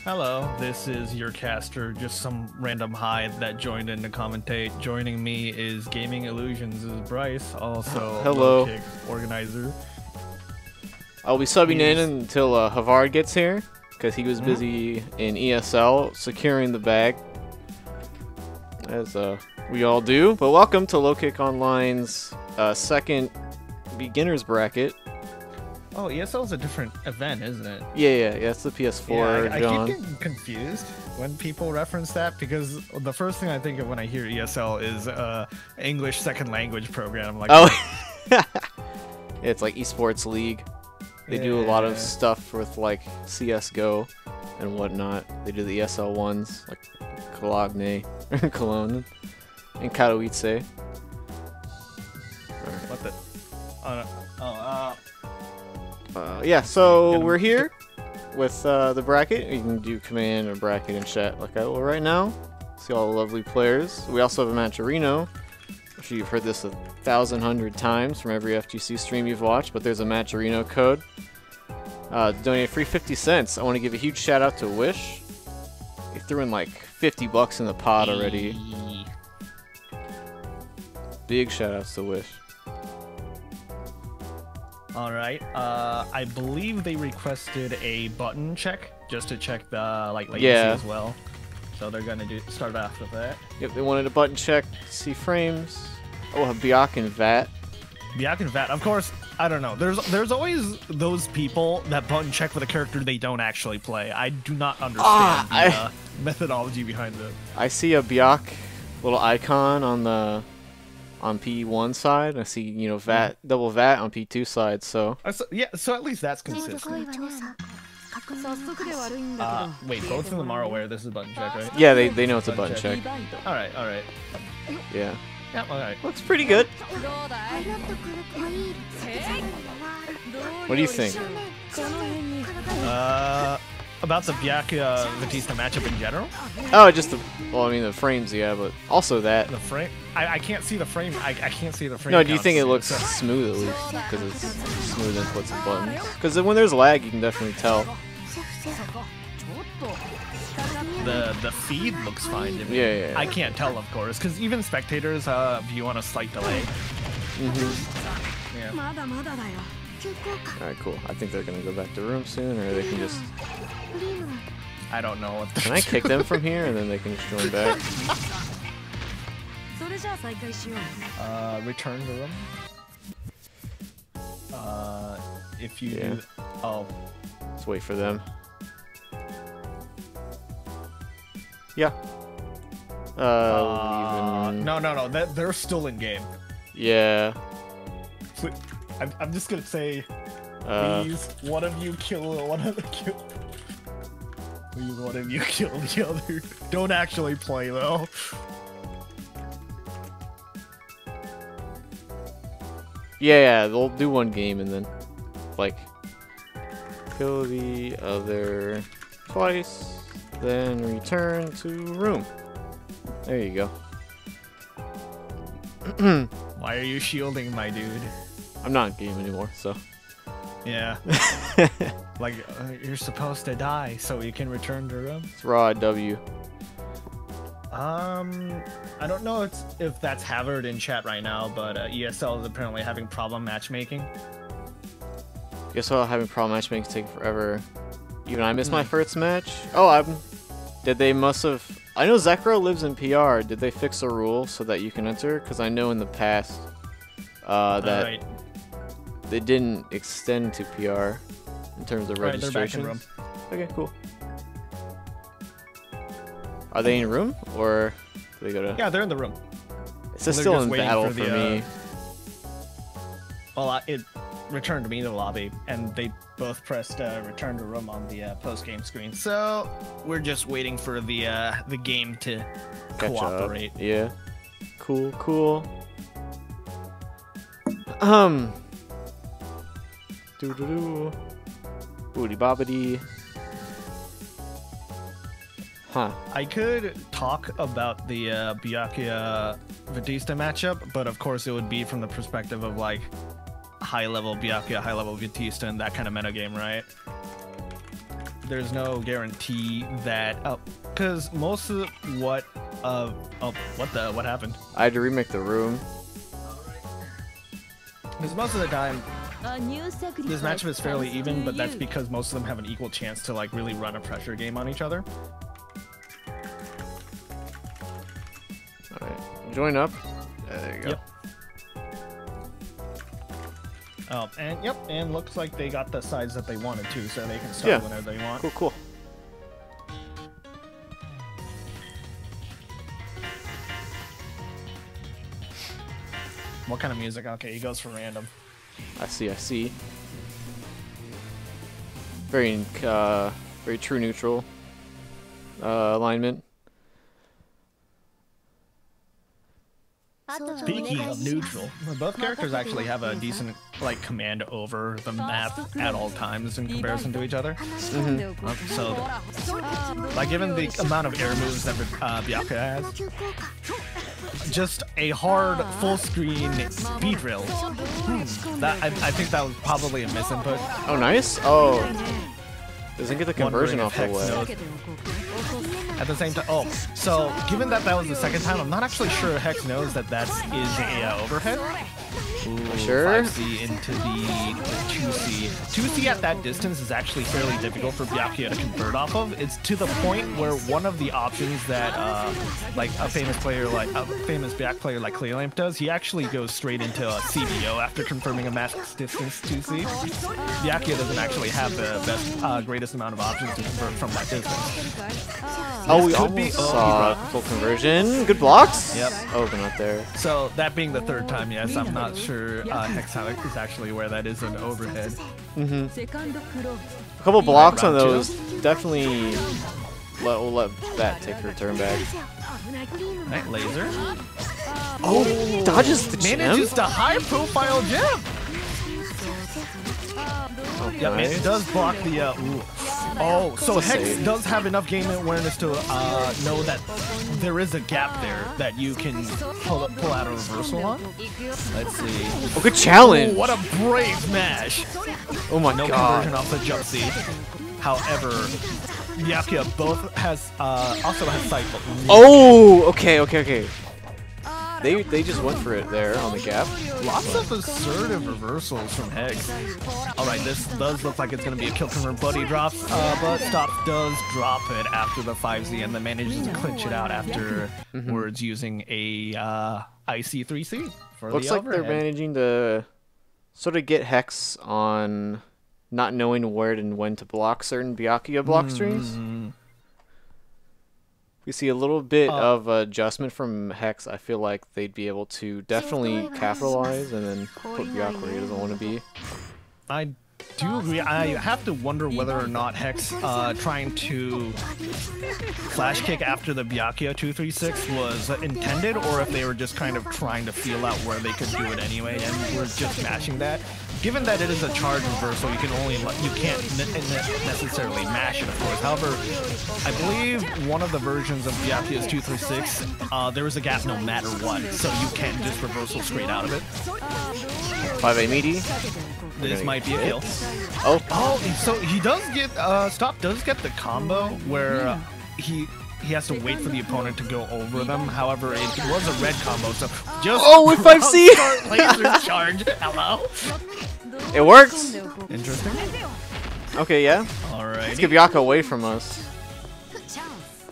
Hello, this is your caster, just some random hide that joined in to commentate. Joining me is Gaming Illusions is Bryce, also Hello. Low Kick organizer. I'll be subbing in until Havard gets here, because he was busy in ESL securing the bag, as we all do. But welcome to Low Kick Online's second beginners bracket. Oh, ESL is a different event, isn't it? Yeah, it's the PS4. I keep getting confused when people reference that, because the first thing I think of when I hear ESL is English second language program. Like, oh, it's like eSports League. They do a lot of stuff with like CS:GO and whatnot. They do the ESL ones like Cologne, Cologne, and Katowice. What the? Yeah, so we're here with the bracket. You can do command or bracket and chat like I will right now. See all the lovely players. We also have a Matcherino. I'm sure you've heard this 1,100 times from every FGC stream you've watched, but there's a Matcherino code. Donate a free 50 cents. I want to give a huge shout out to Wish. He threw in like 50 bucks in the pot already. Big shout outs to Wish. Alright, I believe they requested a button check, just to check the latency as well. So they're gonna start off with that. Yep, they wanted a button check, see frames. Oh, Biak and Vat. Biak and Vat, of course, I don't know. There's always those people that button check with a character they don't actually play. I do not understand the methodology behind it. I see a Biak little icon on P1 side. I see, you know, VAT, double VAT on P2 side, so... so at least that's consistent. Wait, both of them are aware this is a button check, right? Yeah, they know it's a button check. Alright. Yeah. Yeah, alright. Looks pretty good. What do you think? About the Biak Batista matchup in general? Oh, just the frames, yeah, but also that. The frame? I can't see the frame. I can't see the frame. No, do you think it looks smooth at least? Because it's smooth inputs and buttons. Because when there's lag, you can definitely tell. The feed looks fine to me. Yeah. I can't tell, of course, because even spectators view on a slight delay. Yeah. Alright, cool. I think they're gonna go back to room soon, or they can just... I don't know what. Can I kick them from here, and then they can just join back? Return to them. If you do... Oh. Let's wait for them. Yeah. No. They're still in game. Yeah. I'm just gonna say, please, one of you kill one of the kill. Please, one of you kill the other. Don't actually play though. Yeah, they'll do one game and then, like, kill the other twice, then return to room. There you go. Why are you shielding my dude? I'm not in game anymore, so. Yeah. Like, you're supposed to die so you can return to room. It's raw W. I don't know if that's Havard in chat right now, but ESL is apparently having problem matchmaking. ESL having problem matchmaking taking forever. Even I missed my first match. Oh, they must have... I know Zekro lives in PR. Did they fix a rule so that you can enter? Because I know in the past that they didn't extend to PR in terms of registration. They're back in room. Okay, cool. Are they in room, or do they go to... Yeah, they're in the room. It's just still in battle for me. Well, it returned to me to the lobby, and they both pressed return to room on the post-game screen. So we're just waiting for the game to cooperate. Yeah. Cool. Doo-doo-doo. Boody-bobbity. Huh. I could talk about the Biak Batista matchup, but of course it would be from the perspective of like high-level Biak, high-level Batista, and that kind of metagame, right? there's no guarantee that because most of what happened? I had to remake the room. Because most of the time, this matchup is fairly even, but that's because most of them have an equal chance to like really run a pressure game on each other. All right, join up. There you go. Yep. Oh, and looks like they got the sides that they wanted to, so they can start whenever they want. Cool, cool. What kind of music? Okay, he goes for random. I see. Very true neutral alignment. Speaking of neutral, both characters actually have a decent like command over the map at all times in comparison to each other. So, like given the amount of air moves that Byakuya has, just a hard full screen speed drill. That I think that was probably a misinput. Oh, nice. Oh, doesn't get the conversion off the web. At the same time, so given that was the second time, I'm not actually sure Hex knows that that is a overhead. Ooh, sure. 5C into the 2C. 2C at that distance is actually fairly difficult for Byakuya to convert off of. It's to the point where one of the options that like a famous back player like Clearlamp does, he actually goes straight into a CBO after confirming a max distance 2C. Byakuya doesn't actually have the best, greatest amount of options to convert from that distance. Oh, we almost saw full conversion. Good blocks. Yep. Oh, but not there. So that being the third time, yes, I'm not sure Hexonic is actually where that is an overhead. A couple blocks on those. Definitely we'll let that take her turn back. Night laser. Oh, dodges the gem. Manages the high profile gem. Okay. Yep, it does block the Oh, so Hex save. does have enough game awareness to know that there is a gap there that you can pull out a reversal on. Let's see. Oh, good challenge. Oh, what a brave mash. Oh my no god. conversion off the jump C. However, Byakuya also has cycle. Oh, okay. They just went for it there on the gap. Lots of assertive reversals from Hex. Alright, this does look like it's going to be a kill confirm, but he drops, but Stop does drop it after the 5Z and then manages to clinch it out afterwards using a IC3C for Looks the like they're managing to sort of get Hex on not knowing where and when to block certain Byakuya block strings. We see a little bit of adjustment from Hex. I feel like they'd be able to definitely capitalize and then put Byakuya where he doesn't want to be. I do agree. I have to wonder whether or not Hex trying to flash kick after the Byakuya 236 was intended, or if they were just kind of trying to feel out where they could do it anyway, and we're just mashing that. Given that it is a charge reversal, you can't necessarily mash it, of course. However, I believe one of the versions of Byakuya's 236, there was a gap no matter what, so you can't just reversal straight out of it. 5A meaty. This might be a kill. Oh, so he does get Stop does get the combo where he has to wait for the opponent to go over them. However, it was a red combo, so just with 5C laser charge. Hello. It works. Interesting. Okay, yeah. All right. Let's get Byakuya away from us.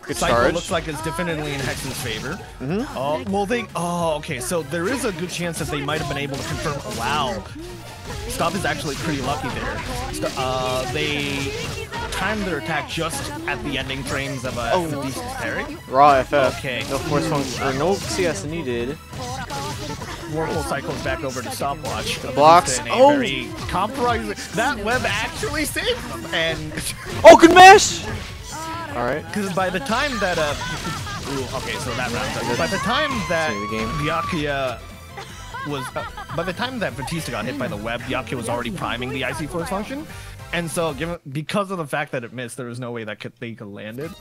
Good Cycle charge. looks like it's definitely in Hex's favor. Okay, so there is a good chance that they might have been able to confirm. Wow. Stop is actually pretty lucky there. They timed their attack just at the ending frames of the Beast's parry. Raw FF. Okay. No force function or no CS needed. Whirlpool cycles back over to stopwatch. Blocks. Very compromising. That web actually saved them. And good mash. All right. Because by the time that okay, so that round's up. By the time that Byakuya was, by the time that Batista got hit by the web, Byakuya was already priming the IC force function, and so because of the fact that it missed, there was no way that they could land it.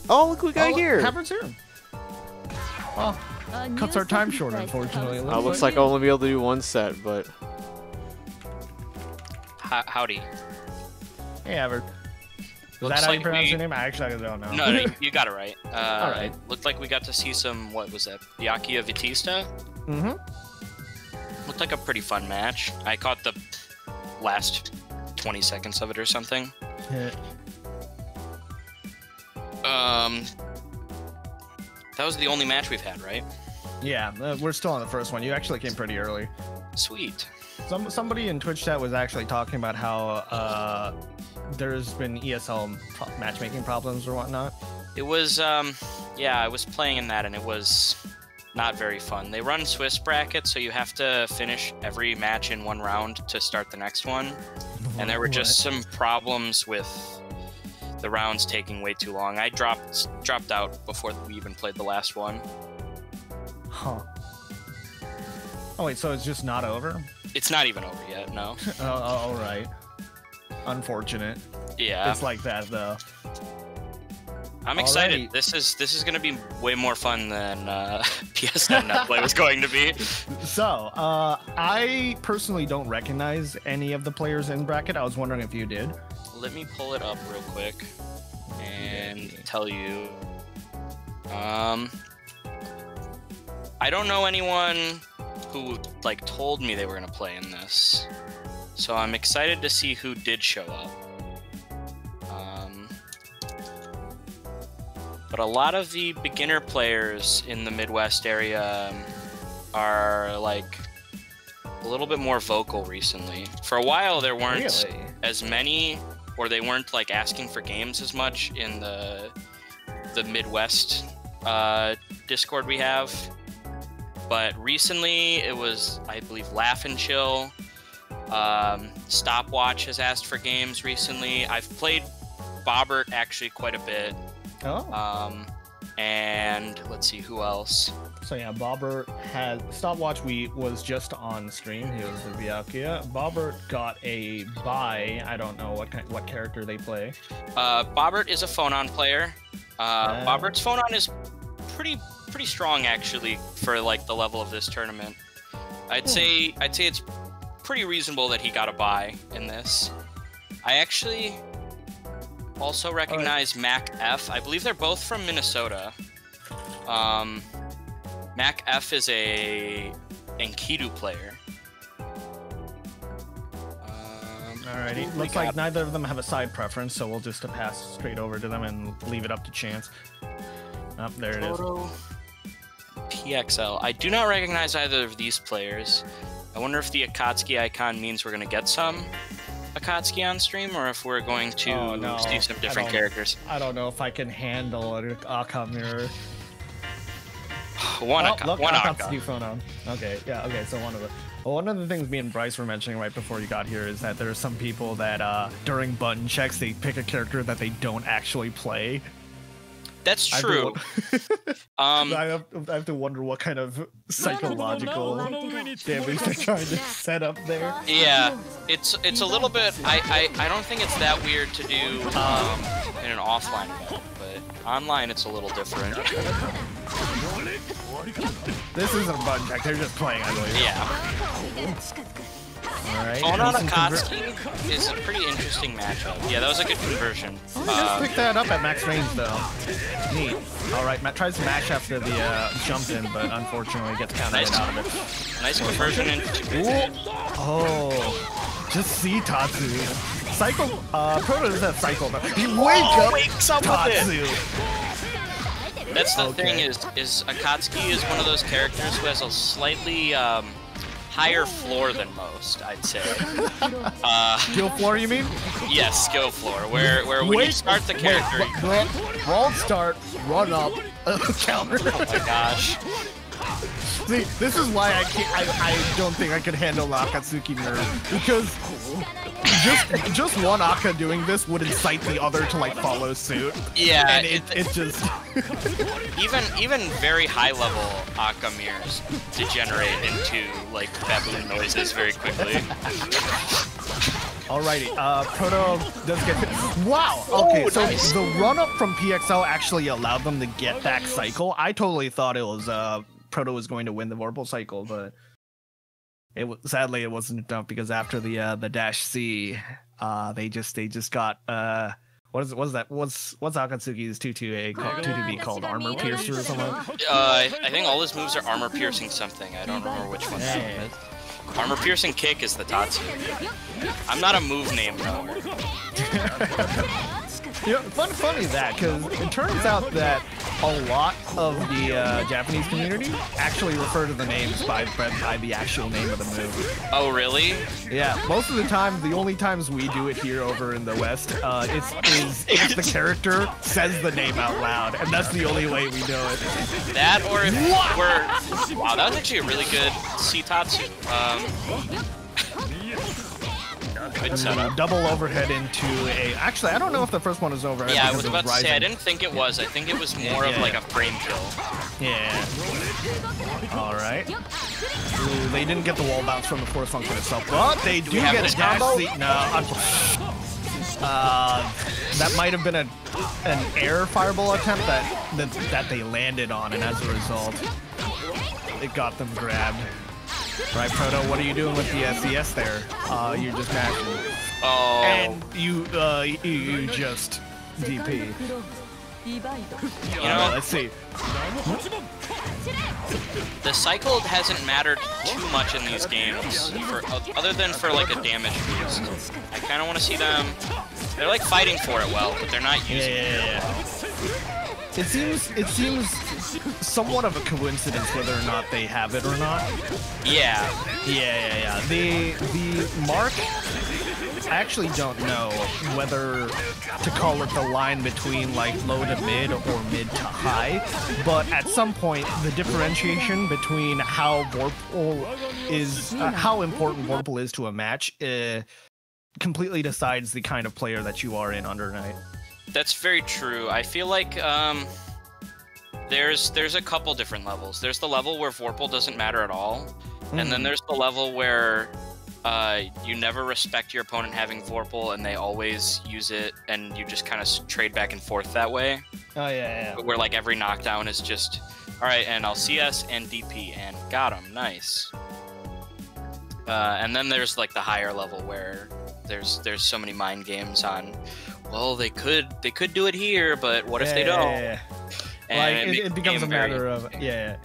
Oh, look what we got here. Happens here. Oh, cuts our time short, unfortunately. Looks like I'll only be able to do one set, but. Howdy. Hey, Aver. Is that how you pronounce your name? I actually don't know. No, you got it right. All right. Looked like we got to see some, what was that, Byakuya Batista? Mm-hmm. Looked like a pretty fun match. I caught the last 20 seconds of it or something. Yeah. That was the only match we've had, right? Yeah, we're still on the first one. You actually came pretty early. Sweet. Somebody in Twitch chat was actually talking about how there's been ESL matchmaking problems or whatnot. It was, yeah, I was playing in that and it was not very fun. They run Swiss brackets, so you have to finish every match in one round to start the next one. And there were just some problems with the rounds taking way too long. I dropped out before we even played the last one. Huh. Oh wait, so it's just not over? It's not even over yet, no. Oh, all right. Unfortunate. Yeah. It's like that though. I'm excited. Alrighty. This is gonna be way more fun than PSN Netplay was going to be. So, I personally don't recognize any of the players in bracket. I was wondering if you did. Let me pull it up real quick and tell you. I don't know anyone who like told me they were gonna play in this, so I'm excited to see who did show up. But a lot of the beginner players in the Midwest area are like a little bit more vocal recently. For a while, there weren't as many, or they weren't like asking for games as much in the Midwest Discord we have. But recently, it was, I believe, Laugh and Chill. Stopwatch has asked for games recently. I've played Bobbert actually quite a bit. Oh. And let's see who else. So yeah, Bobbert had Stopwatch. Was just on stream. He was the Byakuya. Bobbert got a bye. I don't know what character they play. Bobbert is a Phonon player. Bobbert's Phonon is pretty strong actually for like the level of this tournament. I'd say it's pretty reasonable that he got a bye in this. I actually also recognize Mac F. I believe they're both from Minnesota. Mac F is a Enkidu player. Alrighty, looks like neither of them have a side preference, so we'll just pass straight over to them and leave it up to chance. Oh, there it is. PXL. I do not recognize either of these players. I wonder if the Akatsuki icon means we're going to get some Akatsuki on stream, or if we're going to see some different characters. I don't know if I can handle an Aka mirror. One Akatsuki Phonon. Okay, yeah, okay, so one of the things me and Bryce were mentioning right before you got here is that there are some people that during button checks they pick a character that they don't actually play. That's true. I have to wonder what kind of psychological damage they're trying to set up there. Yeah, it's a little bit. I don't think it's that weird to do in an offline event, but online it's a little different. This isn't a button check. They're just playing, I believe. Yeah. Alright. Phonon Akatsuki is a pretty interesting matchup. Yeah, that was a good conversion. Just pick that up at max range, though. Neat. Alright, Matt tries to mash after the jump in, but unfortunately gets countered out of it. Nice conversion into... Oh, just see Tatsu. Cycle, Proto doesn't have cycle, but he wakes up Tatsu. That's the thing is Akatsuki is one of those characters who has a slightly higher floor than most, I'd say. Skill floor, you mean? Yes, skill floor, where when you start the character... Roll start, run up, counter. Oh my gosh. See, this is why I don't think I could handle the Akatsuki nerve, because just one Aka doing this would incite the other to like follow suit. Yeah, and it just even very high level Aka mirrors degenerate into like baboon noises very quickly. Alrighty, Proto does get hit. Wow. Okay, so nice. The run up from PXL actually allowed them to get back cycle. I totally thought it was Proto was going to win the Vorpal cycle, but sadly it wasn't enough because after the dash C, they just got What's Akatsuki's 2-2A called 2-2B called? Armor Piercer or something? I think all his moves are armor piercing something. I don't remember which one. Armor piercing kick is the Tatsu. I'm not a move name knower. You know, funny that, because it turns out that a lot of the Japanese community actually refer to the names by the actual name of the move. Oh, really? Yeah, most of the time, the only times we do it here over in the West, it's if the character says the name out loud, and that's the only way we do it. That, or if we're... Wow, that was actually a really good Tatsu. Good setup. Double overhead into a... Actually, I don't know if the first one was overhead. Yeah, I was about to say, I didn't think it was. I think it was more of like a frame kill. Yeah. Alright. Ooh, they didn't get the wall bounce from the force function itself, but they do get a dash seat. No, that might have been an air fireball attempt that they landed on, and as a result, it got them grabbed. Right, Proto, what are you doing with the CS there? You're just mashing. Oh. And you just DP. You know, let's see. The cycle hasn't mattered too much in these games, other than for like a damage boost. I kind of want to see them. They're like fighting for it well, but they're not using it. It seems somewhat of a coincidence whether or not they have it or not. Yeah. The mark, I actually don't know whether to call it the line between like low to mid or mid to high, but at some point the differentiation between how Vorpal is, how important Vorpal is to a match, completely decides the kind of player that you are in Under Night. That's very true. I feel like there's a couple different levels. There's the level where Vorpal doesn't matter at all, and then there's the level where you never respect your opponent having Vorpal and they always use it, and you just kind of trade back and forth that way. Oh yeah. Where like every knockdown is just, all right, and I'll CS and DP and got him, nice. And then there's like the higher level where there's so many mind games on. Well, they could do it here, but what if they don't? And like it becomes a matter of It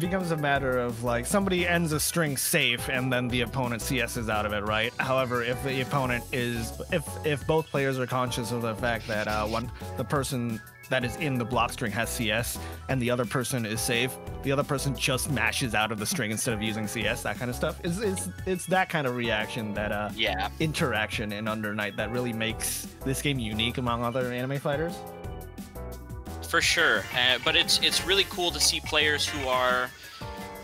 becomes a matter of like somebody ends a string safe and then the opponent CS's out of it, right? However, if the opponent is if both players are conscious of the fact that the person that is in the block string has CS and the other person is safe, the other person just mashes out of the string instead of using CS, that kind of stuff. It's that kind of reaction, that interaction in Under Night that really makes this game unique among other anime fighters. For sure, but it's really cool to see players who are,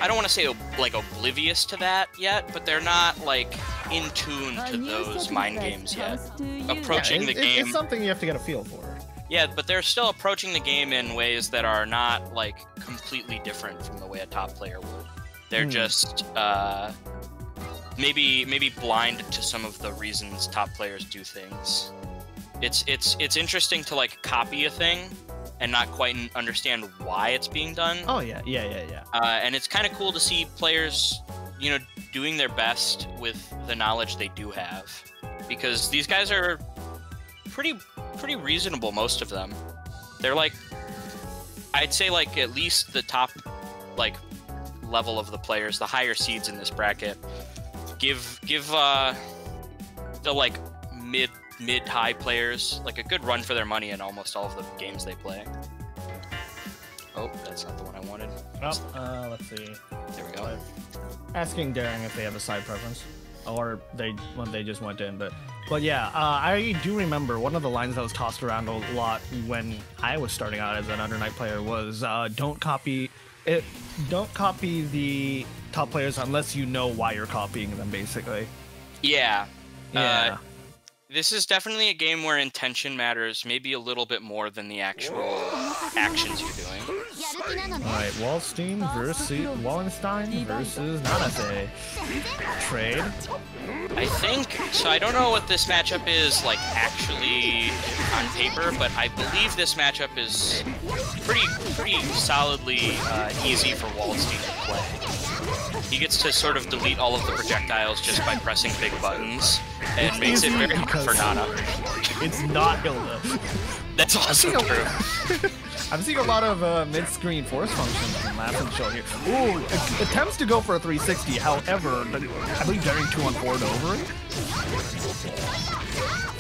I don't want to say like oblivious to that yet, but they're not like in tune to those mind games yet. Approaching the game. It's something you have to get a feel for. Yeah, but they're still approaching the game in ways that are not like completely different from the way a top player would. They're just maybe blind to some of the reasons top players do things. It's interesting to like copy a thing and not quite understand why it's being done. Oh yeah. And it's kind of cool to see players, you know, doing their best with the knowledge they do have, because these guys are pretty reasonable, most of them. They're like, I'd say like at least the top like level of the players, the higher seeds in this bracket, give the like mid-high players like a good run for their money in almost all of the games they play. Oh, that's not the one I wanted. Oh, let's see. There we go. Asking Daring if they have a side preference, or they just went in, but yeah, I do remember one of the lines that was tossed around a lot when I was starting out as an Under Night player was don't copy the top players unless you know why you're copying them, basically. Yeah. This is definitely a game where intention matters maybe a little bit more than the actual actions you're doing. Alright, Wallenstein versus Nanase. Trade. I think, so I don't know what this matchup is like actually on paper, but I believe this matchup is pretty solidly easy for Wallenstein to play. He gets to sort of delete all of the projectiles just by pressing big buttons, and makes it very hard for Nana. It's not Hilda. That's also true. I'm seeing a lot of mid-screen force functions from Laughing Show here. Ooh, attempts to go for a 360. However, I believe Daring 2-on-4 over it.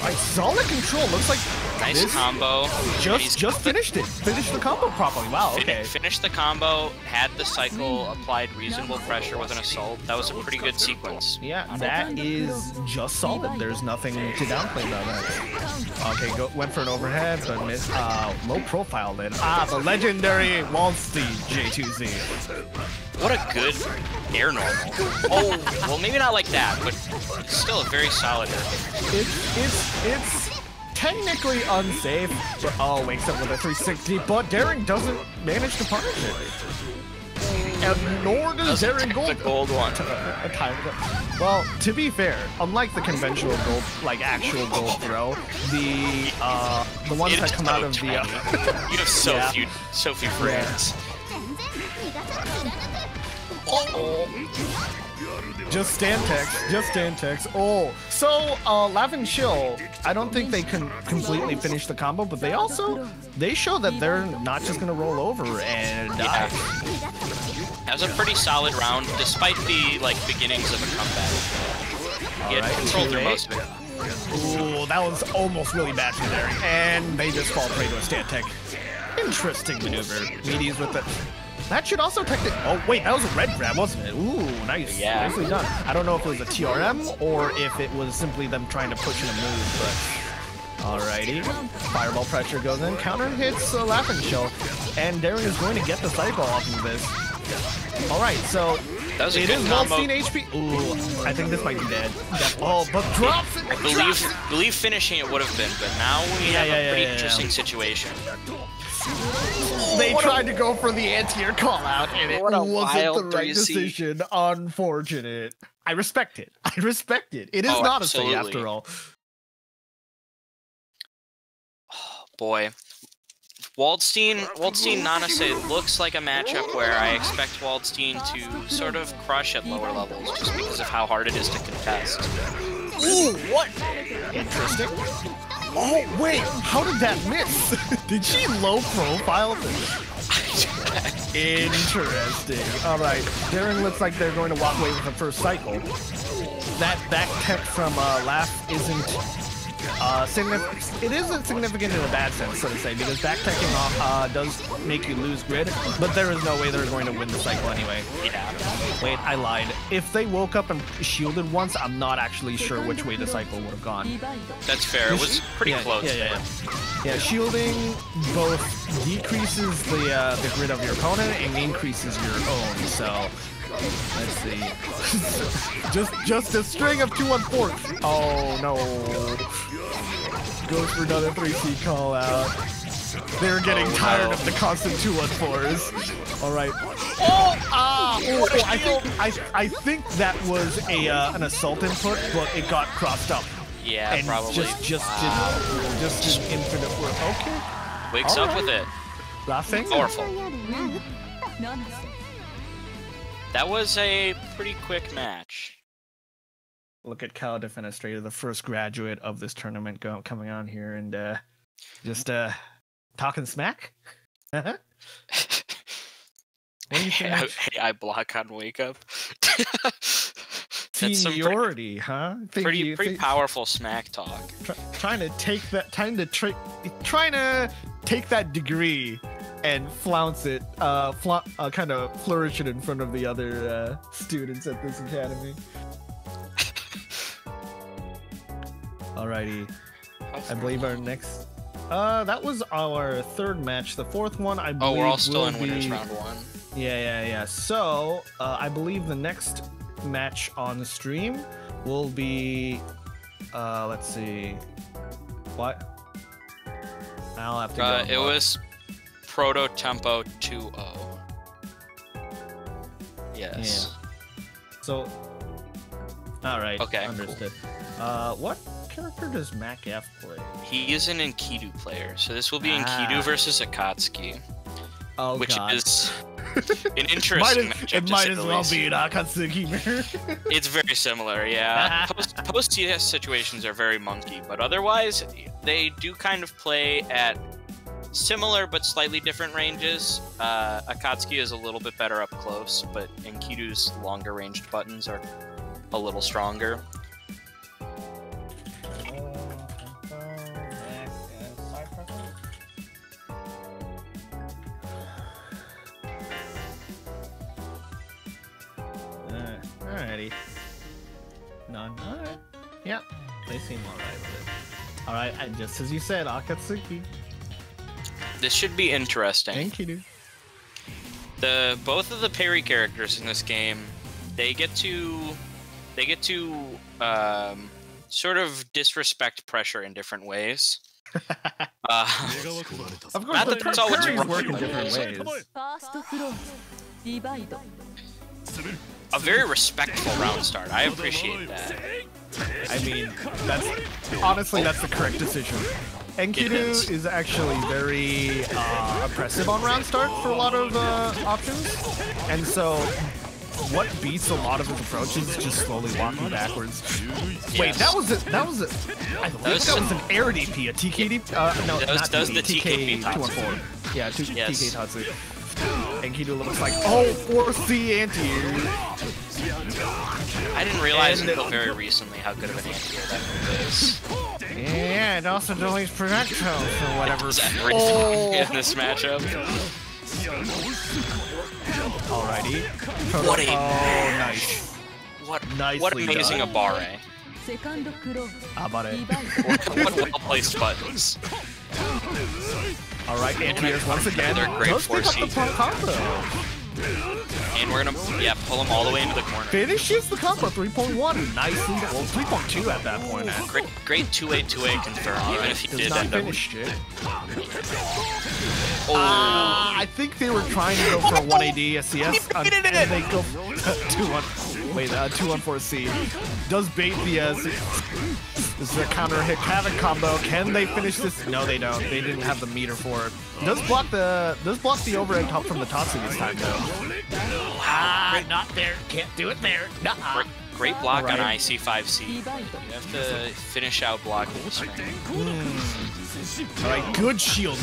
Like, solid control. Looks like nice this combo. Just finished it. Finished the combo properly. Wow, okay. Finished the combo, had the cycle, applied reasonable pressure with an assault. That was a pretty good sequence. Yeah, that is just solid. There's nothing to downplay about that. Okay, went for an overhead, but missed. Low profile then. The legendary Waldstein J2Z. What a good air normal. Oh, well, maybe not like that, but it's still a very solid air. It's technically unsafe, but wakes up with a 360, but Daring doesn't manage to punish it. And nor does Daring the gold one. Well, to be fair, unlike the conventional gold, like actual gold throw, the ones that come out of the you have so few friends. Just stand text. Oh, so Laugh and Chill, I don't think they can completely finish the combo, but they show that they're not just gonna roll over and die. That was a pretty solid round, despite the beginnings of a comeback. He had control through most of it. Ooh, that was almost really bad for Daring, and they just fall prey to a stand tech. Interesting maneuver. Meaties with the. That should also technically. Oh wait, that was a red grab, wasn't it? Ooh, nice. Yeah. Nicely done. I don't know if it was a TRM or if it was simply them trying to push in a move, but alrighty. Fireball pressure goes in, counter hits Laugh and Chill, and Daring is going to get the cycle off of this. Alright, so it is Waldstein HP. Ooh, I think this might be dead. Oh, but drops it. I believe finishing it would have been, but now we have a pretty interesting situation. They tried to go for the anti-air call out, and it wasn't the right decision. Unfortunate. I respect it. It is not absolutely. a say after all. Oh, boy. Waldstein Nanase looks like a matchup where I expect Waldstein to sort of crush at lower levels just because of how hard it is to contest. Ooh, what? Interesting. Oh, wait, how did that miss? Did she low profile? Interesting. All right, Daring looks like they're going to walk away with the first cycle. That back tech from Laugh isn't significant. It isn't significant in a bad sense, so to say, because back teching off does make you lose grid, but there is no way they're going to win the cycle anyway. Yeah. Wait, I lied. If they woke up and shielded once, I'm not actually sure which way the cycle would have gone. That's fair. It was pretty close. Yeah, shielding both decreases the grid of your opponent and increases your own, so let's see. just a string of 2-on-4s. Oh no. Goes for another 3C call out. They're getting tired of the constant 2-on-4s. All right. I think that was an assault input, but it got crossed up. Yeah, and probably. just an infinite work. Okay. Wakes up with it. Laughing. Powerful. That was a pretty quick match. Look at Cal Defenestrator, the first graduate of this tournament coming on here and just talking smack. What do you think? Hey, I block on wake up. Seniority, huh? Pretty powerful smack talk. Trying to take that degree and flounce it, kind of flourish it in front of the other students at this academy. Alrighty, I believe our next. That was our third match. The fourth one, I believe. Oh, we're all still in winners round one. Yeah. So, I believe the next match on the stream will be. Let's see. What? I'll have to go. It was Proto Tempo 2-0. Yes. Yeah. So. All right. Okay. Understood. Cool. What character does Mac F play? He is an Enkidu player, so this will be Enkidu versus Akatsuki. Oh, which God. is an interesting matchup. It might as well be an Akatsuki mirror. It's very similar, yeah. Post CS situations are very monkey, but otherwise, they do kind of play at similar but slightly different ranges. Akatsuki is a little bit better up close, but Enkidu's longer ranged buttons are a little stronger. Alrighty. None. Alright. Yeah, they seem alright with it. Alright, and just as you said, Akatsuki. This should be interesting. Enkidu. Both of the parry characters in this game, they get to sort of disrespect pressure in different ways. Of course, not the that it's always parries wrong. work in different ways. A very respectful round start. I appreciate that. I mean, that's the correct decision. Enkidu is actually very oppressive on round start for a lot of options, and so what beats a lot of his approaches is just slowly walking backwards. Yes. Wait, that was I believe that was an air DP, a TK DP. No, not that was DP, the TK 214. Yeah, Yes. TK Tatsu. Enkidu looks like, oh, 4C anti-air. I didn't realize until very recently how good of an anti-air that move is. Yeah, it also delays projectiles or whatever. In this matchup. Alrighty. What a nice. What amazing Abare. Abare. What well-placed buttons. Alright, anti-airs once again. They're great Let's pick up 4C. the combo. And we're gonna, pull him all the way into the corner. Finishes the combo, 3.1. Nicely, well, 3.2 at that point. Great 2A confirm, even if he Does did not end up... finish it. Oh. I think they were trying to go for a 1AD CS, and they go 2-1-4C. Does bait the this is a counter hit havoc combo. Can they finish this? No, they don't. They didn't have the meter for it. Does block the overhead top from the Tatsu this time though. Not there. Can't do it there. Great block on IC5C. You have to finish out blocking this round. Alright, good shield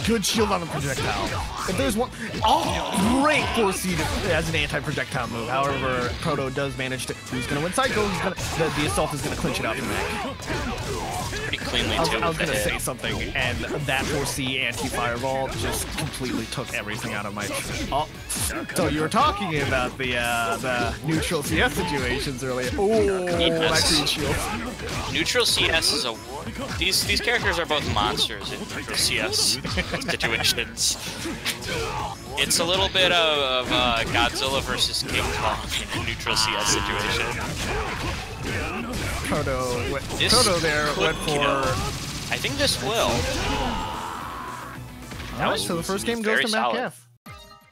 on the projectile. If there's one, great 4C as an anti-projectile move. However, Proto does manage to. Who's gonna win cycle? The assault is gonna clinch it out for Mac. Pretty cleanly too. I was gonna say something, and that 4C anti-fireball just completely took everything out of my. Oh, so you were talking about the neutral CS situations earlier. Oh, that green shield. Neutral CS is a. These characters are both monsters in neutral CS situations. It's a little bit of Godzilla versus King Kong in a neutral CS situation. Proto went for. I think this will. Alright, so the first game goes to solid. Mac F.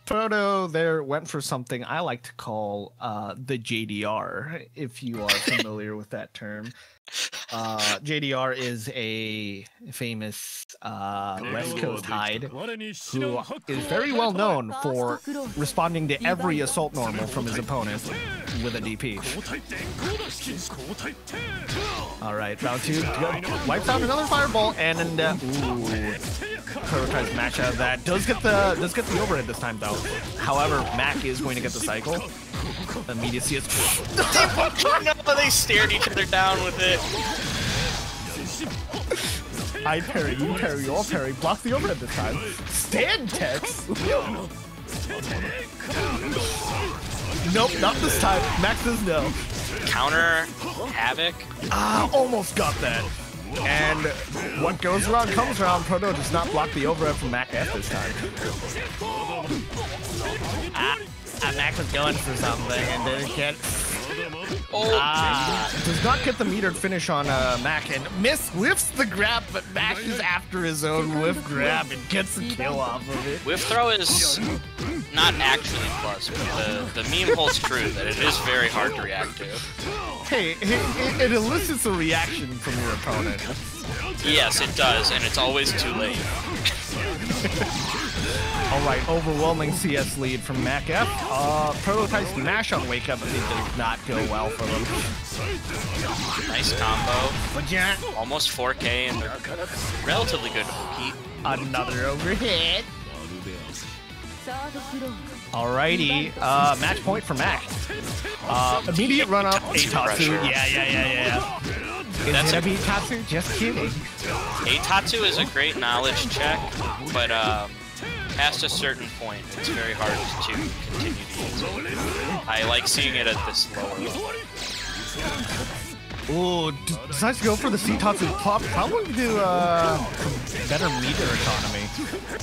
Proto there went for something I like to call the JDR, if you are familiar with that term. JDR is a famous West Coast hide who is very well known for responding to every assault normal from his opponent with a DP. Alright, round 2, wipes out another fireball, and Proto tries to match out of that. Does get the overhead this time though. However, Mac is going to get the cycle. Immediacy is. No, they stared each other down with it. I parry, you parry, you all parry. Block the overhead this time. Stand text. Nope, not this time. Max says no. Counter havoc. Almost got that. And what goes around comes around. Proto does not block the overhead from Mac F this time. Mac was going for something and didn't get. Does not get the metered finish on Mac and whiffs the grab, but Mac is after his own whiff grab and gets the kill off of it. Whiff throw is not actually plus, but the meme holds true that it is very hard to react to. Hey, it elicits a reaction from your opponent. Yes, it does, and it's always too late. All right, overwhelming CS lead from MacF. Prototype's mash on Wake Up, but it did not go well for them. Nice combo. But yeah, Almost 4K and relatively good heat. another overhead. Alrighty, match point for Mac. Immediate run up, Eitatsu. Yeah. Is it a beat Tatsu? Just kidding. Eitatsu is a great knowledge check, but past a certain point, it's very hard to continue to use it. I like seeing it at this lower level. Ooh, decides to go for the Seitatsu pop. Probably do better meter economy.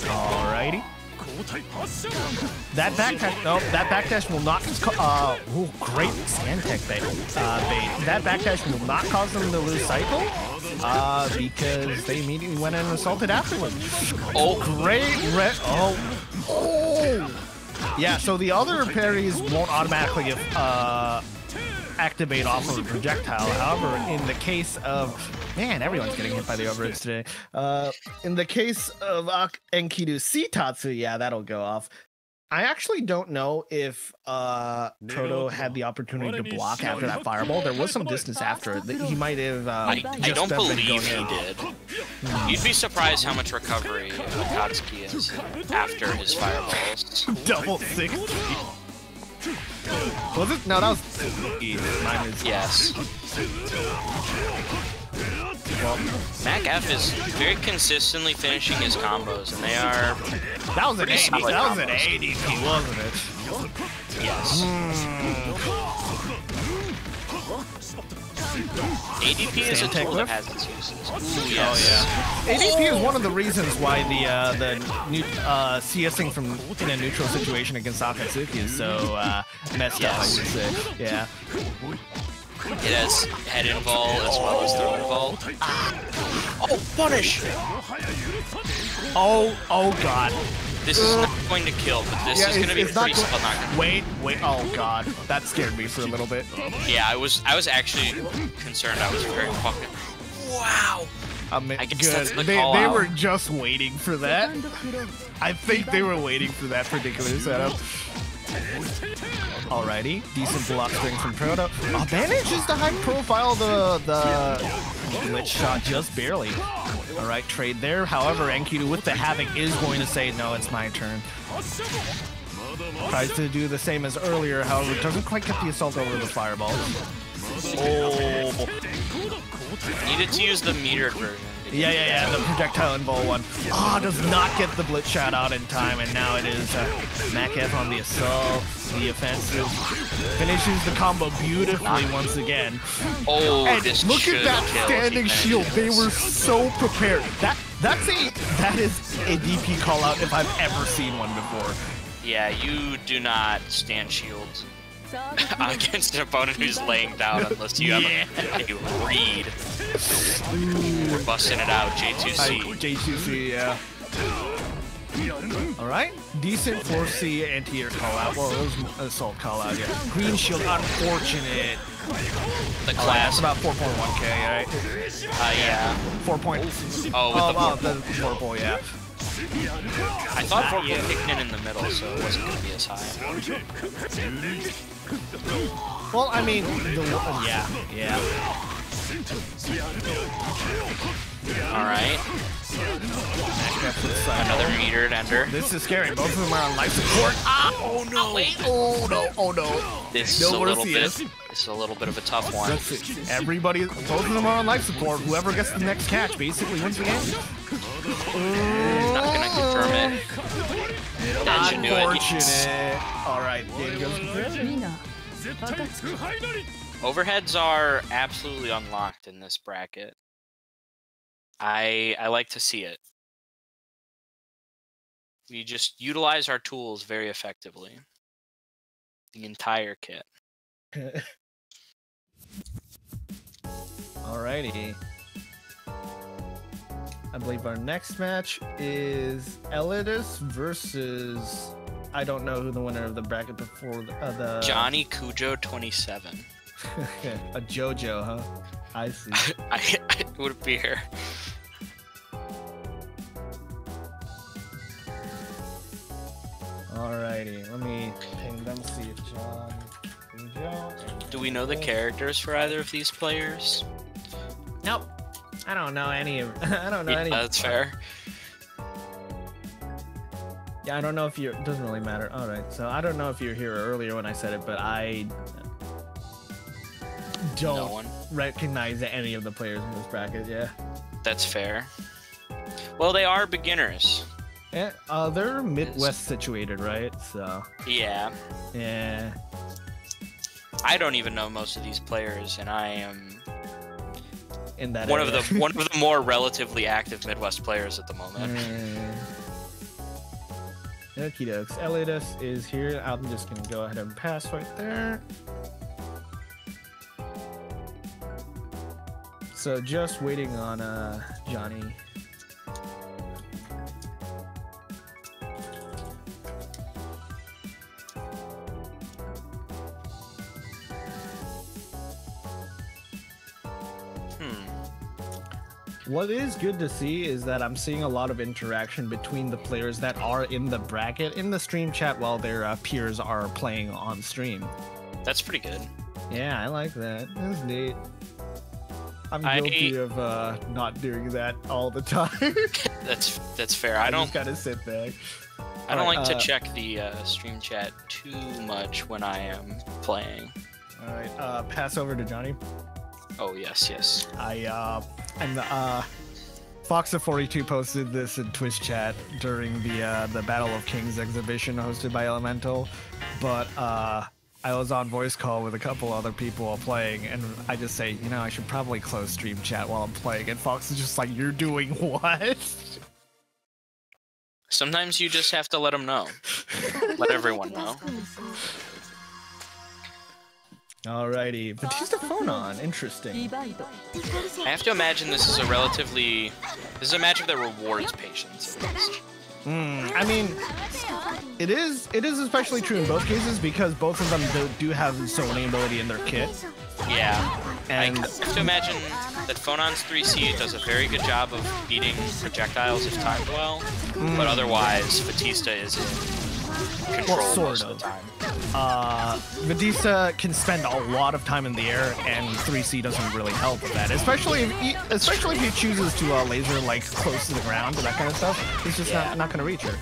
Alrighty. That backdash, no, that backdash will not. Ooh, great sand tech bait. That backdash will not cause them to lose cycle. Because they immediately went in and assaulted afterwards. Oh, great red. Oh. Yeah. So the other parries won't automatically activate off of a projectile. However, in the case of everyone's getting hit by the overhits today. In the case of Enkidu's Seitatsu, yeah, that'll go off. I actually don't know if Proto had the opportunity to block after that fireball. There was some distance after it. He might have. I don't believe he did. You'd be surprised how much recovery Akatsuki is after his fireballs. Double 60. Was it? No, that was. Mine is. Yes. Well, MacF is very consistently finishing his combos, and they are. That was an ADP, wasn't it? Yes. ADP is a tool that has its uses. Ooh, yes. Oh yeah. ADP is one of the reasons why the new CSing from in a neutral situation against Akatsuki is so messed up. I would say. Yeah. It has head invul as well as throw invul. Oh, punish! Oh god. This is not going to kill, but this is going to be pretty spell knocker. Wait. Oh god. That scared me for a little bit. Yeah, I was actually concerned. I was very fucking. Wow. I guess that's the call out. They were just waiting for that. I think they were waiting for that particular setup. Alrighty, decent block string from Proto. Manages to high profile the glitch shot just barely. Alright, trade there. However, Enkidu with the Havoc is going to say, no, it's my turn. Tries to do the same as earlier, however, doesn't quite get the assault over the fireball. Oh. Needed to use the metered version. Yeah, the projectile invul one. Does not get the blitz shot out in time, and now it is MacF on the assault, the offensive. Finishes the combo beautifully once again. Oh, and this look at that standing shield. They were so prepared. That is a DP call out if I've ever seen one before. Yeah, you do not stand shields against an opponent who's laying down unless you have a read. We're busting it out, J2C. J2C, yeah. Alright, decent 4C anti-air call out. Well, it was assault call out, yeah. Green shield, unfortunate. The class. That's about 4.1k, right? Yeah. 4 point. The purple, yeah. I thought 4 kicked in the middle, so it wasn't going to be as high. Well, I mean, yeah. Alright. Another metered ender. This is scary. Both of them are on life support. Oh no! Oh no! This is a little bit of a tough one. Both of them are on life support. Whoever gets the next catch basically wins the game. Not gonna confirm it. That should do it. Unfortunate. Alright, game goes to Overheads are absolutely unlocked in this bracket. I like to see it. We just utilize our tools very effectively. The entire kit. Alrighty. I believe our next match is Elidus versus... I don't know who the winner of the bracket before the... Johnny Cujo 27. A JoJo, huh? I see. I would appear. Alrighty, let me ping them, see if John... Do we know the characters for either of these players? Nope. I don't know any of... I don't know any... That's fair. Yeah, I don't know if you're... It doesn't really matter. Alright, so I don't know if you were here earlier when I said it, but I... don't recognize any of the players in this bracket, yeah. That's fair. Well, they are beginners. Yeah, they're Midwest situated, right? So... Yeah. Yeah. I don't even know most of these players, and I am in that one area. of the more relatively active Midwest players at the moment. Okie dokes. Elias is here. I'm just gonna go ahead and pass right there. So just waiting on Johnny. What is good to see is that I'm seeing a lot of interaction between the players that are in the bracket in the stream chat while their peers are playing on stream. That's pretty good. Yeah, I like that. That's neat. I'm guilty of not doing that all the time. That's fair. I don't just gotta sit back. I don't like to check the stream chat too much when I am playing. All right, pass over to Johnny. Oh yes. And Foxa42 posted this in Twitch chat during the Battle of Kings exhibition hosted by Elemental, but I was on voice call with a couple other people while playing, and I just say, you know, I should probably close stream chat while I'm playing, and Fox is just like, you're doing what? Sometimes you just have to let them know. Let everyone know. Alrighty, Batista phone on. Interesting. I have to imagine this is a matchup that rewards patience at least. I mean, it is especially true in both cases because both of them do have zoning ability in their kit. Yeah, and I have to imagine that Phonon's 3C does a very good job of beating projectiles if timed well, but otherwise Batista is in control most of the time. Batista can spend a lot of time in the air, and 3C doesn't really help with that. Especially if he chooses to laser like close to the ground and that kind of stuff. He's just not going to reach her.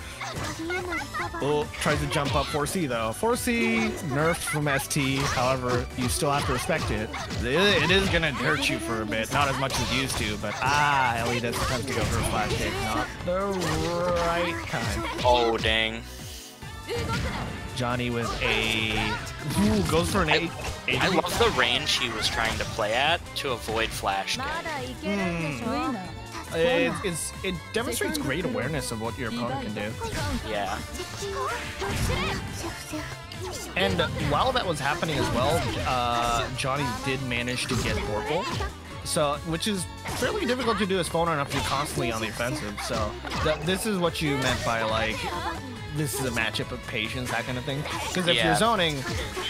Oh, tries to jump up 4C though. 4C nerfed from ST. However, you still have to respect it. It is going to hurt you for a bit, not as much as it used to. But Ellie does attempt to go for a flash kick, not the right time. Oh dang. Johnny with a... Ooh, goes for an 8. I love the range he was trying to play at to avoid flash kick. It demonstrates great awareness of what your opponent can do. Yeah. And while that was happening as well, Johnny did manage to get Vorpal. So, which is fairly difficult to do as Phonon if you're constantly on the offensive. So, this is what you meant by like... This is a matchup of patience, that kind of thing. Because if you're zoning,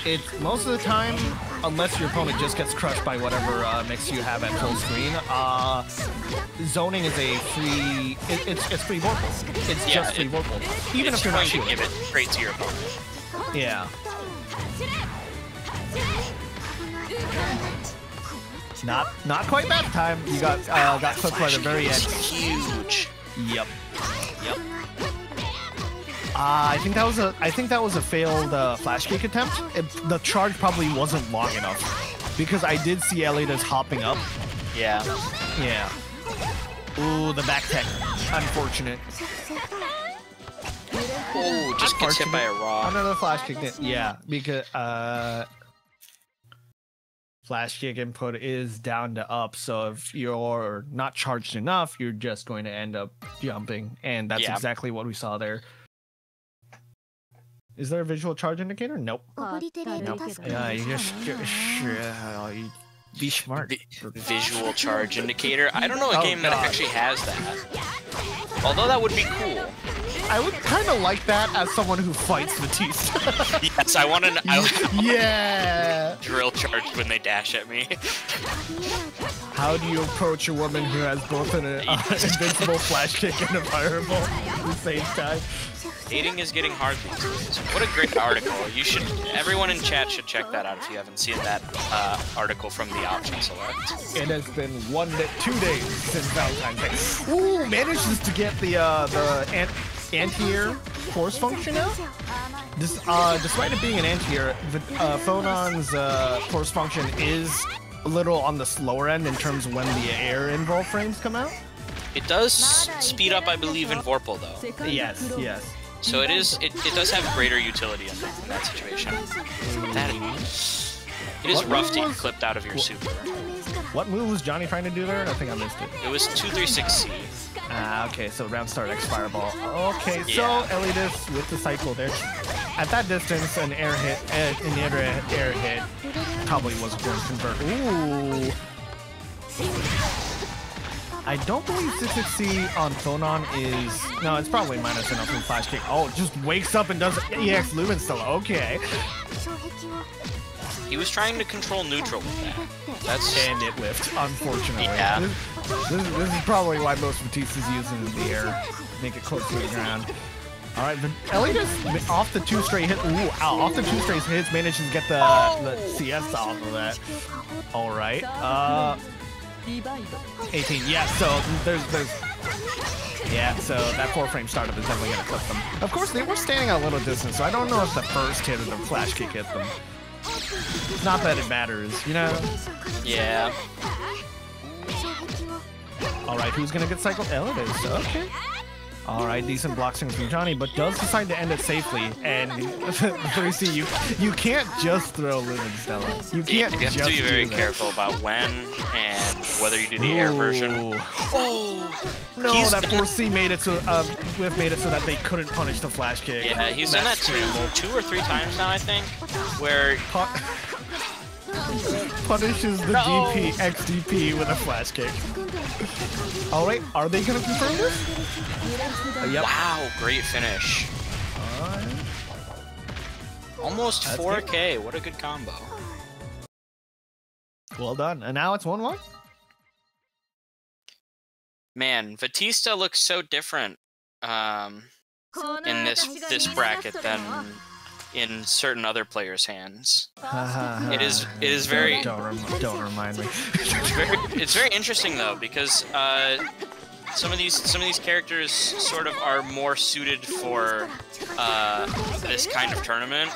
it's most of the time, unless your opponent just gets crushed by whatever mix you have at full screen, zoning is a free. It's free Vorpal. It's just free Vorpal. Even if you're not shooting. Give it straight to your opponent. Yeah. Not quite that time. You got clipped by the very end. Huge. Yep. I think that was a failed flash kick attempt. The charge probably wasn't long enough because I did see Elias hopping up. Yeah. Yeah. Ooh, the back tech. Unfortunate. Oh, just gets hit by a rock. Another flash kick. Yeah, because flash kick input is down to up. So if you're not charged enough, you're just going to end up jumping, and that's exactly what we saw there. Is there a visual charge indicator? Nope. Nope. Yeah, you just be smart. Visual charge indicator? I don't know a game that actually has that. Although that would be cool. I would kind of like that as someone who fights Batista. Yes, I want to. Yeah. Drill charge when they dash at me. How do you approach a woman who has both an invincible flash kick and a fireball at the same time? Dating is getting hard these days. What a great article. Everyone in chat should check that out if you haven't seen that article from the option select. It has been 2 days since Valentine's Day. Ooh, manages to get the anti-air force function out. Despite it being an anti-air, Phonon's force function is a little on the slower end in terms of when the air involved frames come out. It does speed up, I believe, in Vorpal though. Yes, yes. So it does have greater utility in that situation. It is rough to get clipped out of your super. What move was Johnny trying to do there? I think I missed it. It was 236C. Okay, so round start X Fireball. Okay, so Yeah. Elidus with the cycle there. At that distance, an air hit, air hit probably wasn't going to convert. Ooh. I don't believe 66C on Phonon is... No, it's probably minus enough from Flash Kick. Oh, just wakes up and does EX Lumen still. Okay. He was trying to control neutral with that. And it whiffed, unfortunately. Yeah. This is probably why most Batista's using the air. Make it close to the ground. Alright, but Elidus off the 2 straight hit. Ooh, ow, off the 2 straight hits manages to get the CS off of that. Alright. 18. Yeah, so there's yeah, so that 4-frame startup is definitely gonna clip them. Of course, they were standing a little distance, so I don't know if the first hit of the flash kick hit them. Not that it matters, you know? Yeah. Alright, who's gonna get cycled? Elidus, okay. Alright, decent block swings from Johnny, but does decide to end it safely. And 3C, you can't just throw Lumen Stella. You can't You have just to be very do that. careful about when and whether you do the air version. Oh no, that 4C made it so Whiff made it so that they couldn't punish the flash kick. Yeah, he's done that two or three times now, I think, where punishes the DP XDP with a flash kick. Alright, are they gonna confirm this? Yep. Wow, great finish. Almost 4K, what a good combo. Well done. And now it's 1-1? Man, Batista looks so different in this bracket than in certain other players' hands. It is very. Don't remind me. It's very interesting though, because some of these characters sort of are more suited for this kind of tournament.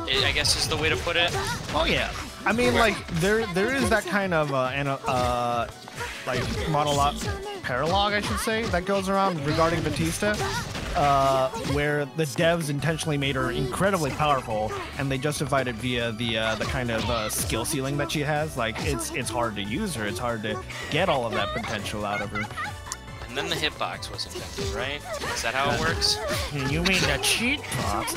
I guess is the way to put it. Oh yeah. I mean, like there is that kind of like monologue, paralogue, I should say, that goes around regarding Batista. Where the devs intentionally made her incredibly powerful, and they justified it via the kind of skill ceiling that she has. Like it's hard to use her, it's hard to get all of that potential out of her. And then the hitbox was invented, right? Is that how it works? You mean the cheat box?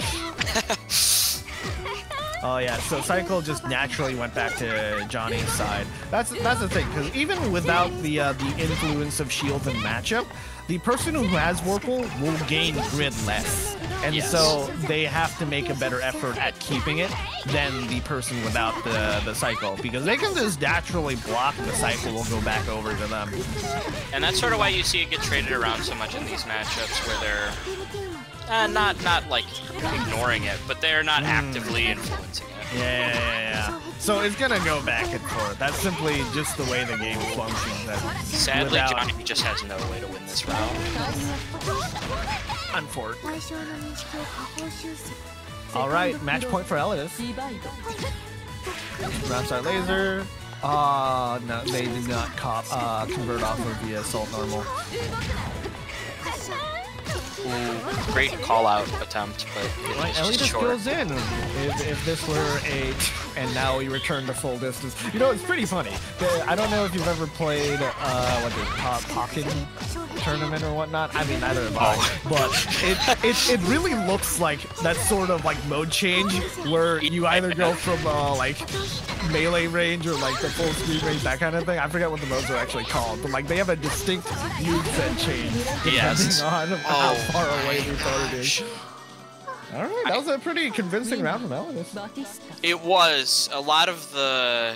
Oh yeah, so Cycle just naturally went back to Johnny's side. That's the thing, because even without the influence of shields and matchup, the person who has Vorpal will gain grid less. And so they have to make a better effort at keeping it than the person without the cycle, because they can just naturally block the cycle will go back over to them. And that's sort of why you see it get traded around so much in these matchups, where they're not like ignoring it, but they're not actively influencing it. Yeah. So it's gonna go back and forth. That's simply just the way the game functions. Sadly, Johnny just has no way to win this round. Unfortunately. Alright, match point for Elidus. Round start laser. No, they did not convert off of the assault normal. Ooh, great call-out attempt, but it's just short. Goes in. If this were and now we return to full distance. You know, it's pretty funny. I don't know if you've ever played Pocket tournament or whatnot. I mean, neither have I. But it really looks like that sort of like mode change where you either go from like melee range or like the full speed range, that kind of thing. I forget what the modes are actually called, but like they have a distinct moveset change depending on how far away the opponent is. Alright, that was a pretty convincing round from Elidus. It was. A lot of the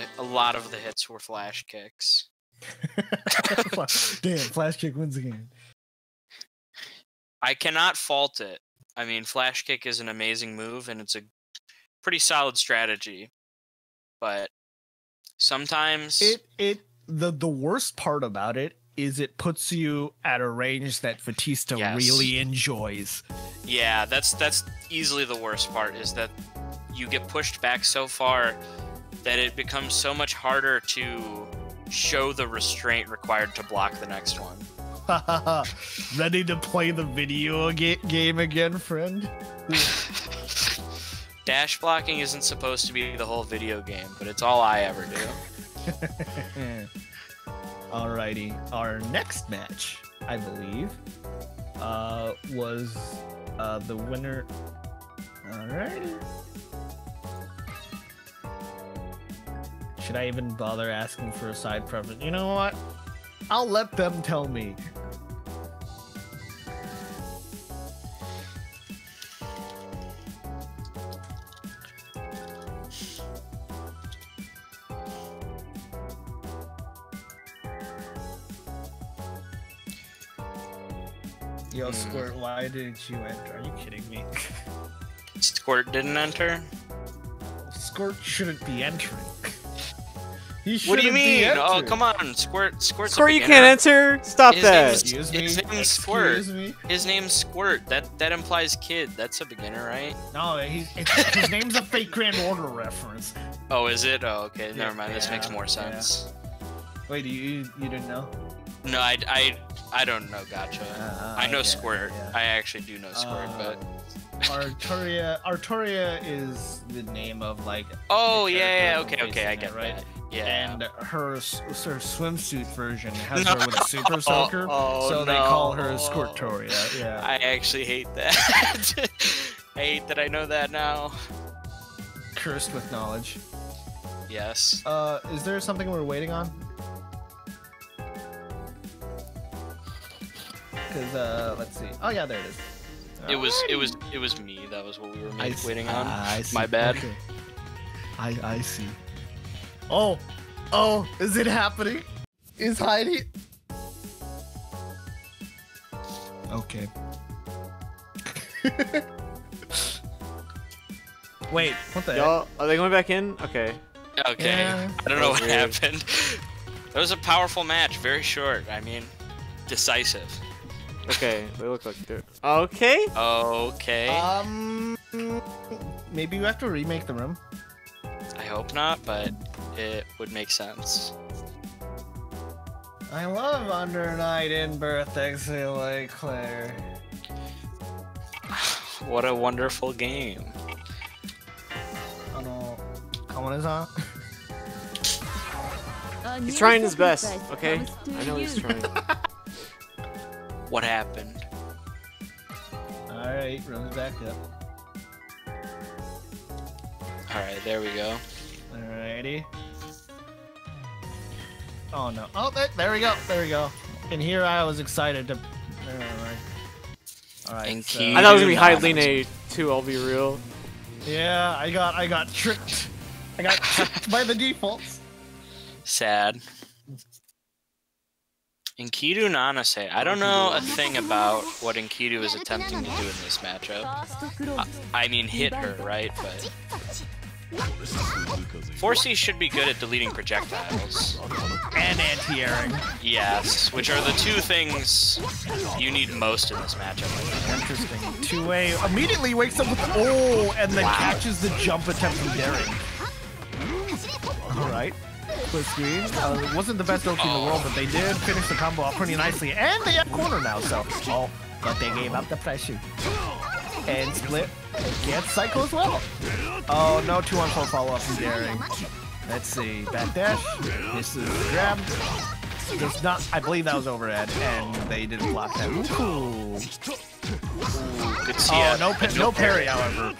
hits were flash kicks. Damn, flash kick wins again. I cannot fault it. I mean, flash kick is an amazing move, and it's a pretty solid strategy. But sometimes the worst part about it is it puts you at a range that Batista really enjoys. Yeah, that's easily the worst part, is that you get pushed back so far that it becomes so much harder to show the restraint required to block the next one. Ready to play the video game again, friend? Dash blocking isn't supposed to be the whole video game, but it's all I ever do. Alrighty, our next match, I believe, was the winner. Alrighty. Should I even bother asking for a side preference? You know what? I'll let them tell me. Yo, Squirt, why didn't you enter? Are you kidding me? Squirt didn't enter? Squirt shouldn't be entering. What do you mean? Oh, come on, Squirt. Squirt, you can't enter. Stop that. His name's Squirt. His name's Squirt. That implies kid. That's a beginner, right? No, his name's a fake Grand Order reference. Oh, is it? Oh, okay. Never mind. This makes more sense. Yeah. Wait, you didn't know? No, I don't know. Gotcha. I know Squirt. Yeah. I actually do know Squirt, but. Arturia is the name of like. Oh yeah. Okay. I get right. That. Yeah. And her swimsuit version has her with a super soaker, so they call her Squirtoria. Yeah. I actually hate that. I hate that I know that now. Cursed with knowledge. Yes. Is there something we're waiting on? Because let's see. Oh yeah, there it is. It was me. That was what we were waiting on. My bad. Okay. I see. Oh, is it happening? Is Heidi? Okay. Wait, what the Y'all, are they going back in? Okay. Okay. Yeah. I don't know what happened. It was a powerful match, very short. I mean, decisive. Okay, they look like they're... Okay? Okay. Maybe you have to remake the room. I hope not, but it would make sense. I love Under Night in Birth Exile Claire. What a wonderful game. He's trying his best, okay? I know he's trying. What happened? Alright, room's back up. Alright, there we go. Alrighty. Oh no. Oh, there we go. There we go. And here I was excited to... Alright. So... I thought it was gonna be Hydeline too, I'll be real. Yeah, I got tricked. I got tricked by the defaults. Sad. Enkidu Nanase. I don't know a thing about what Enkidu is attempting to do in this matchup. I mean, hit her, right? But 4C should be good at deleting projectiles. And anti-airing. Yes, which are the two things you need most in this matchup. Interesting. 2A immediately wakes up with and then catches the jump attempt from daring. Alright. Quick screen. It wasn't the best Oki in the world, but they did finish the combo off pretty nicely. And they have corner now, so... Oh, but they gave up the pressure. And split. Gets Psycho as well. Oh, no 2-on-4 follow-up from daring. Let's see. Backdash. This is the grab. Does not... I believe that was overhead, and they didn't block that. Ooh. Good to see no parry, however.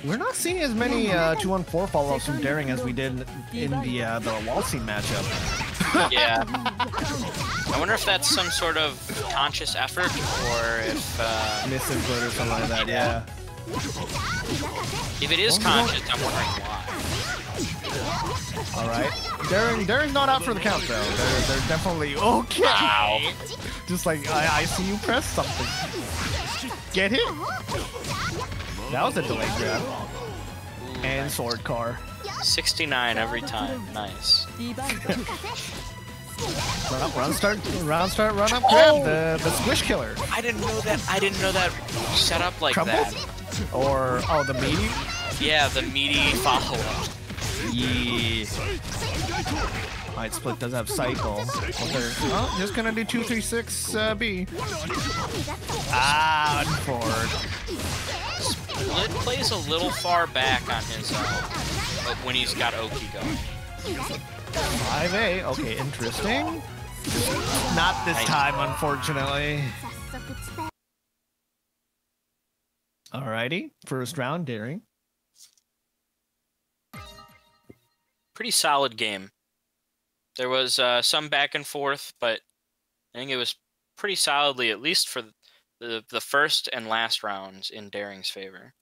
We're not seeing as many 2-on-4 follow-ups from daring as we did in the wall scene matchup. Yeah. I wonder if that's some sort of conscious effort, or if... misinput or something like that, yeah. If it is conscious, I'm wondering why. All right. Daring's not out for the count though. They're definitely okay. Wow. Just like I see you press something. Get hit. That was a delayed grab. And sword car. 69 every time. Nice. Run start, run up, grab the squish killer. I didn't know that set up like Crumble? that. Or the meaty. Yeah, the meaty follow-up. Yeah. Alright, Split does have cycle. Oh, just gonna do 236 B. Ah, unforward. Split plays a little far back on his when he's got Oki going. 5A. Okay, interesting. Not this time, unfortunately. Alrighty, first round, Daring. Pretty solid game. There was some back and forth, but I think it was pretty solidly, at least for the first and last rounds, in Daring's favor.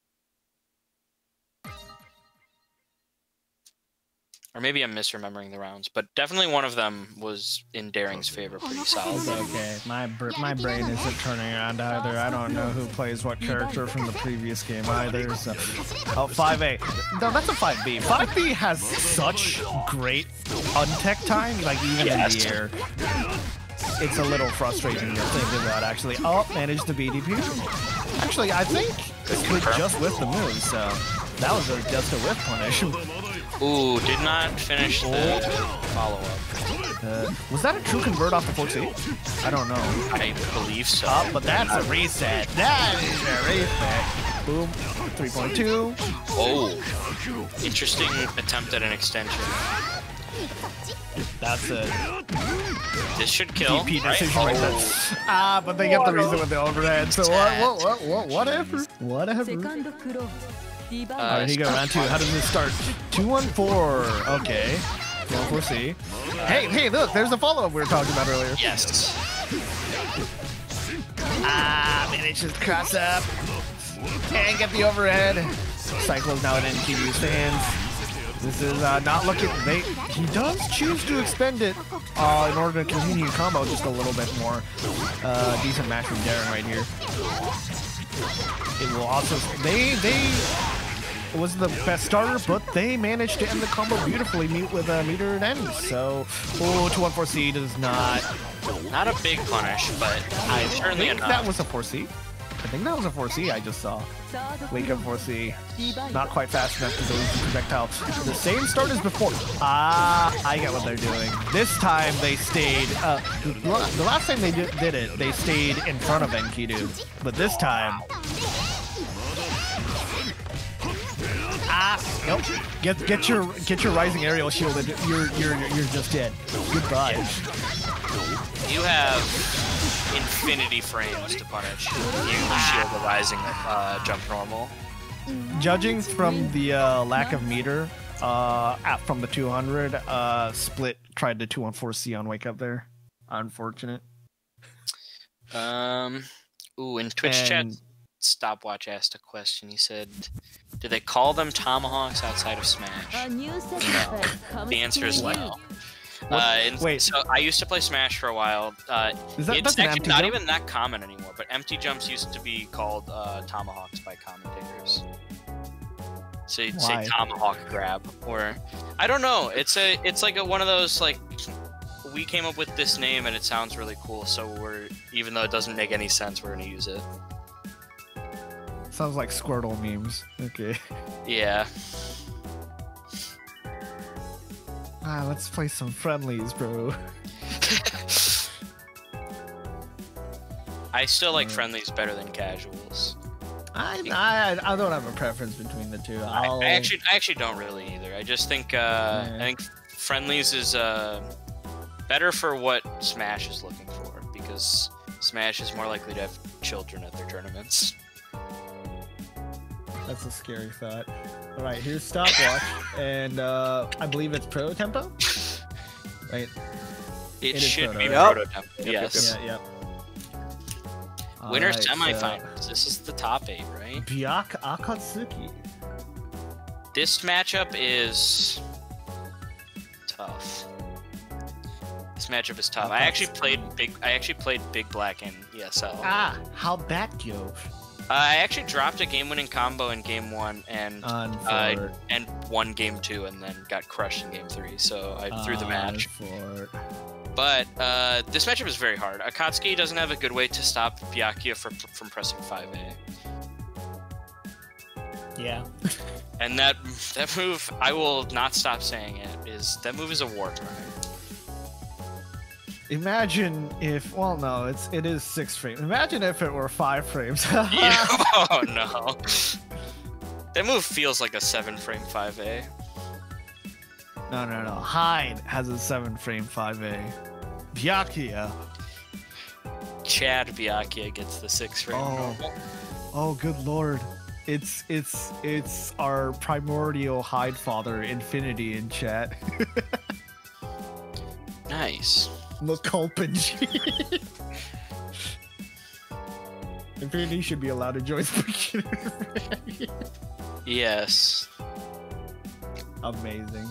Or maybe I'm misremembering the rounds, but definitely one of them was in Daring's favor pretty solid. Okay, my brain isn't turning around either. I don't know who plays what character from the previous game either. So, oh, 5A. No, that's a 5B. 5B has such great untech time, like even in the air. It's a little frustrating to think about, actually. Oh, managed the BDP. Actually, I think it could just whiff the move, so that was just a whiff punish. Ooh, did not finish the follow-up. Was that a true convert off the 4C? I don't know. I believe so. But that's a reset. That is a reset. Boom. 3.2. Oh. Interesting attempt at an extension. That's it. This should kill. DP right? decision like that. But they get the reason with the overhead. So whatever. Alright, he go round 2. How does this start? 2-1-4. Okay. 2-1-4C. Hey, look, there's the follow-up we were talking about earlier. Yes. Managed to cross up. And get the overhead. Cyclo's now in NTV's hands. This is not looking. He does choose to expend it in order to continue combo just a little bit more. Decent match from Daring right here. It will also. It was the best starter, but they managed to end the combo beautifully with a meter and end. So, 2-1-4C does not. Not a big punish, but certainly enough. That was a 4C. I think that was a 4C I just saw. Wake up 4C. Not quite fast enough to go into projectile. The same start as before. I get what they're doing. This time they stayed. The last time they did it, they stayed in front of Enkidu. But this time. Nope. Get your rising aerial shielded. You're just dead. Goodbye. You have infinity frames to punish. You shield the rising jump normal. Judging from the lack of meter from the 200, Split tried to 2-1-4C on wake up there. Unfortunate. Ooh, in Twitch chat, Stopwatch asked a question. He said, "Do they call them tomahawks outside of Smash?" No. The answer is no. Wait. So I used to play Smash for a while. It's actually not even that common anymore, but empty jumps used to be called tomahawks by commentators. So you'd say tomahawk grab, or I don't know. It's like one of those, like, we came up with this name and it sounds really cool, so even though it doesn't make any sense, we're gonna use it. Sounds like Squirtle memes. Okay. Yeah. Let's play some friendlies, bro. I still like friendlies better than casuals. I don't have a preference between the two. I actually don't really either. I just think I think friendlies is better for what Smash is looking for, because Smash is more likely to have children at their tournaments. That's a scary thought. All right, here's Stopwatch, and I believe it's Proto Tempo. Right? It should be Proto. Proto Tempo. Yes. Yep. Winner semifinals. This is the top 8, right? Byakuya Akatsuki. This matchup is This matchup is tough. I actually played Big Black in ESL. Ah, how'd that go? I actually dropped a game-winning combo in game 1 and won game 2 and then got crushed in game 3. So I threw the match. But this matchup is very hard. Akatsuki doesn't have a good way to stop Byakuya from pressing 5A. Yeah. And that move, I will not stop saying it, that move is a war crime. Imagine if, well, no, it is 6 frames. Imagine if it were 5 frames. Oh no. That move feels like a 7-frame 5A. No. Hyde has a 7-frame 5A. Byakuya. Chad Byakuya gets the 6-frame normal. Oh, good lord. It's our primordial Hyde father, Infinity, in chat. Nice. Makulpinji. Infinity should be allowed to join beginner. Yes. Amazing.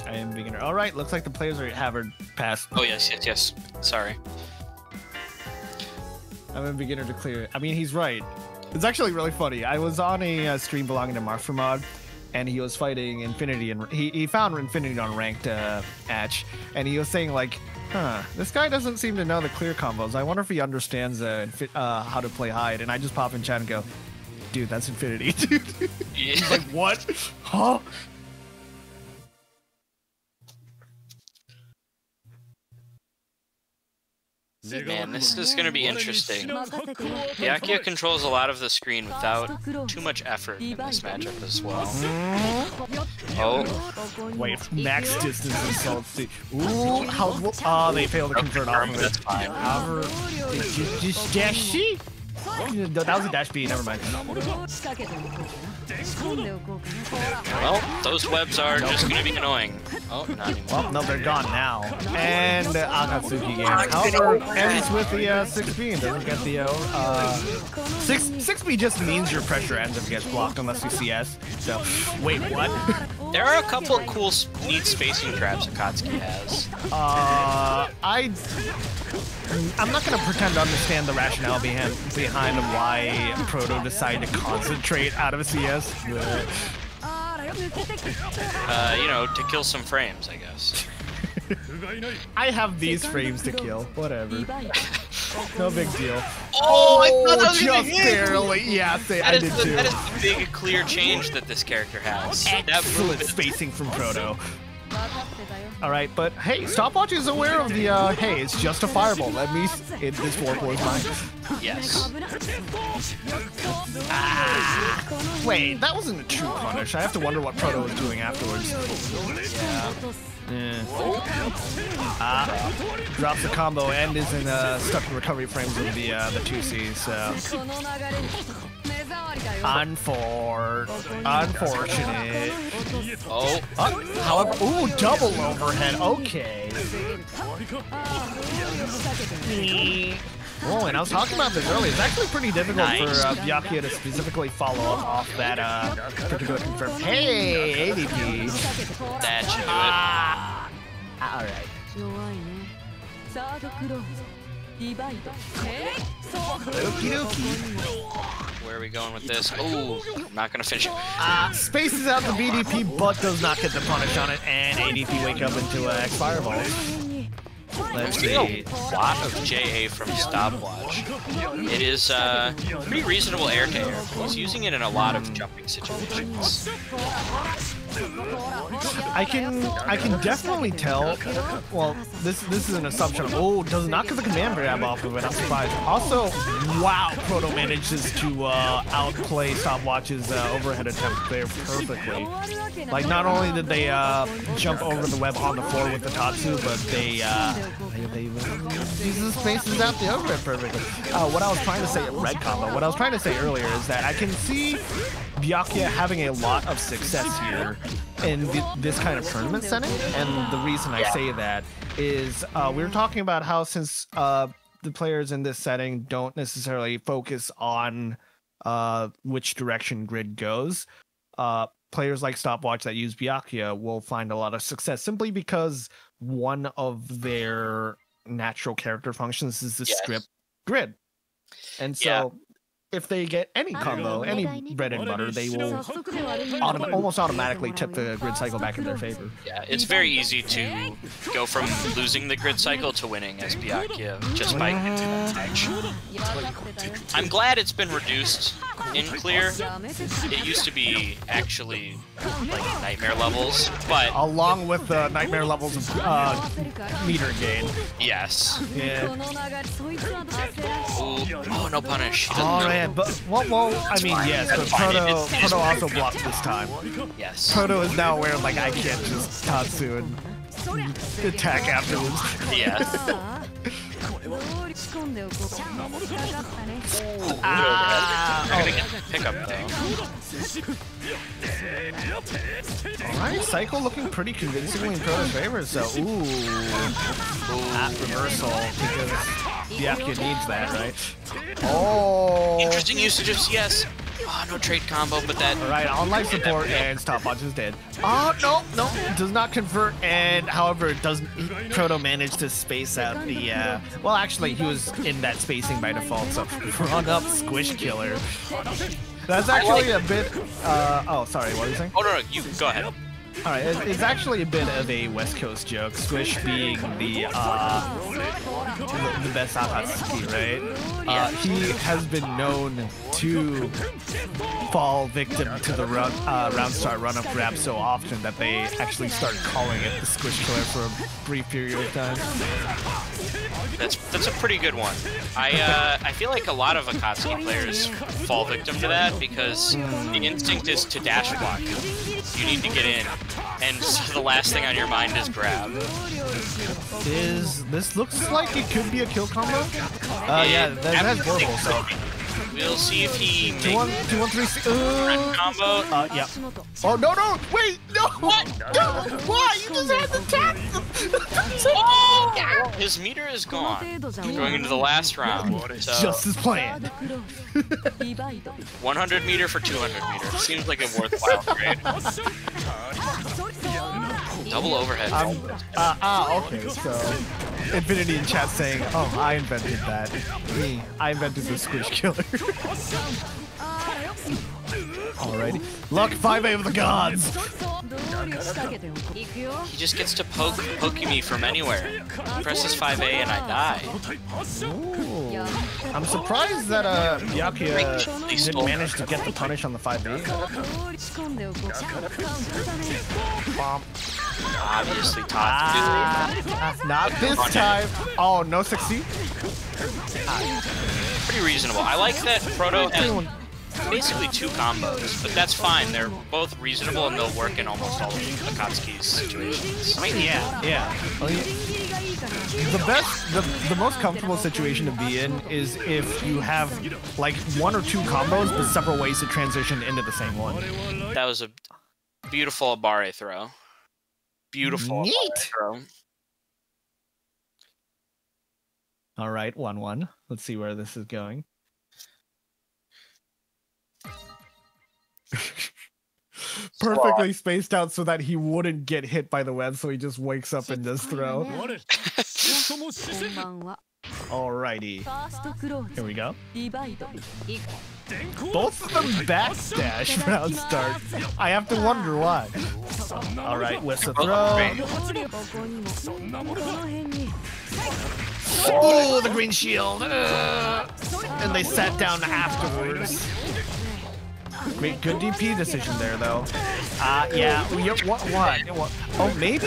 I am beginner. All right, looks like the players have passed. Oh yes. Sorry. I'm a beginner to clear it. I mean, he's right. It's actually really funny. I was on a stream belonging to Marfromod, and he was fighting Infinity, and he found Infinity on ranked match, and he was saying like, this guy doesn't seem to know the clear combos. I wonder if he understands how to play Hyde. And I just pop in chat and go, dude, that's Infinity, dude. Yeah. He's like, what? Huh? Man, this is going to be interesting. Byakuya controls a lot of the screen without too much effort in this matchup as well. Oh. Wait, max distance insults. Ooh, how they failed to convert off of it. That's fine. Just dash C? That was a dash B, never mind. Well, those webs are just going to be annoying. Oh, not anymore. Well, no, they're gone now. And Akatsuki game. However, ends with the 6B and doesn't get the 6B just means your pressure ends if it gets blocked unless you CS. So, wait, what? There are a couple of cool neat spacing traps Akatsuki has. I'm not going to pretend to understand the rationale behind why Proto decided to concentrate out of CS. But... you know, to kill some frames, I guess. I have these frames to kill. Whatever. No big deal. Oh, I thought that was just barely. Yeah, I did too. That is the big, clear change that this character has. Excellent spacing from Proto. Alright, but hey, Stopwatch is aware of the, hey, it's just a fireball. That means this fork was mine. Yes. Wait, that wasn't a true punish. I have to wonder what Proto was doing afterwards. Yeah. Drops the combo and is in stuck in recovery frames with the 2Cs, so. Unfortunate. Oh. However, ooh, double overhead. Okay. Oh, and I was talking about this earlier. It's actually pretty difficult for Byakuya to specifically follow up off that particular confirm. Hey, ADP. That should do all right. Okie dokie. Where are we going with this? Oh, I'm not gonna finish it. Spaces out the BDP, but does not get the punish on it, and ADP wake up into X Fireball. Let's see. A lot of JA from Stopwatch. It is pretty reasonable air to air. He's using it in a lot of jumping situations. I can definitely tell. Well, this is an assumption. Oh, does not get the command grab off of it. I'm surprised. Also, wow, Proto manages to outplay Stopwatch's overhead attempt there perfectly. Like, not only did they jump over the web on the floor with the Tatsu, but they use the spaces out the overhead perfectly. What I was trying to say at red combo, what I was trying to say earlier is that I can see Byakuya having a lot of success here in this kind of tournament setting, and the reason I say that is we were talking about how since the players in this setting don't necessarily focus on which direction grid goes, players like Stopwatch that use Byakuya will find a lot of success simply because one of their natural character functions is the strip grid. And so if they get any combo, any bread and butter, they will almost automatically tip the grid cycle back in their favor. Yeah, it's very easy to go from losing the grid cycle to winning as Byakuya just by hitting that touch. I'm glad it's been reduced in Clear. It used to be actually like nightmare levels, but along with the nightmare levels of meter gain. Yes. Yeah. Ooh. Oh, no punish. Oh man, but well, I mean, yes, but Proto also blocked this time. Yes. Proto is now aware, like, I can't just Tatsu and attack afterwards. Yes. Pick up though. Alright, Cycle looking pretty convincingly in Proto's favor, so that reversal, because Byakuya needs that, right? Oh! Interesting usage of CS. Oh, no trade combo, but that... Alright, on life support, and Stopwatch is dead. Oh, no, does not convert, and however, it doesn't... Proto managed to space out the, well, actually, he was in that spacing by default, so run up Squish Killer. That's actually a bit, oh, sorry, what were you saying? Oh, no, you, go ahead. Alright, it's actually a bit of a West Coast joke, Squish being the best Akatsuki, right? He has been known to fall victim to the round start run-up grab so often that they actually start calling it the Squish Killer for a brief period of time. That's a pretty good one. I feel like a lot of Akatsuki players fall victim to that because the instinct is to dash block. You need to get in, and so the last thing on your mind is grab. This looks like it could be a kill combo? Yeah, that has verbal, so... We'll see if he makes 2 1 3 combo. Yeah. Oh no! Wait, no! What? No! Why? You just had to tap them. Oh! His meter is gone. Going into the last round. So just as planned. 100 meter for 200 meter. Seems like a worthwhile trade. Double overhead. Okay, so Infinity in chat saying, oh, I invented that. I invented the Squish Killer. Alrighty. Luck 5A of the gods! He just gets to poke me from anywhere. Presses 5A and I die. Ooh. I'm surprised that Byakuya didn't manage to get the punish on the 5A. Bomb. Obviously top not this time. Oh, no succeed? Pretty reasonable. I like that Proto has basically 2 combos, but that's fine. They're both reasonable and they'll work in almost all of Akatsuki's situations. I mean, yeah. Well, the most comfortable situation to be in is if you have like 1 or 2 combos, but several ways to transition into the same one. That was a beautiful Abare throw. Beautiful Neat. throw. All right, 1-1. Let's see where this is going. Perfectly spaced out so that he wouldn't get hit by the web, so he just wakes up and does throw. Alrighty. Here we go. Both of them backdash round start. I have to wonder why. Alright, with the throw. Oh, the green shield. And they sat down afterwards. Great, good DP decision there, though. Yeah. What? Oh, maybe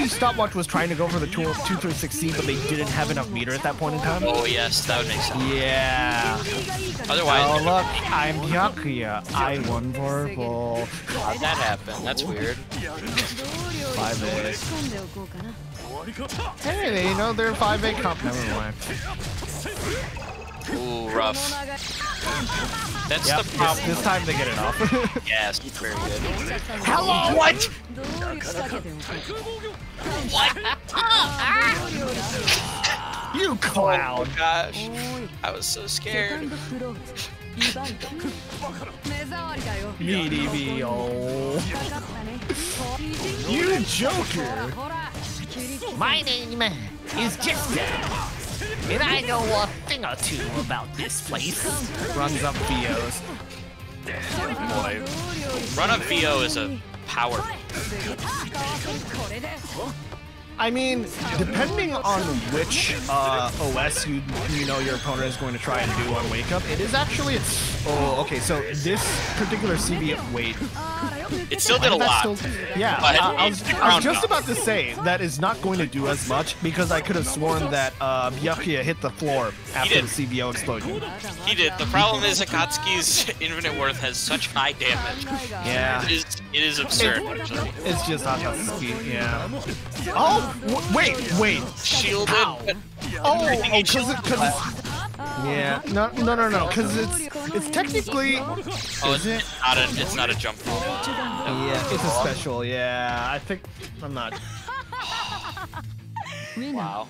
Stopwatch was trying to go for the 2-3-6C, but they didn't have enough meter at that point in time. Oh yes, that would make sense. Yeah. Otherwise. Oh look, I'm Byakuya. I won verbal. How'd that happen? That's weird. 5A. Hey, you know they're 5A comp. Never mind. Ooh, rough. That's the problem. This time they get it off. Yes, very good. Hello! What? You clown! Oh gosh, I was so scared. Meaty Vio. You Joker. My name is Jester, and I know a thing or two about this place. Runs up Vios. Boy. Run up VO is a power. I mean, depending on which OS you know your opponent is going to try and do on Wake Up, it is actually okay. So this particular CV, wait, It still did a lot. Yeah, But I was just about to say that is not going to do as much because I could have sworn that Byakuya hit the floor after the CVO explosion. He did. The problem is Akatsuki's Infinite Worth has such high damage. Yeah. It is absurd. It's just Akatsuki, yeah. Oh, wait. Shielded. Oh, because yeah, no, because it's technically. Oh, it's not a jump ball. Yeah, it's a special. Yeah, I think I'm not. Wow.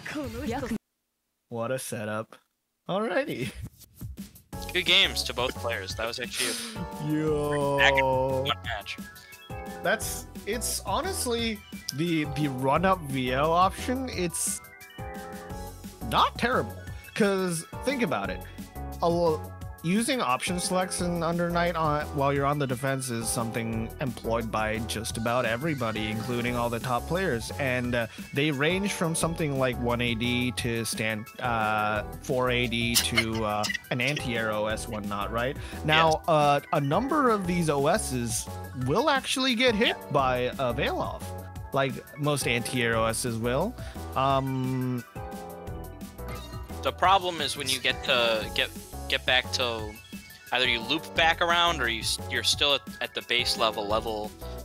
What a setup. Alrighty. Good games to both players. That was actually a Yo. fun match. It's honestly the run up VO option. It's not terrible. Cause think about it. Using option selects in Under Night while you're on the defense is something employed by just about everybody, including all the top players. And they range from something like 1 AD to 4 AD to an anti-air OS, whatnot, right? Now, a number of these OSs will actually get hit by a Veil-Off, like most anti-air OSs will. The problem is when you get back to either you loop back around or you're still at the base level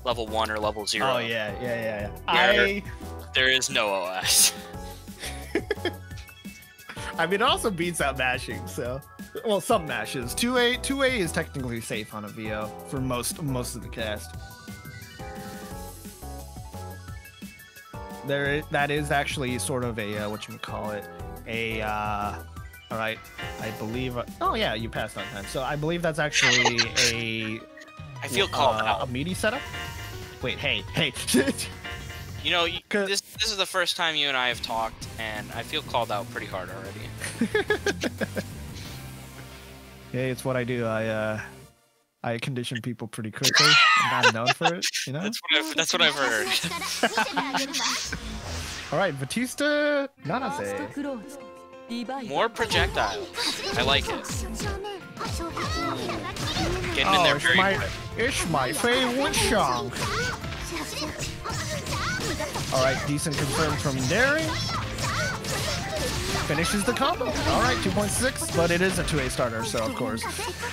1 or level 0. Oh yeah. There is no OS. I mean, it also beats out mashing, so well, some mashes. 2A is technically safe on a VO for most of the cast. That is actually sort of a all right, I believe. Oh yeah, you passed on time. So I believe that's actually I feel called out. A meaty setup. Wait, hey. You know, this is the first time you and I have talked, and I feel called out pretty hard already. Hey, it's what I do. I condition people pretty quickly. I'm known for it, you know. That's what I've heard. All right, Batista Nanase. More projectiles. I like it. Getting in there very quick. It's my favorite song. All right, decent confirm from Daring. Finishes the combo. All right, 2.6, but it is a 2A starter, so of course.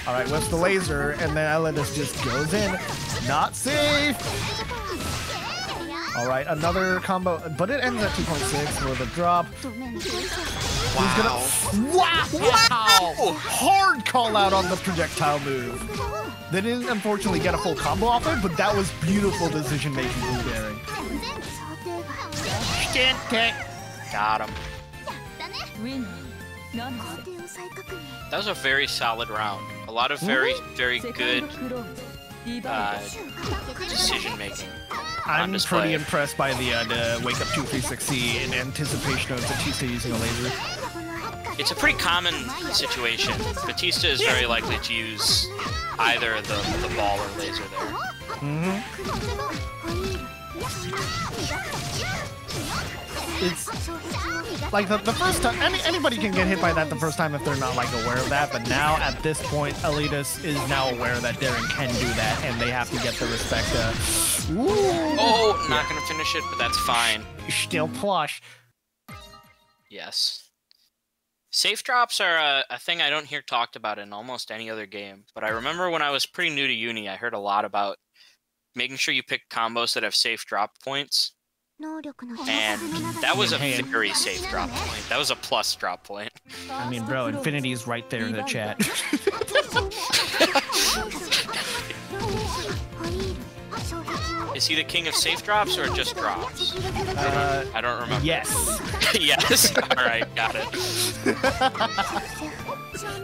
All right, whips the laser, and then Elenis just goes in. Not safe. All right, another combo, but it ends at 2.6 with a drop. Wow. Wow! Hard call out on the projectile move. They didn't unfortunately get a full combo off it, but that was beautiful decision making from Daring. Got him. That was a very solid round. A lot of very good decision making. I'm pretty impressed by the Wake Up 236C in anticipation of Batista using a laser. It's a pretty common situation. Batista is very likely to use either the ball or laser there. It's like the first time anybody can get hit by that the first time if they're not like aware of that, but now at this point Elitas is now aware that Daring can do that and they have to get the respect. Oh, not gonna finish it, but that's fine. Still plush. Yes. Safe drops are a thing I don't hear talked about in almost any other game, but I remember when I was pretty new to uni, I heard a lot about making sure you pick combos that have safe drop points. And that was a very safe drop point. That was a plus drop point. I mean, bro, Infinity's right there in the chat. Is he the king of safe drops or just drops? I don't remember. Yes. Yes. All right, got it.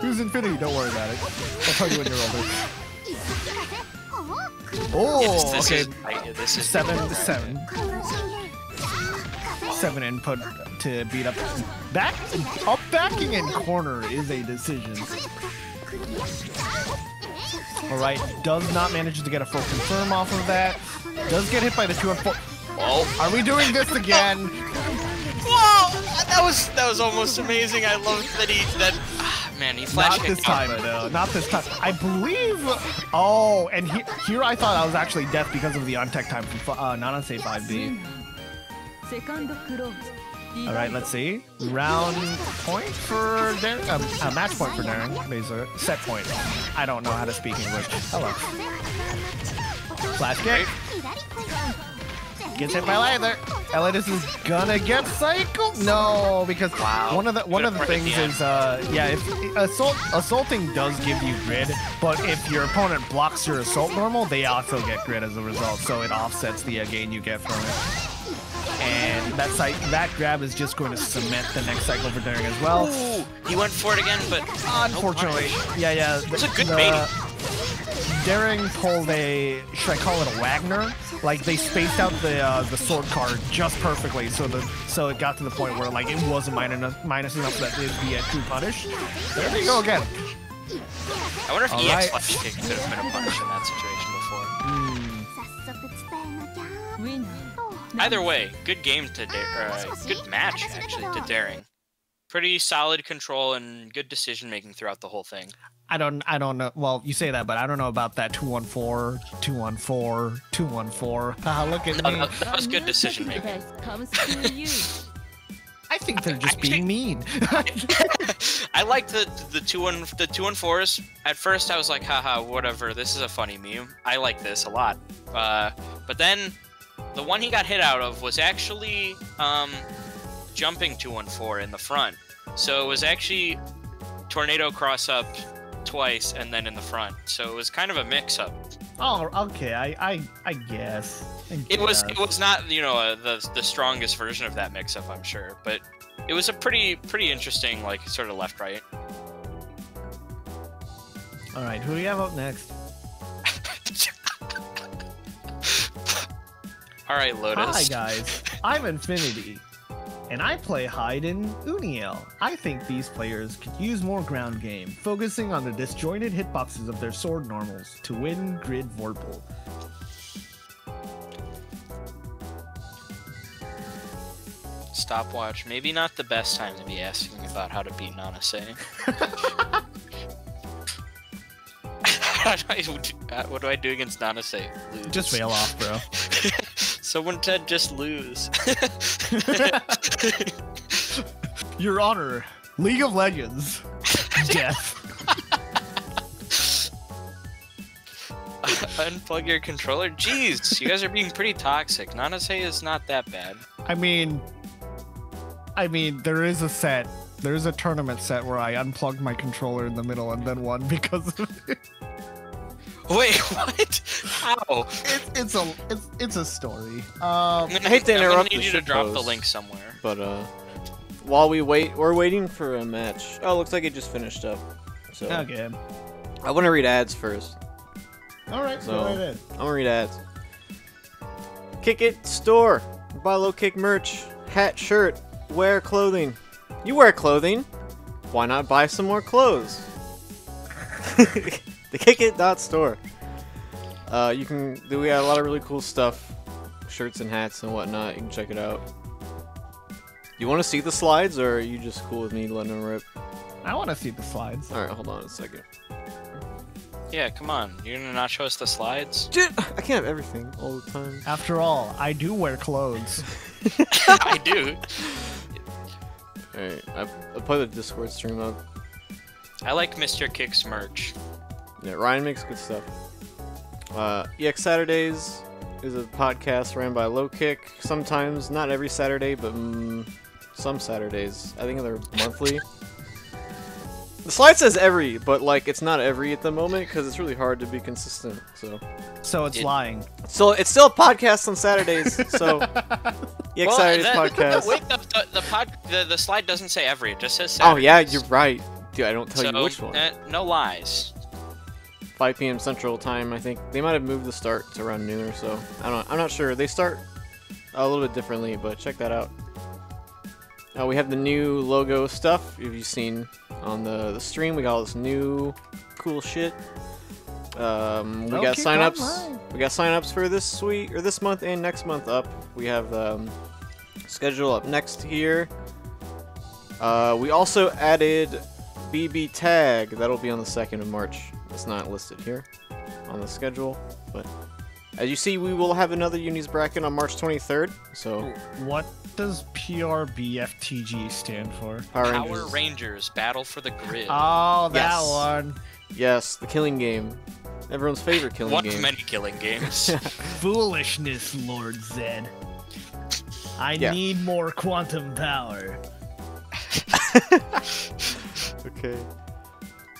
Who's Infinity? Don't worry about it. I'll tell you when you're older. Oh, okay. This is 7 input to beat up. Backing in corner is a decision. Alright, does not manage to get a full confirm off of that. Does get hit by the 2 and 4. Oh, are we doing this again? Whoa! That was almost amazing. I love that man, he flash Not this time, though. Not this time. I believe... Oh, and here I thought I was actually deaf because of the on-tech time from Nanase 5B. Alright, let's see. Round point for Daring? Match point for Daring. Basically. Set point. I don't know how to speak English. Hello. Flash kick. Gets hit by Lather. Elidus is gonna get cycled. No, because one of the things is if assaulting does give you grid, but if your opponent blocks your assault normal, they also get grid as a result, so it offsets the gain you get from it. And that grab is just going to cement the next cycle for Daring as well. Ooh, he went for it again, but unfortunately, it was a good bait. Daring pulled should I call it a Wagner? Like they spaced out the sword card just perfectly, so it got to the point where like it wasn't minus enough that it'd be a true punish. There we go again. I wonder if EX flash kick could have been a punish in that situation before. Either way, good game to good match actually to Daring. Pretty solid control and good decision making throughout the whole thing. I don't know. Well, you say that, but I don't know about that 2-1-4, 2-1-4, 2-1-4. Haha, look at me. That was good decision making. I think they're just being mean. I like the 2-1-4s. At first, I was like, haha, whatever. This is a funny meme. I like this a lot. But then the one he got hit out of was actually jumping 2-1-4 in the front. So it was actually tornado cross up twice and then in the front. So it was kind of a mix up. Oh, okay. I guess. It was not, you know, the strongest version of that mix up, I'm sure, but it was a pretty interesting, like, sort of left right. All right, who do you have up next? All right, Lotus. Hi guys, I'm Infinity, and I play Hyde in Uniel. I think these players could use more ground game, focusing on the disjointed hitboxes of their sword normals to win Grid Vorpal. Stopwatch. Maybe not the best time to be asking about how to beat Nanase. What do I do against Nanase? Lose. Just fail off, bro. Someone said just lose. Your Honor, League of Legends. Death. Unplug your controller? Jeez, you guys are being pretty toxic. Nanase is not that bad. I mean, there is a set. There is a tournament set where I unplugged my controller in the middle and then won because of it. Wait, what? How? It's a story. I hate to interrupt. I'm gonna need you to drop the link somewhere. But while we wait, we're waiting for a match. Oh, looks like it just finished up. So okay. I want to read ads first. All right, so go right ahead. I'm gonna read ads. Kick It store. Buy low kick merch, hat, shirt, wear clothing. You wear clothing. Why not buy some more clothes? The KickIt.store. We got a lot of really cool stuff, shirts and hats and whatnot. You can check it out. You want to see the slides, or are you just cool with me letting them rip? I want to see the slides. All right, hold on a second. Yeah, come on. You're gonna not show us the slides? Dude, I can't have everything all the time. After all, I do wear clothes. I do. Alright, I put the Discord stream up. I like Mr. Kick's merch. Yeah, Ryan makes good stuff. EX Saturdays is a podcast ran by Low Kick. Sometimes, not every Saturday, but some Saturdays. I think they're monthly. The slide says every, but like it's not every at the moment because it's really hard to be consistent. So it's lying. So it's still a podcast on Saturdays. So EX Saturdays podcast. Wait, the slide doesn't say every. It just says Saturdays. Oh yeah, you're right. Dude, I don't tell you which one. No lies. 5 p.m. Central Time, I think. They might have moved the start to around noon or so. I'm not sure. They start a little bit differently, but check that out. We have the new logo stuff. If you've seen on the stream, we got all this new we got signups. We got signups for this week or this month and next month up. We have schedule up next here. We also added BB Tag. That'll be on the 2nd of March. It's not listed here on the schedule, but as you see, we will have another Unis bracket on March 23rd. So, what does PRBFTG stand for? Power Rangers Battle for the Grid. Oh, that one. Yes, the killing game. Everyone's favorite killing game. One of many killing games. Foolishness, Lord Zed. I need more quantum power. Okay.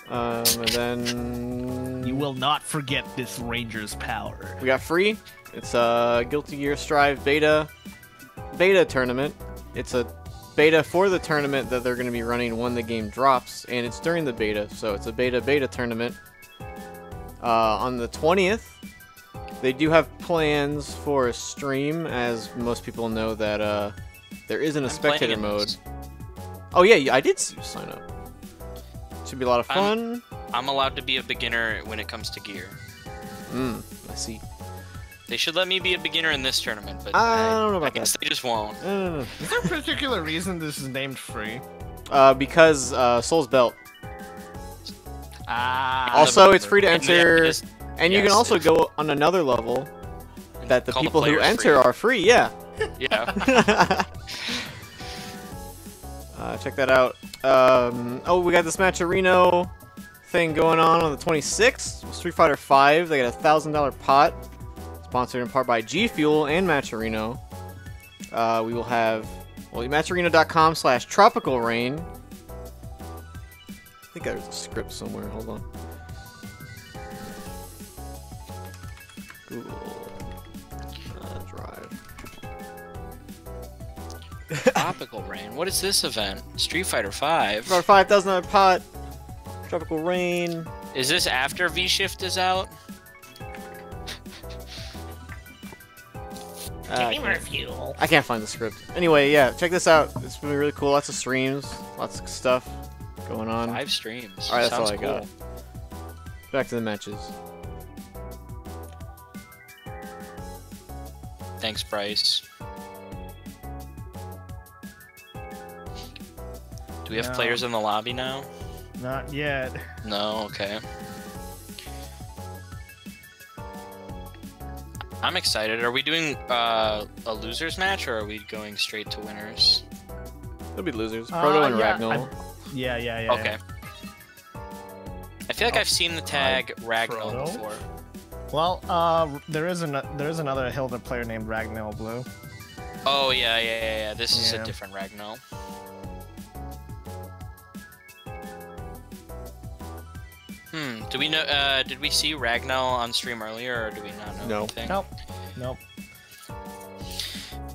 And then... You will not forget this Ranger's power. We got free. It's a Guilty Gear Strive beta tournament. It's a beta for the tournament that they're going to be running when the game drops, and it's during the beta, so it's a beta tournament. On the 20th, they do have plans for a stream, as most people know that there isn't a spectator mode. Oh yeah, I did see you sign up. Should be a lot of fun. I'm allowed to be a beginner when it comes to gear. I see. They should let me be a beginner in this tournament, but I don't know about I guess they just won't. Is there a particular reason this is named free? Because Soul's Belt. Also, it's free to enter, and you can also go on another level that the people who enter are free. Yeah. Yeah. Check that out. Oh, we got this Matcherino thing going on the 26th. Street Fighter V. They got a $1,000 pot, sponsored in part by G Fuel and Matcherino. We will have Matcherino.com/tropical rain. I think there's a script somewhere. Hold on. Google Drive. Tropical Rain. What is this event? Street Fighter V. About a $5,000 pot. Tropical Rain. Is this after V-Shift is out? Gamer Fuel. I can't find the script. Anyway, yeah, check this out. It's been really cool. Lots of streams, lots of stuff going on. 5 streams. All right, that's Sounds all I got. Back to the matches. Thanks, Bryce. Do we have players in the lobby now? Not yet. No, okay. I'm excited. Are we doing a losers match, or are we going straight to winners? It'll be losers. Proto and Ragnall. Yeah. Okay. I feel like I've seen the tag Ragnall before. Well, there is another Hilda player named Ragnall Blue. Oh yeah. This is a different Ragnall. Do we know? Did we see Ragnall on stream earlier, or do we not know anything? Nope.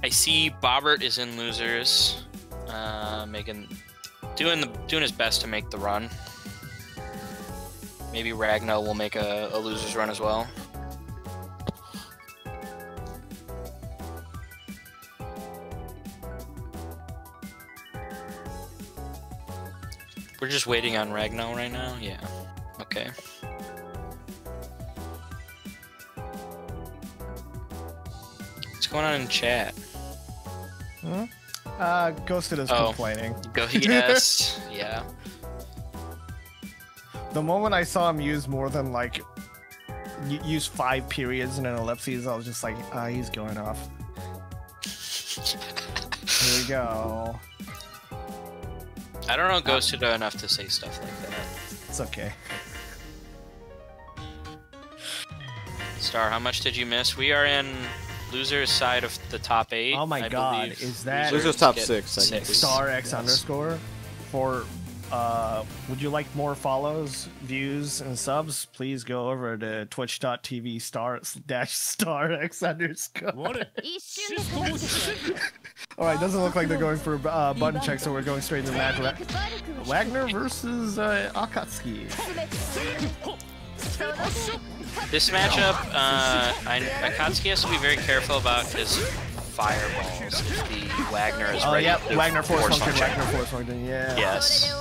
I see Bobbert is in losers, doing his best to make the run. Maybe Ragnall will make a losers run as well. We're just waiting on Ragnall right now? Yeah. Okay. What's going on in chat? Ghosted is complaining. Yes. Yeah. The moment I saw him use more than use 5 periods and an ellipses, I was just like, he's going off. Here we go. I don't know Ghosted enough to say stuff like that. It's okay. Star, how much did you miss? We are in losers side of the top 8. Oh my god, believe. is that losers top 6? Star X underscore for would you like more follows, views, and subs? Please go over to twitch.tv/star X underscore. All right, doesn't look like they're going for button check, so we're going straight into the match. Wagner versus Akatsuki. This matchup, Akatsuki has to be very careful about his fireballs. The Wagner is ready. Oh yeah, Wagner force function. function. Wagner force function. Yeah. Yes.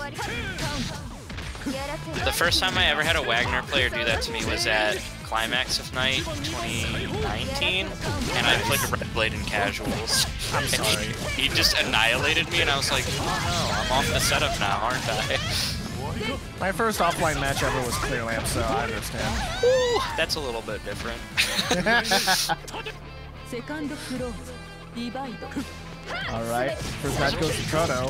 The first time I ever had a Wagner player do that to me was at Climax of Night 2019, and I played the Red Blade in casuals. I'm sorry. He just annihilated me, and I was like, oh no, I'm off the setup now, aren't I? My first offline match ever was Clear Lamp, so I understand. Ooh, that's a little bit different. Alright, first match goes to Kono.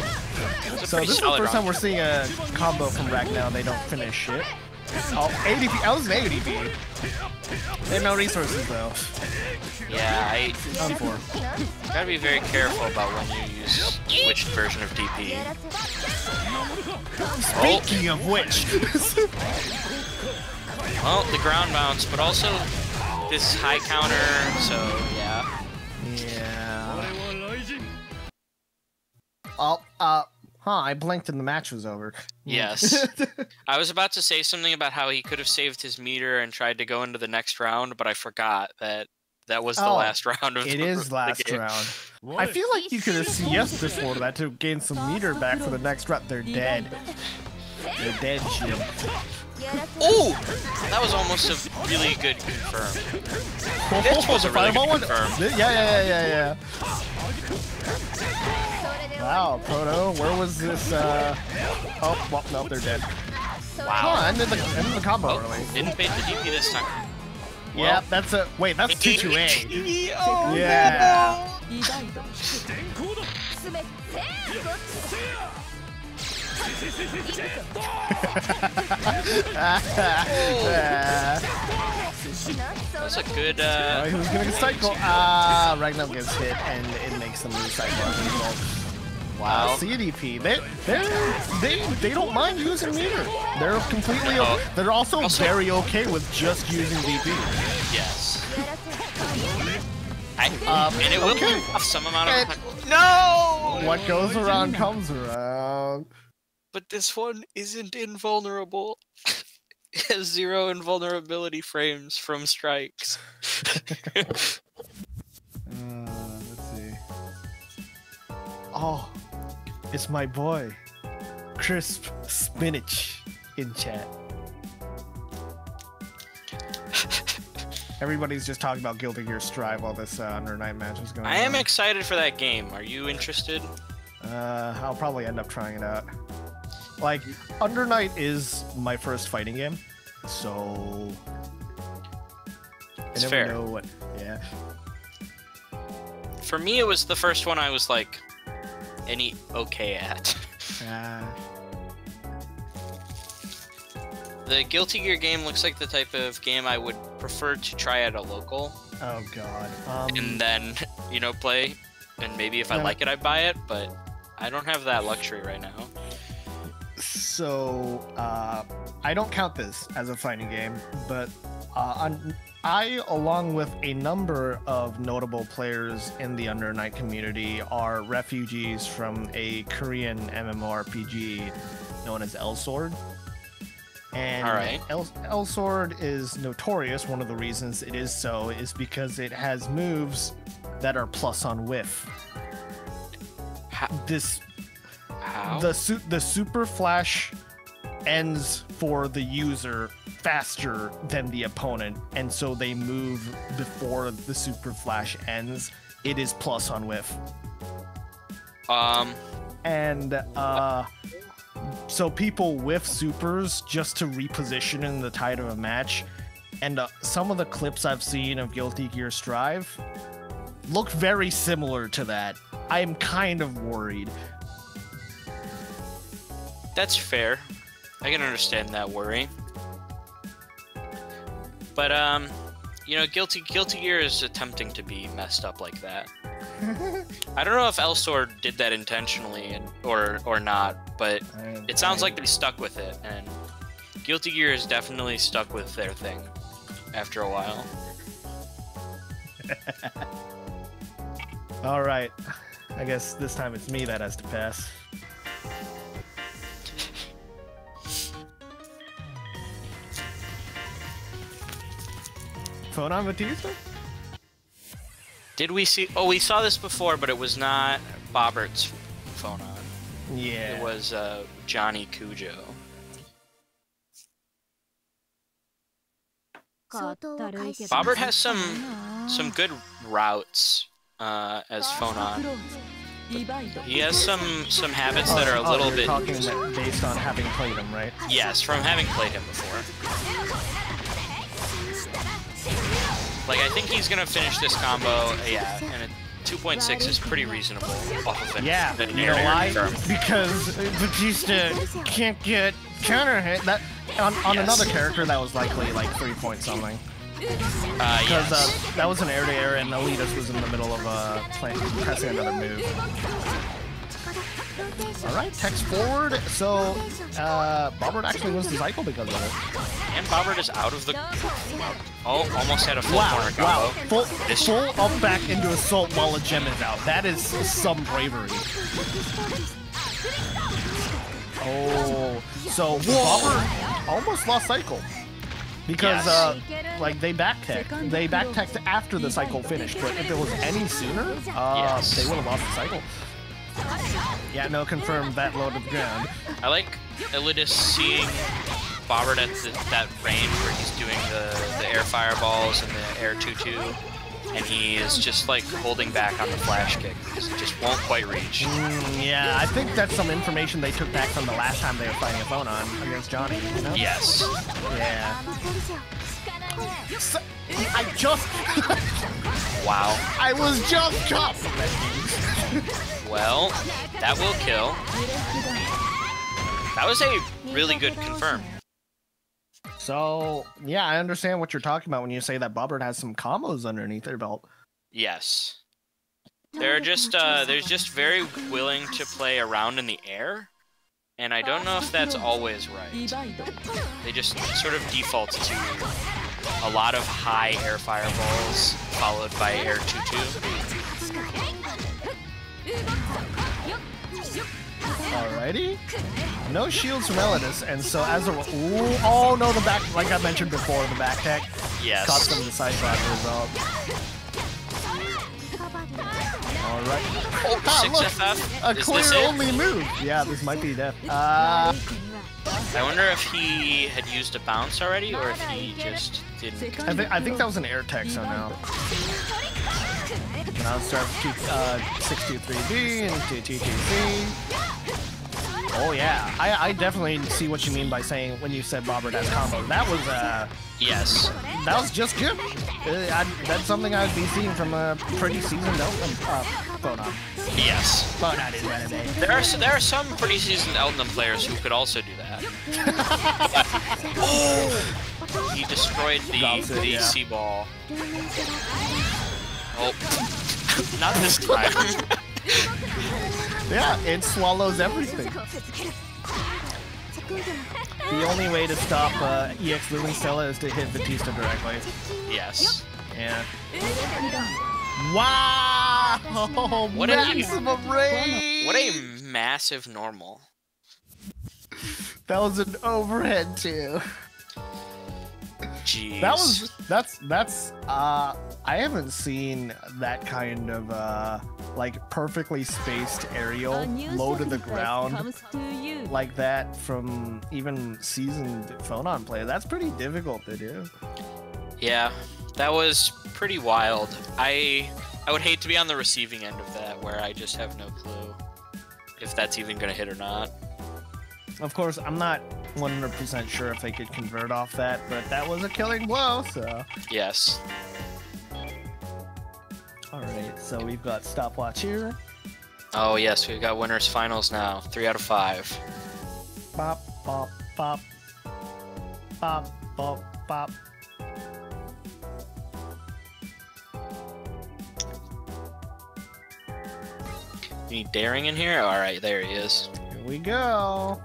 So this is the first time we're seeing a combo from Rack now. They don't finish it. Oh, ADP. I was an ADP. They have no resources though. Yeah, Unfor. gotta be very careful about when you use which version of DP. Speaking of which. Well, the ground bounce, but also this high counter, so yeah. Yeah. Oh, I blinked and the match was over. Yes. I was about to say something about how he could have saved his meter and tried to go into the next round, but I forgot that that was the last round of it is last game. round. I feel like you could have CS before that to gain some meter back for the next round. They're dead. They're dead, shit. Oh! That was almost a really good confirm. This was a really good confirm. Yeah. Wow, Proto, where was this, Oh, well, no, they're dead. Wow. Oh, ended the combo early. Didn't bait the DP this time. Yeah, that's a... Wait, that's 2-2-A. Oh, yeah. That's a good, who's gonna cycle? Ragnar gets hit, and it makes them lose cycle. Wow. CDP, they don't mind using meter. They're completely they're also very okay with just using DP. Yes. And it will be some amount of time. No! What goes around comes around. But this one isn't invulnerable. It has 0 invulnerability frames from strikes. Let's see. Oh, it's my boy, Crisp Spinach, in chat. Everybody's just talking about Guilty Gear Strive while this Under Night match is going on. I am excited for that game. Are you interested? I'll probably end up trying it out. Like, Under Night is my first fighting game, so... It's fair. Know what... Yeah. For me, it was the first one I was, like, okay at. The Guilty Gear game looks like the type of game I would prefer to try at a local. Oh, God. And then, play, and maybe if I like it, I buy it, but I don't have that luxury right now. So, I don't count this as a fighting game, but I, along with a number of notable players in the Under Night community, are refugees from a Korean MMORPG known as L-Sword. And right. L-Sword is notorious. One of the reasons it is so is because it has moves that are plus on whiff. How? The super flash ends for the user faster than the opponent, and so they move before the super flash ends. It is plus on whiff. So people whiff supers just to reposition in the tide of a match, and some of the clips I've seen of Guilty Gear Strive look very similar to that. I'm kind of worried. That's fair. I can understand that worry. But, Guilty Gear is attempting to be messed up like that. I don't know if L-Sword did that intentionally or not, but it sounds like they stuck with it, and Guilty Gear is definitely stuck with their thing after a while. All right. I guess this time it's me that has to pass. Phone on Batista? Did we see? Oh, we saw this before, but it was not Bobbert's phone on. Yeah. It was Johnny Cujo. Bobbert has some good routes as phone on. He has some habits that are a little bit. Talking based on having played him, right? Yes, from having played him before. Like, I think he's gonna finish this combo, yeah, and a 2.6 is pretty reasonable off of an you know why? Because Batista can't get counter hit. That on another character that was likely like 3 point something. Because that was an air-to-air and Elitas was in the middle of pressing another move. Alright, text forward. So, Bobbert actually wins the cycle because of it. And Bobbert is out of the... Oh, almost had a full corner combo. Wow, full up back into assault while a gem is out. That is some bravery. Oh, so Bobbert almost lost cycle. Because, like, they back-teched. They back-teched after the cycle finished, but if it was any sooner, they would have lost the cycle. Yeah, no, confirmed that low to the ground. I like Elitis seeing Bobbert at that range where he's doing the air fireballs and the air 2-2, and he is just like holding back on the flash kick because it just won't quite reach. Yeah, I think that's some information they took back from the last time they were fighting a phone on against Johnny, you know? Yes. Yeah. So, I just... Wow. I was just chopped! Well, that will kill. That was a really good confirm. So, yeah, I understand what you're talking about when you say that Bobbert has some combos underneath their belt. Yes. They're just very willing to play around in the air, and I don't know if that's always right. They just sort of default to a lot of high air fireballs followed by air 2-2. Alrighty. No shields from Elitis, and so as a... Ooh, oh no, the back... Like I mentioned before, the back tech. Yes. Cost them the side shot result. Alright. Oh, 6FF? A clear-only move. Yeah, this might be death. I wonder if he had used a bounce already, or if he just didn't... I think that was an air tech, so now. Now let's start 623B and 2TTC. Oh yeah, I definitely see what you mean by saying when you said Bobbert has combo. That was yes. That was just good. That's something I'd be seeing from a pretty seasoned Phonon. Yes. Phonon is anime. There are some pretty seasoned Elton players who could also do that. Oh! He destroyed the C ball. Oh, not this time. Yeah, it swallows everything. The only way to stop EX Living Stella is to hit Batista directly. Yes. Yeah. Wow! What maximum range! What a massive normal. That was an overhead too. Jeez. That's I haven't seen that kind of like perfectly spaced aerial low to the ground like that from even seasoned Phonon play. That's pretty difficult to do. Yeah, that was pretty wild. I would hate to be on the receiving end of that where I just have no clue if that's even gonna hit or not. Of course, I'm not 100% sure if they could convert off that, but that was a killing blow, so... Yes. Alright, so we've got stopwatch here. Oh yes, we've got winners finals now. 3 out of 5. Bop, bop, bop. Bop, bop, bop. You need Daring in here? Alright, there he is. Here we go.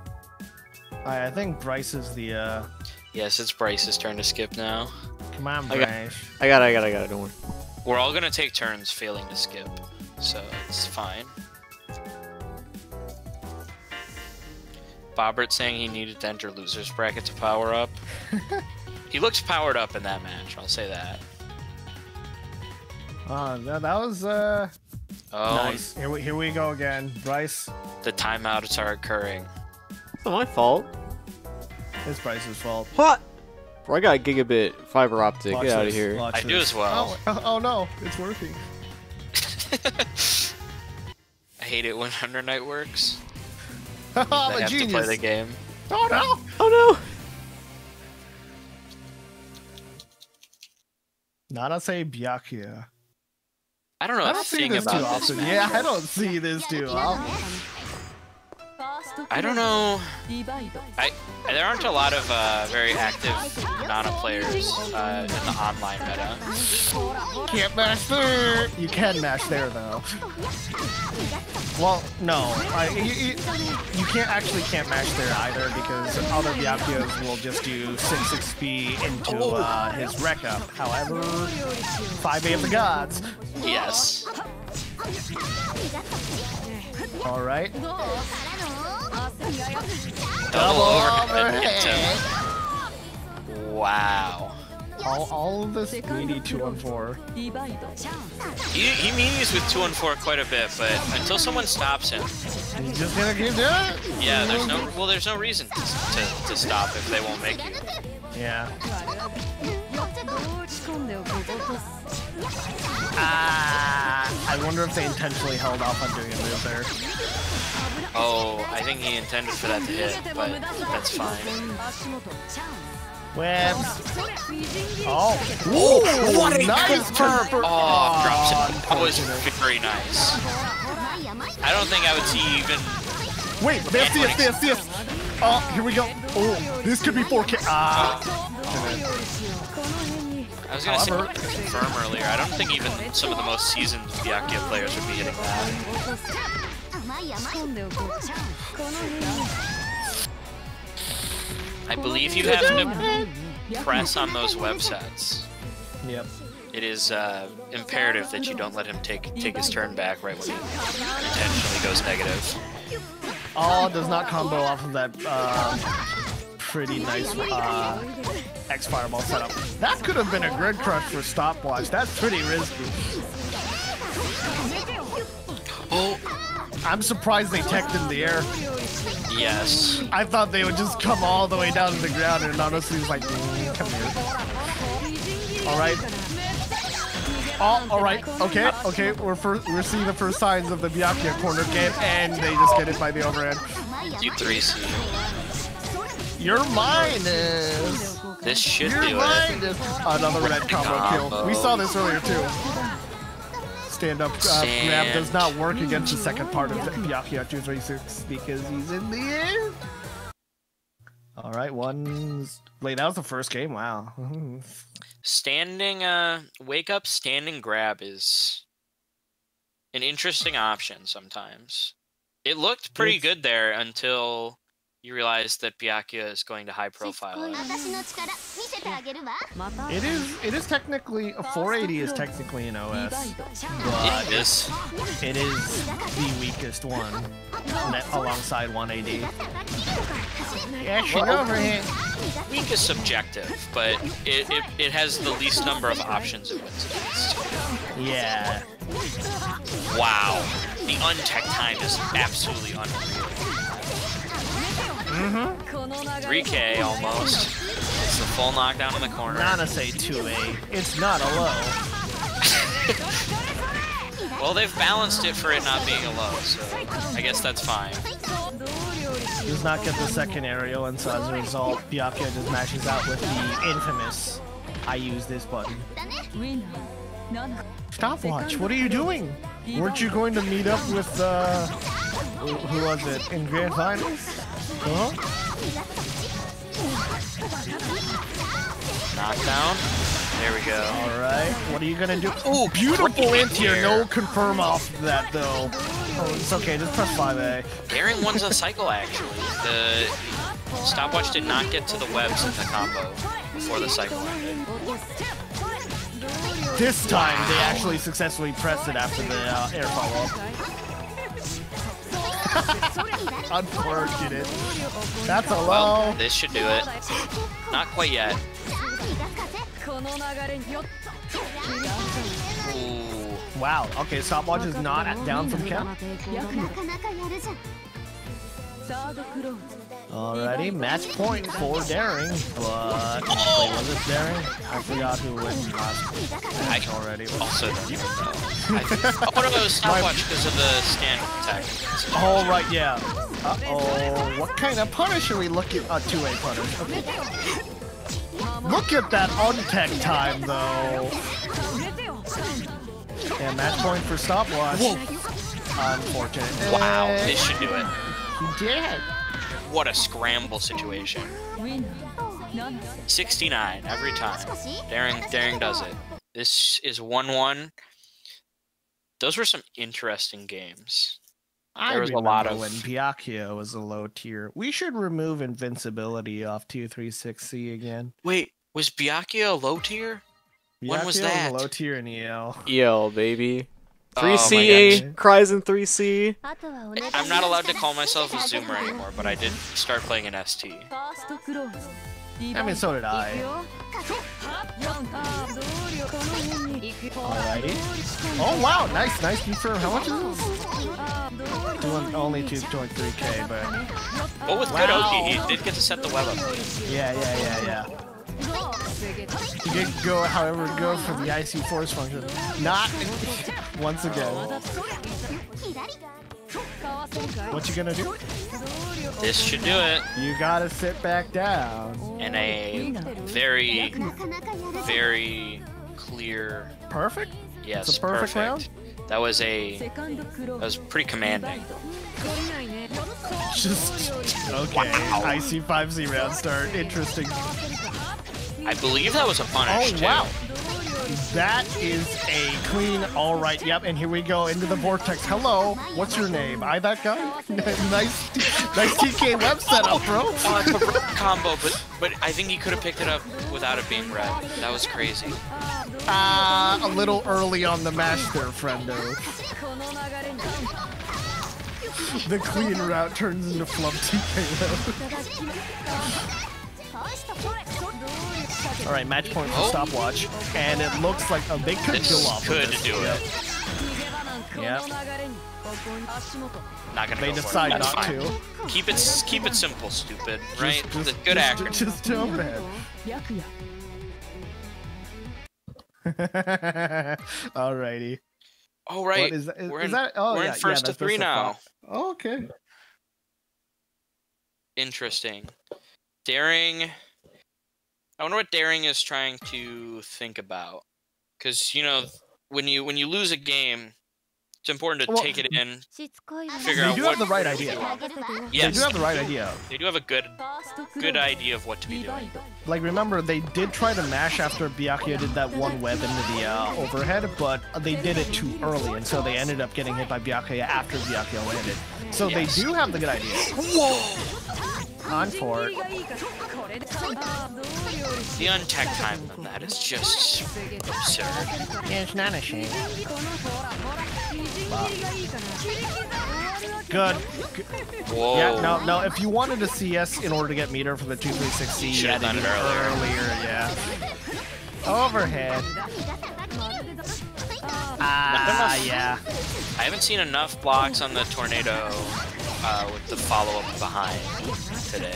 I think Bryce is the, Yes, it's Bryce's turn to skip now. Come on, Bryce. I got it, don't worry. We're all gonna take turns failing to skip. so it's fine. Bobbert saying he needed to enter loser's bracket to power up. He looks powered up in that match, I'll say that. That was Oh, nice. Here we go again, Bryce. the timeouts are occurring. It's not my fault. It's Bryce's fault. What? Bro, I got a gigabit fiber optic. Watch Get out of this, here. watch I do this. as well. Oh no, it's working. I hate it when Under Night works. I'm I a have genius. to play the game. Oh no! Oh Nana say Byakuya. I don't know I a don't see thing this too about this often. match. Yeah, I don't see this too often. I don't know. There aren't a lot of very active Nana players in the online meta. Can't mash there. You can mash there though. Well, no, you can't mash there either because other Byakuyas will just do 6-6B into his rec up. However, 5A of the gods. Yes. All right. Double overhead. Wow. All of this we need 2-on-4. He meanies with 2-on-4 quite a bit, but until someone stops him, He's just gonna keep doing it. yeah, there's no reason to stop if they won't make you. Yeah. I wonder if they intentionally held off on doing a move there. Oh, I think he intended for that to hit, but that's fine. Webs. Oh. Ooh, what a nice confirm! confirm. Oh, drops it. That was Unfortunate. very nice. I don't think I would see even. Wait, this. Oh, here we go. Oh, this could be 4K. I was gonna say However- confirm earlier. I don't think even some of the most seasoned Byakuya players would be hitting that. I believe you have to press on those websets. Yep. It is imperative that you don't let him take his turn back right when he intentionally goes negative. Oh, does not combo off of that pretty nice X Fireball setup. That could have been a grid crush for stopwatch. That's pretty risky. Oh, I'm surprised they teched in the air. yes. I thought they would just come all the way down to the ground, and honestly was like, come here. All right. Oh, all right. Okay. We're seeing the first signs of the Byakuya corner game, and they just get it by the overhead. You 3C. Your mind is. This should Your do it. mind is. Another red combo kill. We saw this earlier too. Stand up grab does not work against the second part of Byakuya 236 because he's in the air. All right, wait, that was the first game. Wow. Standing, wake up, standing grab is an interesting option sometimes. It looked pretty good there until you realize that Byakuya is going to high profile it. It is technically a 480 is technically an OS, but it is the weakest one alongside 180. Action overhead. Weak is subjective, but it has the least number of options it wins against. Yeah. Wow, the untech time is absolutely unreal. 3K almost. It's the full knockdown in the corner. Nana say 2A. It's not a low. Well, they've balanced it for it not being a low, so I guess that's fine. Does not get the second aerial, and so as a result, Byakuya just mashes out with the infamous I use this button. Stopwatch, what are you doing? Weren't you going to meet up with, who was it, in Grand Finals? Huh? Knockdown. There we go. Alright, what are you gonna do? Oh, beautiful anti-air, no confirm off of that though. Oh, it's okay, just press 5A. Daring one's a cycle, actually. The stopwatch did not get to the webs in the combo before the cycle ended. this time they actually successfully pressed it after the air follow-up. Unfortunate. That's a low. Well, this should do it. Not quite yet. Ooh. Wow. Okay, stopwatch is not down from count. Alrighty, match point for Daring, but wait, was it Daring? I forgot who went last match already. Also don't even know. Oh no, it was stopwatch because of the stand attack. Oh right, yeah. Uh-oh, what kind of punish are we looking at? Two-way punish. Okay. Look at that untech time though. Yeah, match point for stopwatch. Unfortunate. Wow, this should do it. He did. What a scramble situation. 69 every time. Daring does it. This is 1-1. Those were some interesting games. I There was a remember lot of when Byakuya was a low tier. We should remove invincibility off 236C again. Wait, was Byakuya a low tier? When was Byakuya that? a low tier in EL. EL, baby. Oh my 3C, cries in 3C. I'm not allowed to call myself a zoomer anymore, but I did start playing an ST. I mean, so did I. Alrighty. Oh wow, nice confirm. How much is this? Doing only 2.3k, but But with good Oki, he did get to set the web up. yeah. You did go however it goes for the IC force function. Not once again. What you gonna do? This should do it. You gotta sit back down. In a very, very clear. Perfect? Yes, It's a perfect round? That was pretty commanding. Just okay. IC 5C round start. Interesting. I believe that was a punish, too. Wow. That is a clean, alright, yep, and here we go into the vortex. Hello, what's your name? I that guy? nice TK web setup, bro. Oh, it's a red combo, but I think he could have picked it up without it being red. That was crazy. A little early on the match there, friendo. The clean route turns into flub TK. Alright, match point for stopwatch. And it looks like they could This go off. could do it. Yep. Not gonna They go decide for it. That's not fine. to. Keep it simple, stupid. Right? The good acronym. Just jump in. Alrighty. Oh right. What is that? We're Is in, that? Oh, we're yeah, in first yeah, to 3 now. Oh, okay. Interesting. Daring. I wonder what Daring is trying to think about. Because, you know, when you lose a game, it's important to take it in, figure They out do what have the right idea. Yes, They do have the right idea. they do have a good idea of what to be doing. Like, remember, they did try to mash after Byakuya did that one web into the overhead, but they did it too early, and so they ended up getting hit by Byakuya after Byakuya landed. So Yes. they do have the good idea. Whoa! On for it. The untech time on that is just absurd. Yeah, it's not a shame. Good. Whoa. Yeah, no, if you wanted to CS in order to get meter for the 236C, you Should've had to done do it earlier. yeah. Overhead. Yeah. I haven't seen enough blocks on the tornado with the follow-up behind today.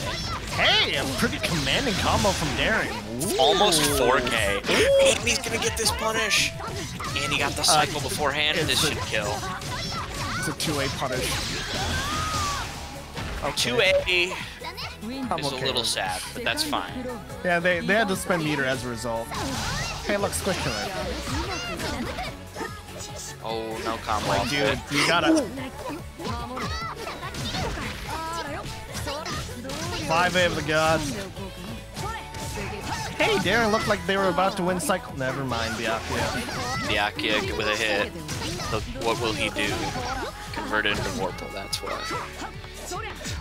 Hey, a pretty commanding combo from Daring. Ooh. Almost 4K. And he's gonna get this punish. And he got the cycle beforehand. This should kill. It's a 2A punish. Okay. 2A I'm is a okay little with it. sad, but that's fine. Yeah, they had to spend meter as a result. Hey, look, Squish Killer. Oh, no combo. Like, dude, you gotta... 5A of the gods. Hey, Darren looked like they were about to win cycle. Never mind, Byakuya. Byakuya with a hit. What will he do? Convert it into Vorpal, that's what.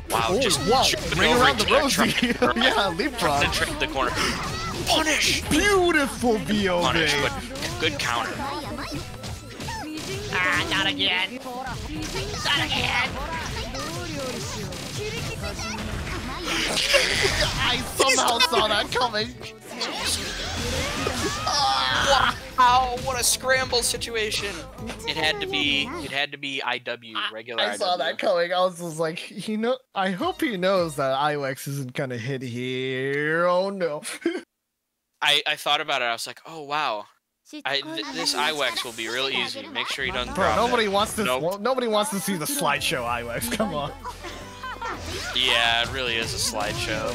Wow, Oh, just wow, tripping ring over around the each other, rosy. trying to- Yeah, leapfrog. trying to trick the corner. Punish! Beautiful BOB. Punish, but good counter. Ah, not again. Not again. I somehow saw that coming. Wow, what a scramble situation. It had to be IW, regular I saw IW. that coming. I was just like, I hope he knows that Iwex isn't gonna hit here. Oh no. I thought about it. I was like, oh wow, this Iwex will be real easy. Make sure he doesn't Bro, drop nobody it. wants this. Nope. Nobody wants to see the slideshow Iwex. Come on. Yeah, it really is a slideshow.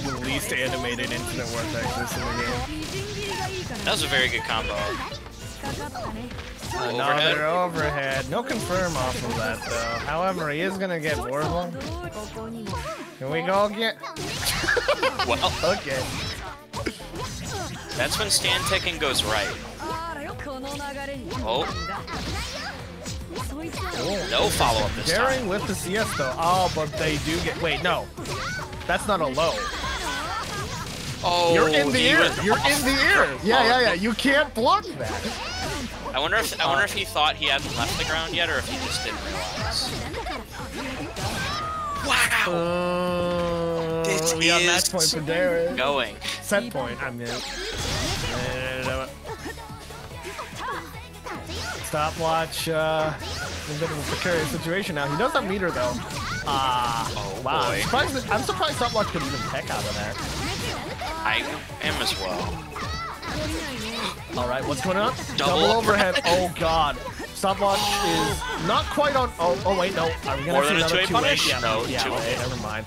The least animated infinite vortex in the game. That was a very good combo. Another overhead. No confirm off of that though. However, he is gonna get Warble. Can we go again? Well, Okay. that's when stand ticking goes right. Oh, no follow-up this Daring time. with the CS though. Oh, but they do get. Wait, no. That's not a low. Oh, You're in the he air. was You're in the air. Yeah. You can't block that. I wonder if he thought he hadn't left the ground yet, or if he just didn't realize. Wow. This We got is match point for Daring. going. Set point. I mean. Stopwatch. In a bit of a precarious situation now. He does have meter though. Oh Wow. boy. I'm surprised Stopwatch could even tech out of that. I am as well. All right, what's going on? Double overhead. Oh god. Stopwatch is not quite on. Oh wait, no. Are we More gonna see than a another 2A punish? Yeah, No, yeah. 2A. Okay, never mind.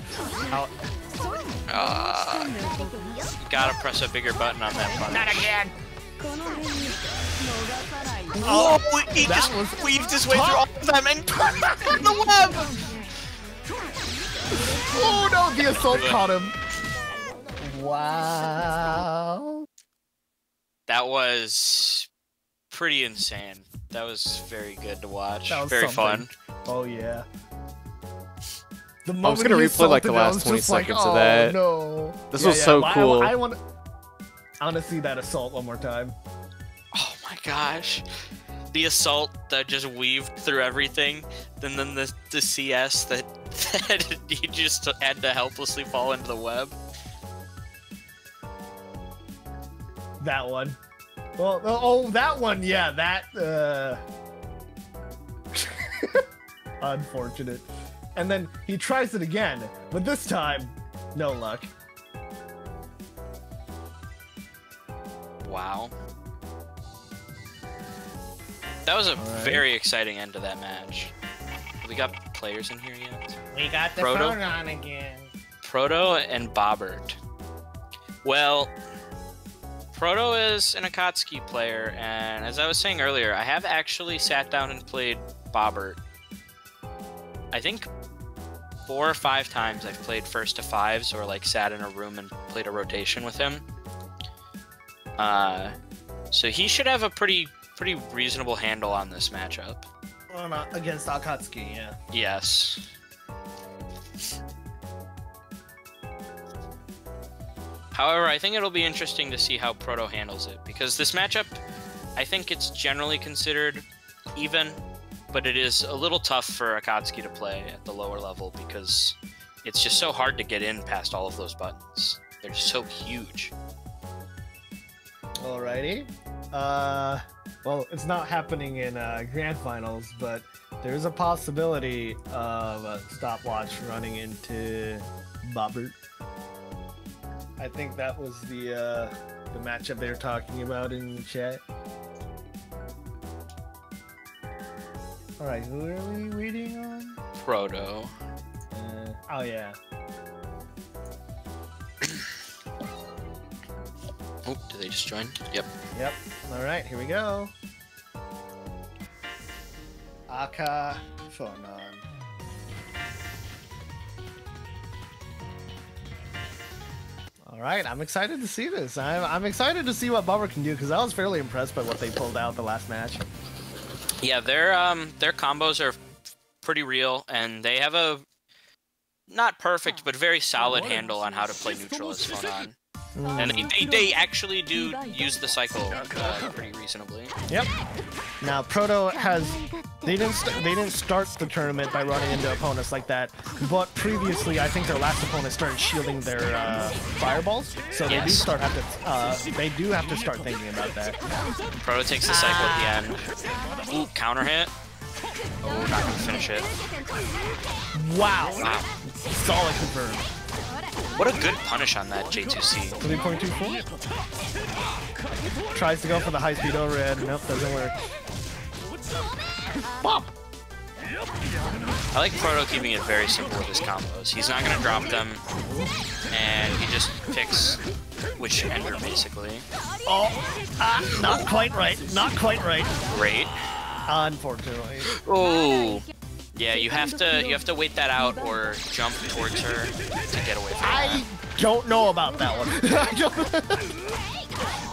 Gotta press a bigger button on that punish. Not again. Oh, he that just was weaved his way through all of them and in the web. Oh no, the assault caught him. Wow. That was pretty insane. That was very good to watch. That was Very something. fun. Oh yeah. The I was moment gonna he replay like assaulted, the I last was 20 just like, seconds of oh, that. No. This was so well, cool. I want to see that assault one more time. Oh my gosh. The assault that just weaved through everything, and then the CS that he just had to helplessly fall into the web. That one. Well, oh, that one, yeah, that, unfortunate. And then he tries it again, but this time, no luck. Wow. That was a very exciting end to that match. We got players in here yet? We got the Proto? phone on again. Proto and Bobbert. Well, Proto is an Akatsuki player, and as I was saying earlier, I have actually sat down and played Bobbert. I think 4 or 5 times I've played first to 5s, or like sat in a room and played a rotation with him. So he should have a pretty reasonable handle on this matchup. Against Akatsuki, yeah. Yes. However, I think it'll be interesting to see how Proto handles it, because this matchup, I think it's generally considered even, but it is a little tough for Akatsuki to play at the lower level because it's just so hard to get in past all of those buttons. They're so huge. Alrighty. Well, it's not happening in Grand Finals, but there's a possibility of a Stopwatch running into Bobbert. I think that was the matchup they were talking about in the chat. Alright, who are we waiting on? Proto. Oh yeah. Oh, did they just join? Yep. Yep. Alright, here we go. Aka Phonon. Alright, I'm excited to see this. I'm excited to see what Bubber can do, because I was fairly impressed by what they pulled out the last match. Yeah, their combos are pretty real, and they have a not perfect, but very solid handle on how to play neutral as Fonon. And they actually do use the cycle pretty reasonably. Yep. Now Proto has they didn't start the tournament by running into opponents like that, but previously I think their last opponent started shielding their fireballs, so they do start have to start thinking about that. Proto takes the cycle at the end. Ooh, counter hit. Oh, not gonna finish it. Wow. Solid confirmed. What a good punish on that J2C. 3.24. Tries to go for the high speed overhead. Nope, doesn't work. Bop! I like Proto keeping it very simple with his combos. He's not gonna drop them, and he just picks which ender basically. Oh, not quite right. Not quite right. Great. Unfortunately. Oh. Yeah, you have to wait that out or jump towards her to get away from her. I don't know about that one.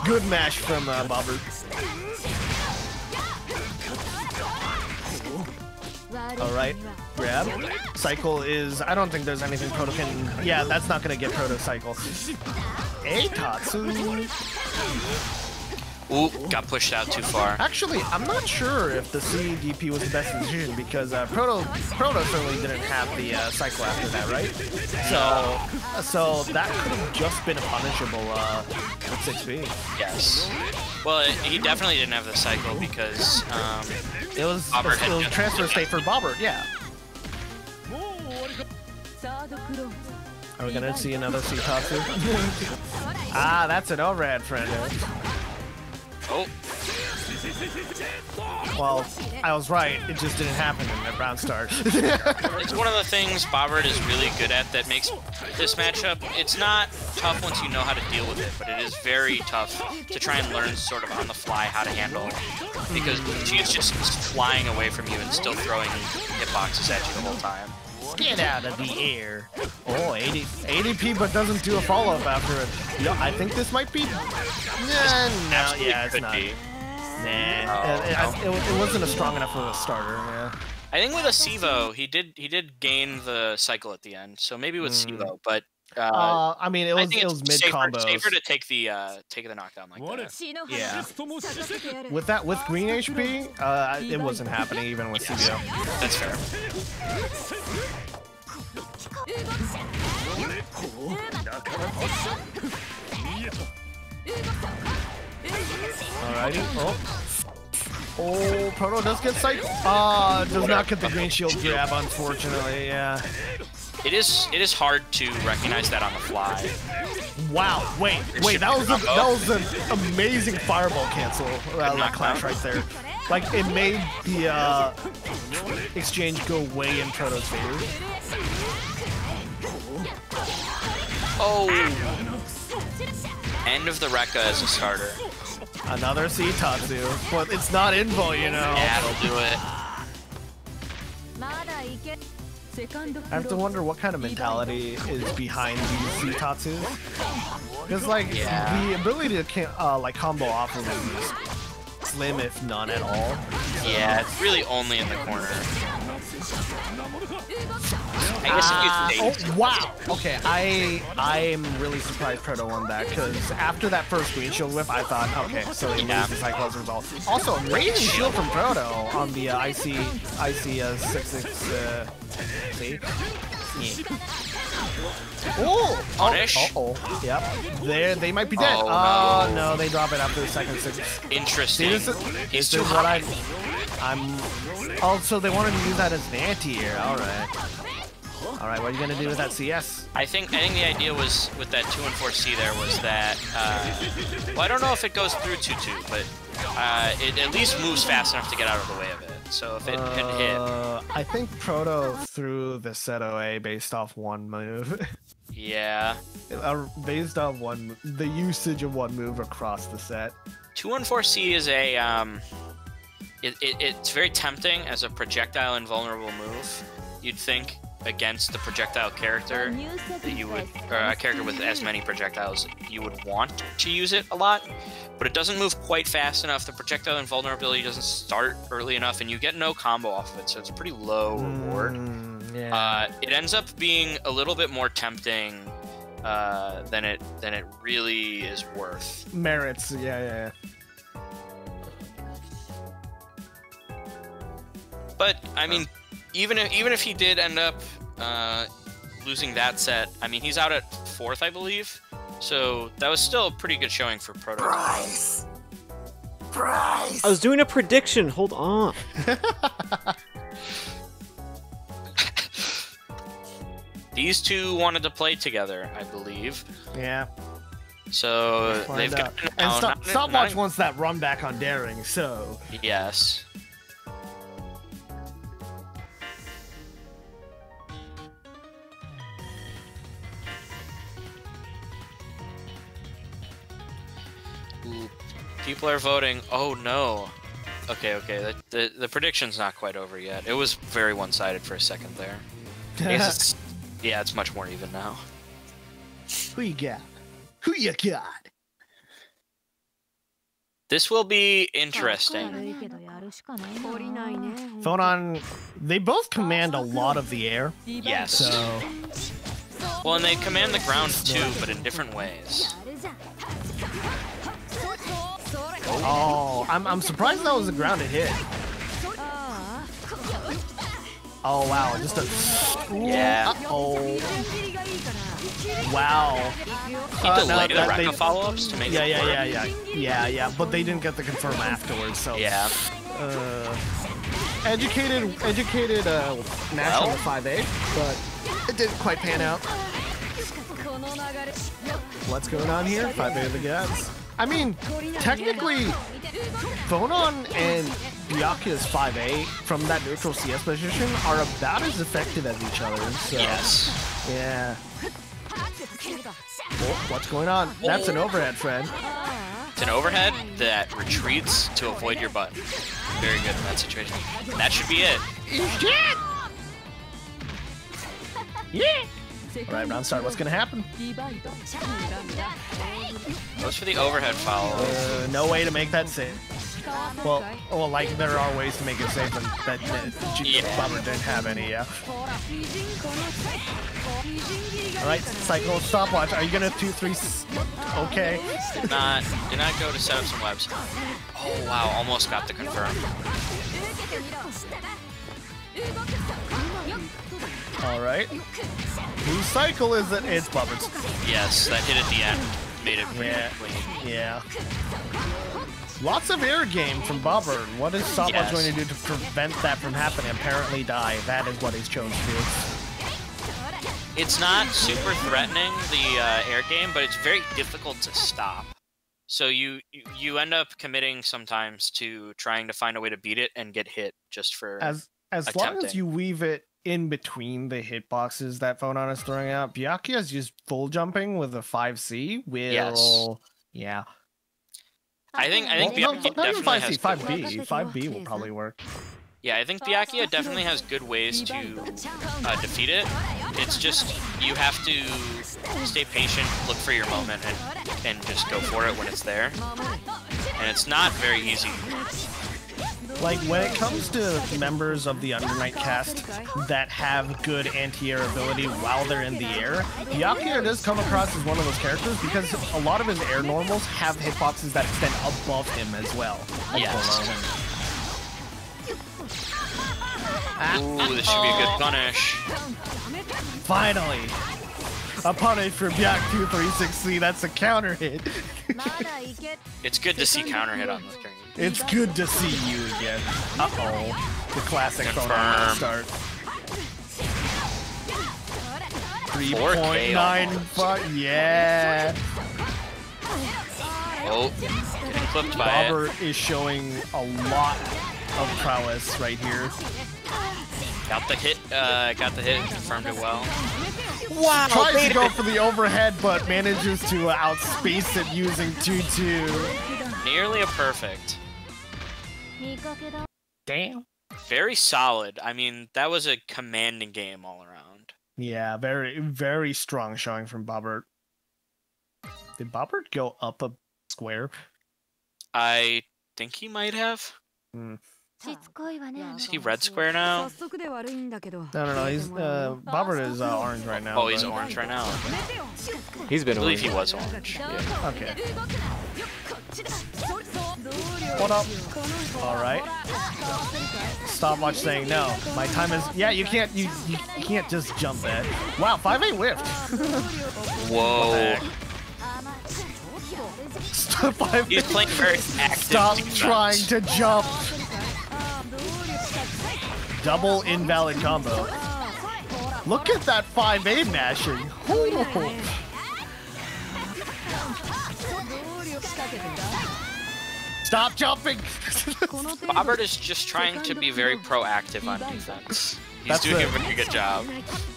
Good mash from Bobbert. Alright, grab. Cycle is... I don't think there's anything Proto can... Yeah, that's not going to get Proto Cycle. Hey, Tatsu. Ooh, got pushed out too far. Actually, I'm not sure if the CDP was the best decision because Proto certainly didn't have the cycle after that, right? So that could have just been a punishable with 6B. Yes. Well, he definitely didn't have the cycle because it was transfer state for Bobbert, yeah. Are we gonna see another Tatsu? That's an overhead, friend. Oh. Well, I was right. It just didn't happen in that round start. It's one of the things Bobbert is really good at that makes this matchup. It's not tough once you know how to deal with it, but it is very tough to try and learn sort of on the fly how to handle it. Because she's just flying away from you and still throwing hitboxes at you the whole time. Get out of the air. Oh, 80 ADP, but doesn't do a follow-up after it. Yeah, I think this might be... No, yeah, it's not. Nah, it wasn't a strong enough of a starter, yeah. I think with a Sivo, he did gain the cycle at the end, so maybe with Sivo, but... I mean, it was mid-combo. Safer to take the knockdown like that. Yeah. With green HP, it wasn't happening even with CBO. That's fair. Alrighty. Oh, Proto does get cycle. Does not get the green shield grab, unfortunately. Yeah. It is hard to recognize that on the fly. Wow! Wait! That was an amazing fireball cancel. That clash right there. Like it made the exchange go way in Proto's favor. Oh! End of the Rekka as a starter. Another Tatsu, but it's not Invo, you know. Yeah, it'll do it. I have to wonder what kind of mentality is behind these Tatsus. Because like the ability to like combo off of them is slim, if none at all. Yeah, it's really only in the corner. I guess oh wow! Okay, I'm really surprised Proto won that because after that first green shield whip, I thought, okay, so he loses the cycle as a result. Also, amazing shield from Proto on the IC 66. See? Yeah. Oh! Yep. They might be dead. Oh, no, they drop it after the second 6. Interesting. This is what I'm. Also, they wanted to use that as an anti-air. Alright, what are you gonna do with that CS? I think the idea was with that 2-4C there was that well, I don't know if it goes through 2-2, but it at least moves fast enough to get out of the way of it. So if it can hit, I think Proto threw the set away based off one move. Yeah. Based on the usage of one move across the set. 2-4C is a it's very tempting as a projectile invulnerable move. You'd think against the projectile character that you would, or a character with as many projectiles, you would want to use it a lot, but it doesn't move quite fast enough. The projectile invulnerability doesn't start early enough, and you get no combo off of it, so it's a pretty low reward. Yeah. It ends up being a little bit more tempting than it really is worth. Merits. Yeah. But I mean, even if he did end up losing that set, I mean, he's out at 4th, I believe. So that was still a pretty good showing for Proto. Price. I was doing a prediction. Hold on. These two wanted to play together, I believe. Yeah. So they've got and Stopwatch wants that run back on Daring. So yes. Ooh, people are voting. Oh no. Okay. The prediction's not quite over yet. It was very one-sided for a second there. Yeah, it's much more even now. Who you got? Who you got? This will be interesting. Phonon, they both command a lot of the air. Yes. So. Well, and they command the ground too, but in different ways. Oh, I'm surprised that was a grounded hit. Oh wow, just a yeah. Oh wow. He delayed the Rekka follow-ups to make it work. Yeah. But they didn't get the confirm afterwards, so yeah. Educated match on the 5A, but it didn't quite pan out. What's going on here? 5A of the gods. I mean, technically, Phonon and Byakuya's 5A from that neutral CS position are about as effective as each other. So, yes. Yeah. Oh, what's going on? That's an overhead, friend. It's an overhead that retreats to avoid your button. Very good in that situation. That should be it. Yeah. All right, round start. What's gonna happen? Goes for the overhead follow. No way to make that save. Well, like there are ways to make it safe, and that Bummer didn't have any. Yeah. All right, cycle stopwatch. Are you gonna 2-3? Okay. Do not go to set up some webs. Oh wow, almost got the confirm. All right. Whose cycle is it? It's Bubber's. Yes, that hit at the end made it pretty clean. Yeah. Lots of air game from Bubber. What is Stopwatch going to do to prevent that from happening? Apparently die. That is what he's chosen to do. It's not super threatening, the air game, but it's very difficult to stop. So you end up committing sometimes to trying to find a way to beat it and get hit just for as long as you weave it in between the hitboxes that Phonon is throwing out. Byakuya is just full jumping with a 5C will yeah. I think Byakuya definitely has 5B will probably work. Yeah, I think Byakuya definitely has good ways to defeat it. It's just you have to stay patient, look for your moment, and just go for it when it's there. And it's not very easy. Like, when it comes to members of the Undernight cast that have good anti-air ability while they're in the air, Byakuya does come across as one of those characters because a lot of his air normals have hitboxes that extend above him as well. Yes. Ooh, this should be a good punish. Finally! A punish for Byak2360, that's a counter hit. It's good to see counter hit on the screen. It's good to see you again. Uh-oh. The classic Phonon start. 3.95, yeah. Oh, getting clipped by Bobber is showing a lot of prowess right here. Got the hit, confirmed it well. Wow! Tries to go for the overhead, but manages to outspace it using 2-2. Nearly a perfect. Damn. Very solid. I mean, that was a commanding game all around. Yeah, very, very strong showing from Bobbert. Did Bobbert go up a square? I think he might have. Is he red square now? No. He's Bobbert is orange right now. Oh, he's orange right now. He's been I believe orange. he was orange. Yeah. Okay. What up? All right. Stopwatch saying no. My time is. Yeah, you can't. You can't just jump that. Wow, 5-8 whiffed. Whoa. Stop 5-8. He's playing very active. Stop defense. trying to jump. Double invalid combo. Look at that 5-8 mashing. Ooh. Stop jumping. Bobbert is just trying to be very proactive on defense. He's That's doing it. a very good job.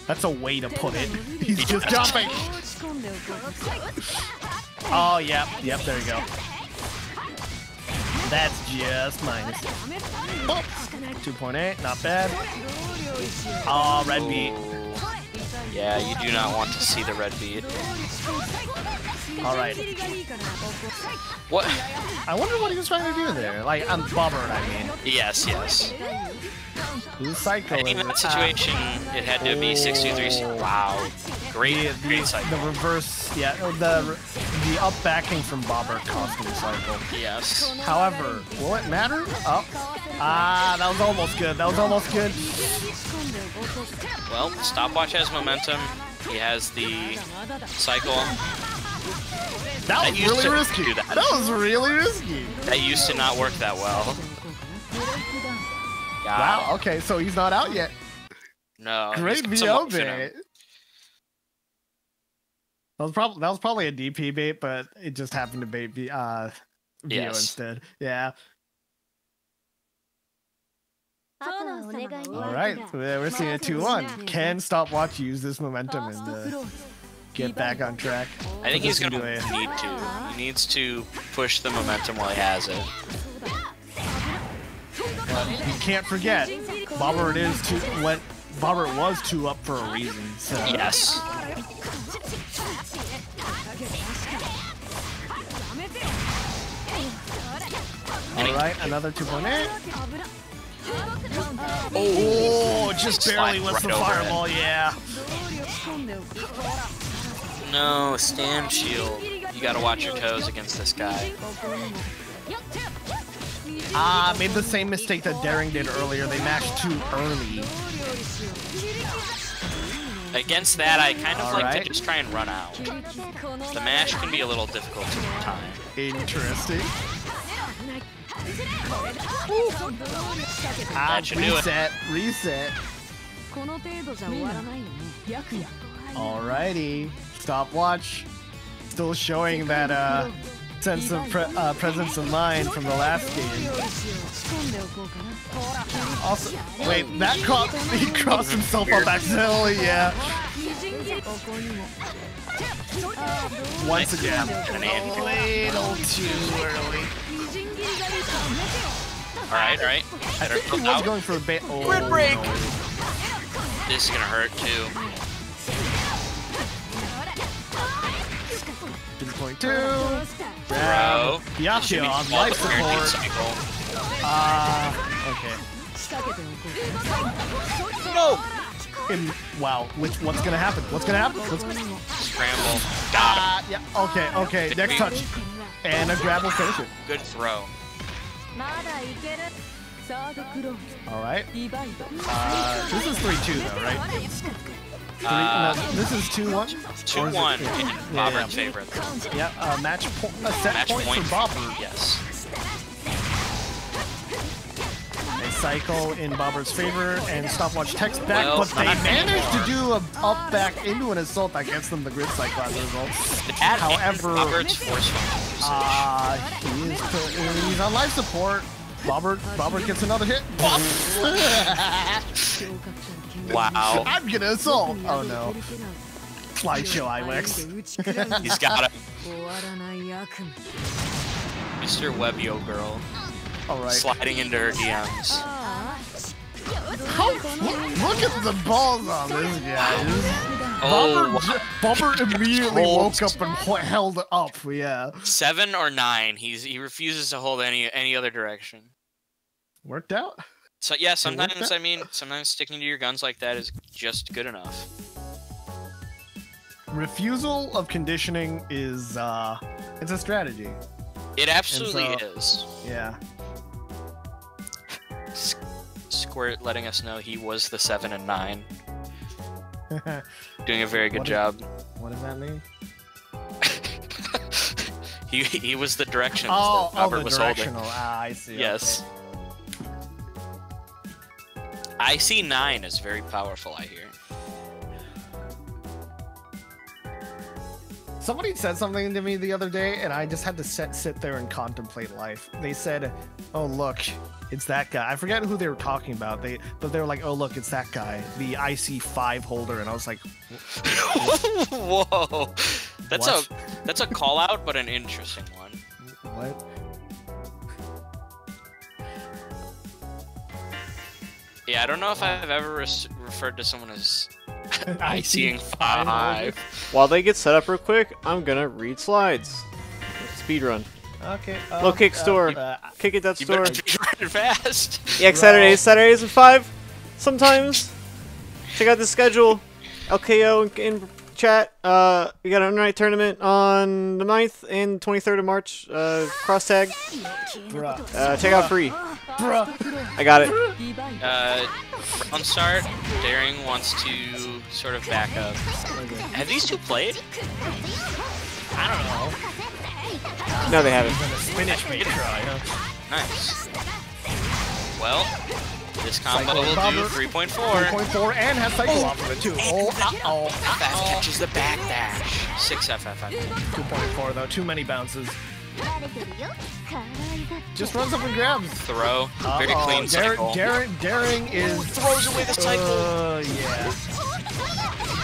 That's a way to put it. He's just jumping. Oh, yep, there you go. That's just minus. Oh, 2.8, not bad. Oh, red beat. Yeah, you do not want to see the red beat. All right. What? I wonder what he was trying to do there. Like, on Bobbert, I mean. Yes. Who's Psycho? And in that situation, it had to be 6-2-3. Wow. Great cycle. The reverse, yeah, the up backing from Bobbert cost him Cycle. Yes. However, will it matter? Oh. Ah, that was almost good. Well, Stopwatch has momentum. He has the cycle. That was really risky. That was really risky. That used to not work that well. Wow, okay, so he's not out yet. No. Great VO bait. That was probably a DP bait, but it just happened to bait VO instead. Yeah. All right, we're seeing a 2-1. Can Stopwatch use this momentum and get back on track? I think he's going to need to. He needs to push the momentum while he has it. You can't forget, Bobbert was 2 up for a reason. So. Yes. All right, another 2.8. Oh, just barely with the fireball, yeah. No, stand shield. You gotta watch your toes against this guy. Ah, made the same mistake that Daring did earlier. They mashed too early. Against that, I kind of like to just try and run out. The mash can be a little difficult to time. Interesting. Reset. Alrighty. Stopwatch. Still showing that sense of presence of mind from the last game. Also, wait, he crossed himself up accidentally, yeah. Once again, a little too early. Alright. I think he was going for a bait. Oh, Grid break! No. This is gonna hurt too. 2.2. Bro. Byakuya on life support. Okay. No! Wow, what's gonna happen? Scramble. Got him. Yeah, okay. Next touch. And a grab will finish it. Good throw. Alright. This is 3-2 though, right? No, this is 2-1? 2-1 in Bobbert's favor. Yeah, set point for Bobbert. Yes. A cycle in Bobbert's favor, and Stopwatch techs back, but they managed to do a up back into an assault that gets them the grid cycle as a result. However, Bobbert's he's on life support. Bobbert gets another hit. Wow. I'm gonna assault. Oh no. Slideshow IWX. He's got it. Mr. Webio girl. Alright. Sliding into her DMs. Look at the balls on this guy. Oh, Bobbert immediately woke up and held up. Yeah. 7 or 9. He refuses to hold any other direction. Worked out. So yeah, sometimes sometimes sticking to your guns like that is just good enough. Refusal of conditioning is it's a strategy. It absolutely is. Yeah. Squirt letting us know he was the 7 and 9. Doing a very good job. What does that mean? he was the directions that Robert was holding. I see. Yes. Okay. IC9 is very powerful, I hear. Somebody said something to me the other day, and I just had to sit there and contemplate life. They said, "Oh look, it's that guy." I forget who they were talking about. But they were like, "Oh look, it's that guy, the IC5 holder," and I was like, "Whoa, that's a call out, but an interesting one." What? Yeah, I don't know if I've ever referred to someone as IC5. While they get set up real quick, I'm gonna read slides. Speedrun. Okay. Low kick store. Kick it that You store. better be running fast. Yeah, Saturdays at 5. Sometimes. Check out the schedule. LKO in chat. We got an night tournament on the 9th and 23rd of March. Cross tag. Check out free. I got it. Round start. Daring wants to sort of back up. Have these two played? I don't know. No, they haven't. Spinach may try, huh? Nice. Well, this combo will do 3.4. 3.4 and has cycle off of it too. Fast catches the back dash. 6 FF. 2.4 though. Too many bounces. Just runs up and grabs. Throw. Very clean cycle. Daring is throws away the cycle. Yeah.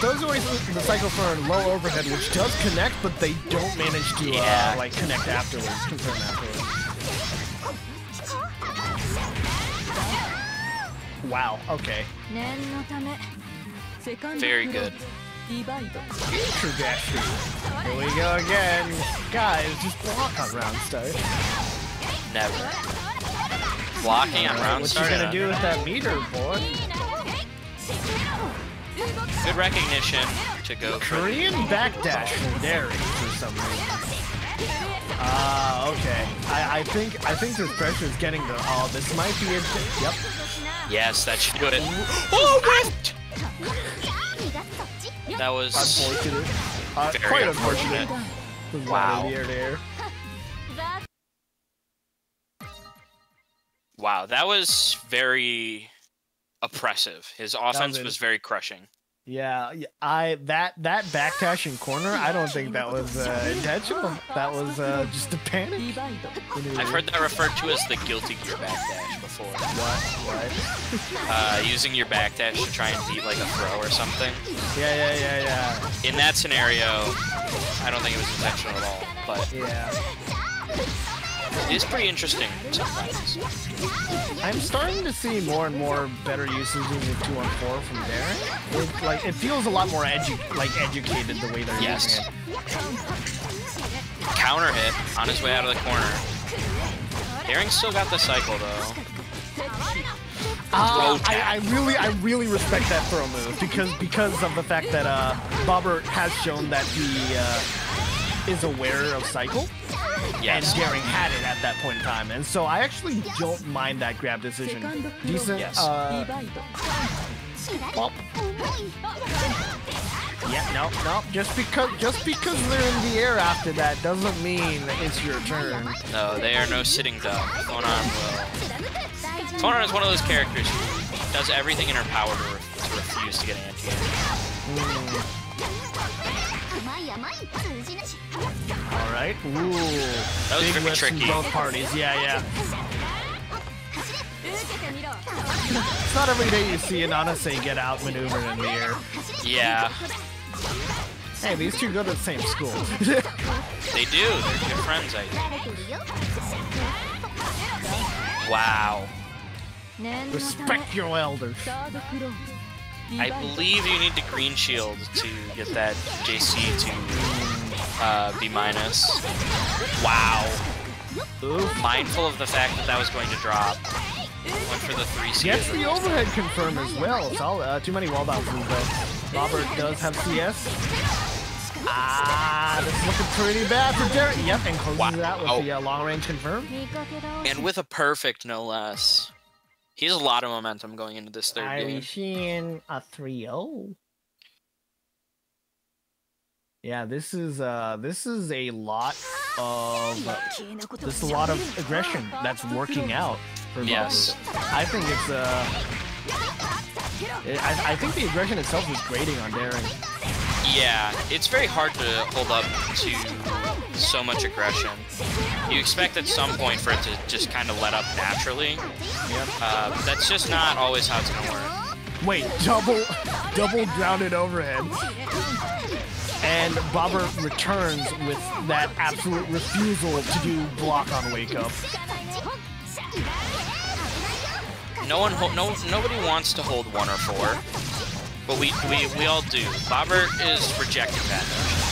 Throws away the cycle for a low overhead, which does connect, but they don't manage to like connect afterwards. Confirm afterwards. Wow. Okay. Very good. Trajectory. Here we go again. Guys, just block on round start. Never. Blocking on round start. What you gonna do with that meter, boy? Good recognition to go for Korean backdash from Daring for some reason. Okay. I think this pressure is getting the. Oh, this might be it. Yep. Yes, that should do it. Oh, what? That was unfortunate. Very quite unfortunate. Wow. There. Wow, that was very oppressive. His offense was very crushing. Yeah, that backdash in corner, I don't think that was intentional. That was just a panic. I've heard that referred to as the guilty gear backdash before. What? Using your backdash to try and beat like a throw or something. Yeah. In that scenario, I don't think it was intentional at all, but yeah. It is pretty interesting sometimes. I'm starting to see more and more better uses of the 2-on-4 from Daring. It feels a lot more educated the way they're using it. Counter hit on his way out of the corner. Daring still got the cycle though. I really respect that throw move because of the fact that Bobbert has shown that he is aware of cycle. Yes. And Daring had it at that point in time, and so I actually don't mind that grab decision. Decent. Yes. Yeah, no. Just because they're in the air after that doesn't mean it's your turn. No, they are no sitting duck. Thonon is one of those characters who does everything in her power to refuse to get anti-air. Alright. Ooh. That was big very tricky. Both parties. Yeah. It's not every day you see an Anase get outmaneuvered in the air. Yeah. Hey, these two go to the same school. They do. They're good friends, I think. Wow. Respect your elders. I believe you need the green shield to get that JC to B-. Wow. Ooh, mindful of the fact that that was going to drop. Went for the 3 CS. Gets the overhead confirm as well. So, too many wall bounces, but Robert does have CS. This is looking pretty bad for Derek. Yep, and closes it out with the long range confirm. And with a perfect, no less. He has a lot of momentum going into this third Are we game. seeing a 3-0? Yeah, this is a lot of aggression that's working out for Yes. Bobby. I think it's I think the aggression itself is grating on Daring. Yeah, it's very hard to hold up to so much aggression. You expect at some point for it to just kind of let up naturally. Yep. But that's just not always how it's gonna work. Wait, double grounded overhead. And Bobber returns with that absolute refusal to do block on wake up. Nobody wants to hold 1 or 4, but we all do. Bobber is rejecting that notion.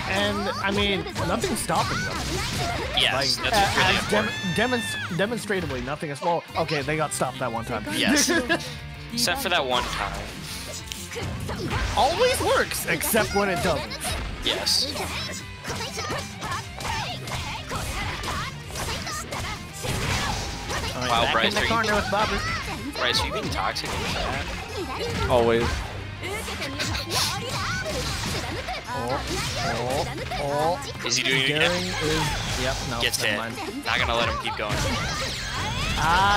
And I mean, nothing's stopping them. Yes, Like, that's really important. demonstratively, nothing is. Well, okay, they got stopped that one time. Yes, except for that one time. Always works, except when it doesn't. Yes. Wow, Back Bryce, in the corner with Bobber. Bryce, are you being toxic in the chat? Always. Is he doing it Daring again? is. Yep, no. Gets never hit. mind. Not gonna let him keep going.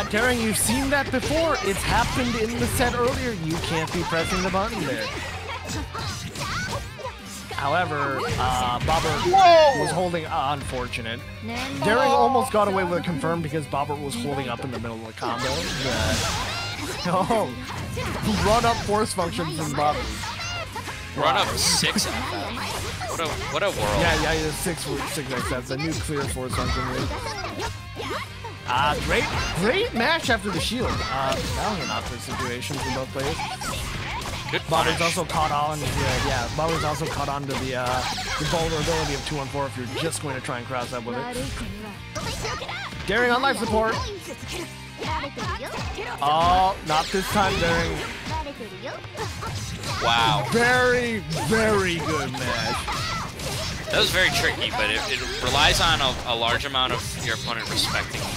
Daring, you've seen that before. It's happened in the set earlier. You can't be pressing the button there. However, Bobber was holding unfortunate. Daring almost got away with a confirm because Bobber was holding up in the middle of the combo. Run up force function from Bobber. Run up 6 at them. What a world. Yeah, 6 like that's a nuclear force function move. Great match after the shield. That was an awkward situation for both players. Good Bobber's punish. also caught on. Bobber's also caught on to the vulnerability of 2-on-4 if you're just going to try and cross up with it. Daring on life support. Oh, not this time, Daring. Wow. Very, very good match. That was very tricky, but it relies on a large amount of your opponent respecting you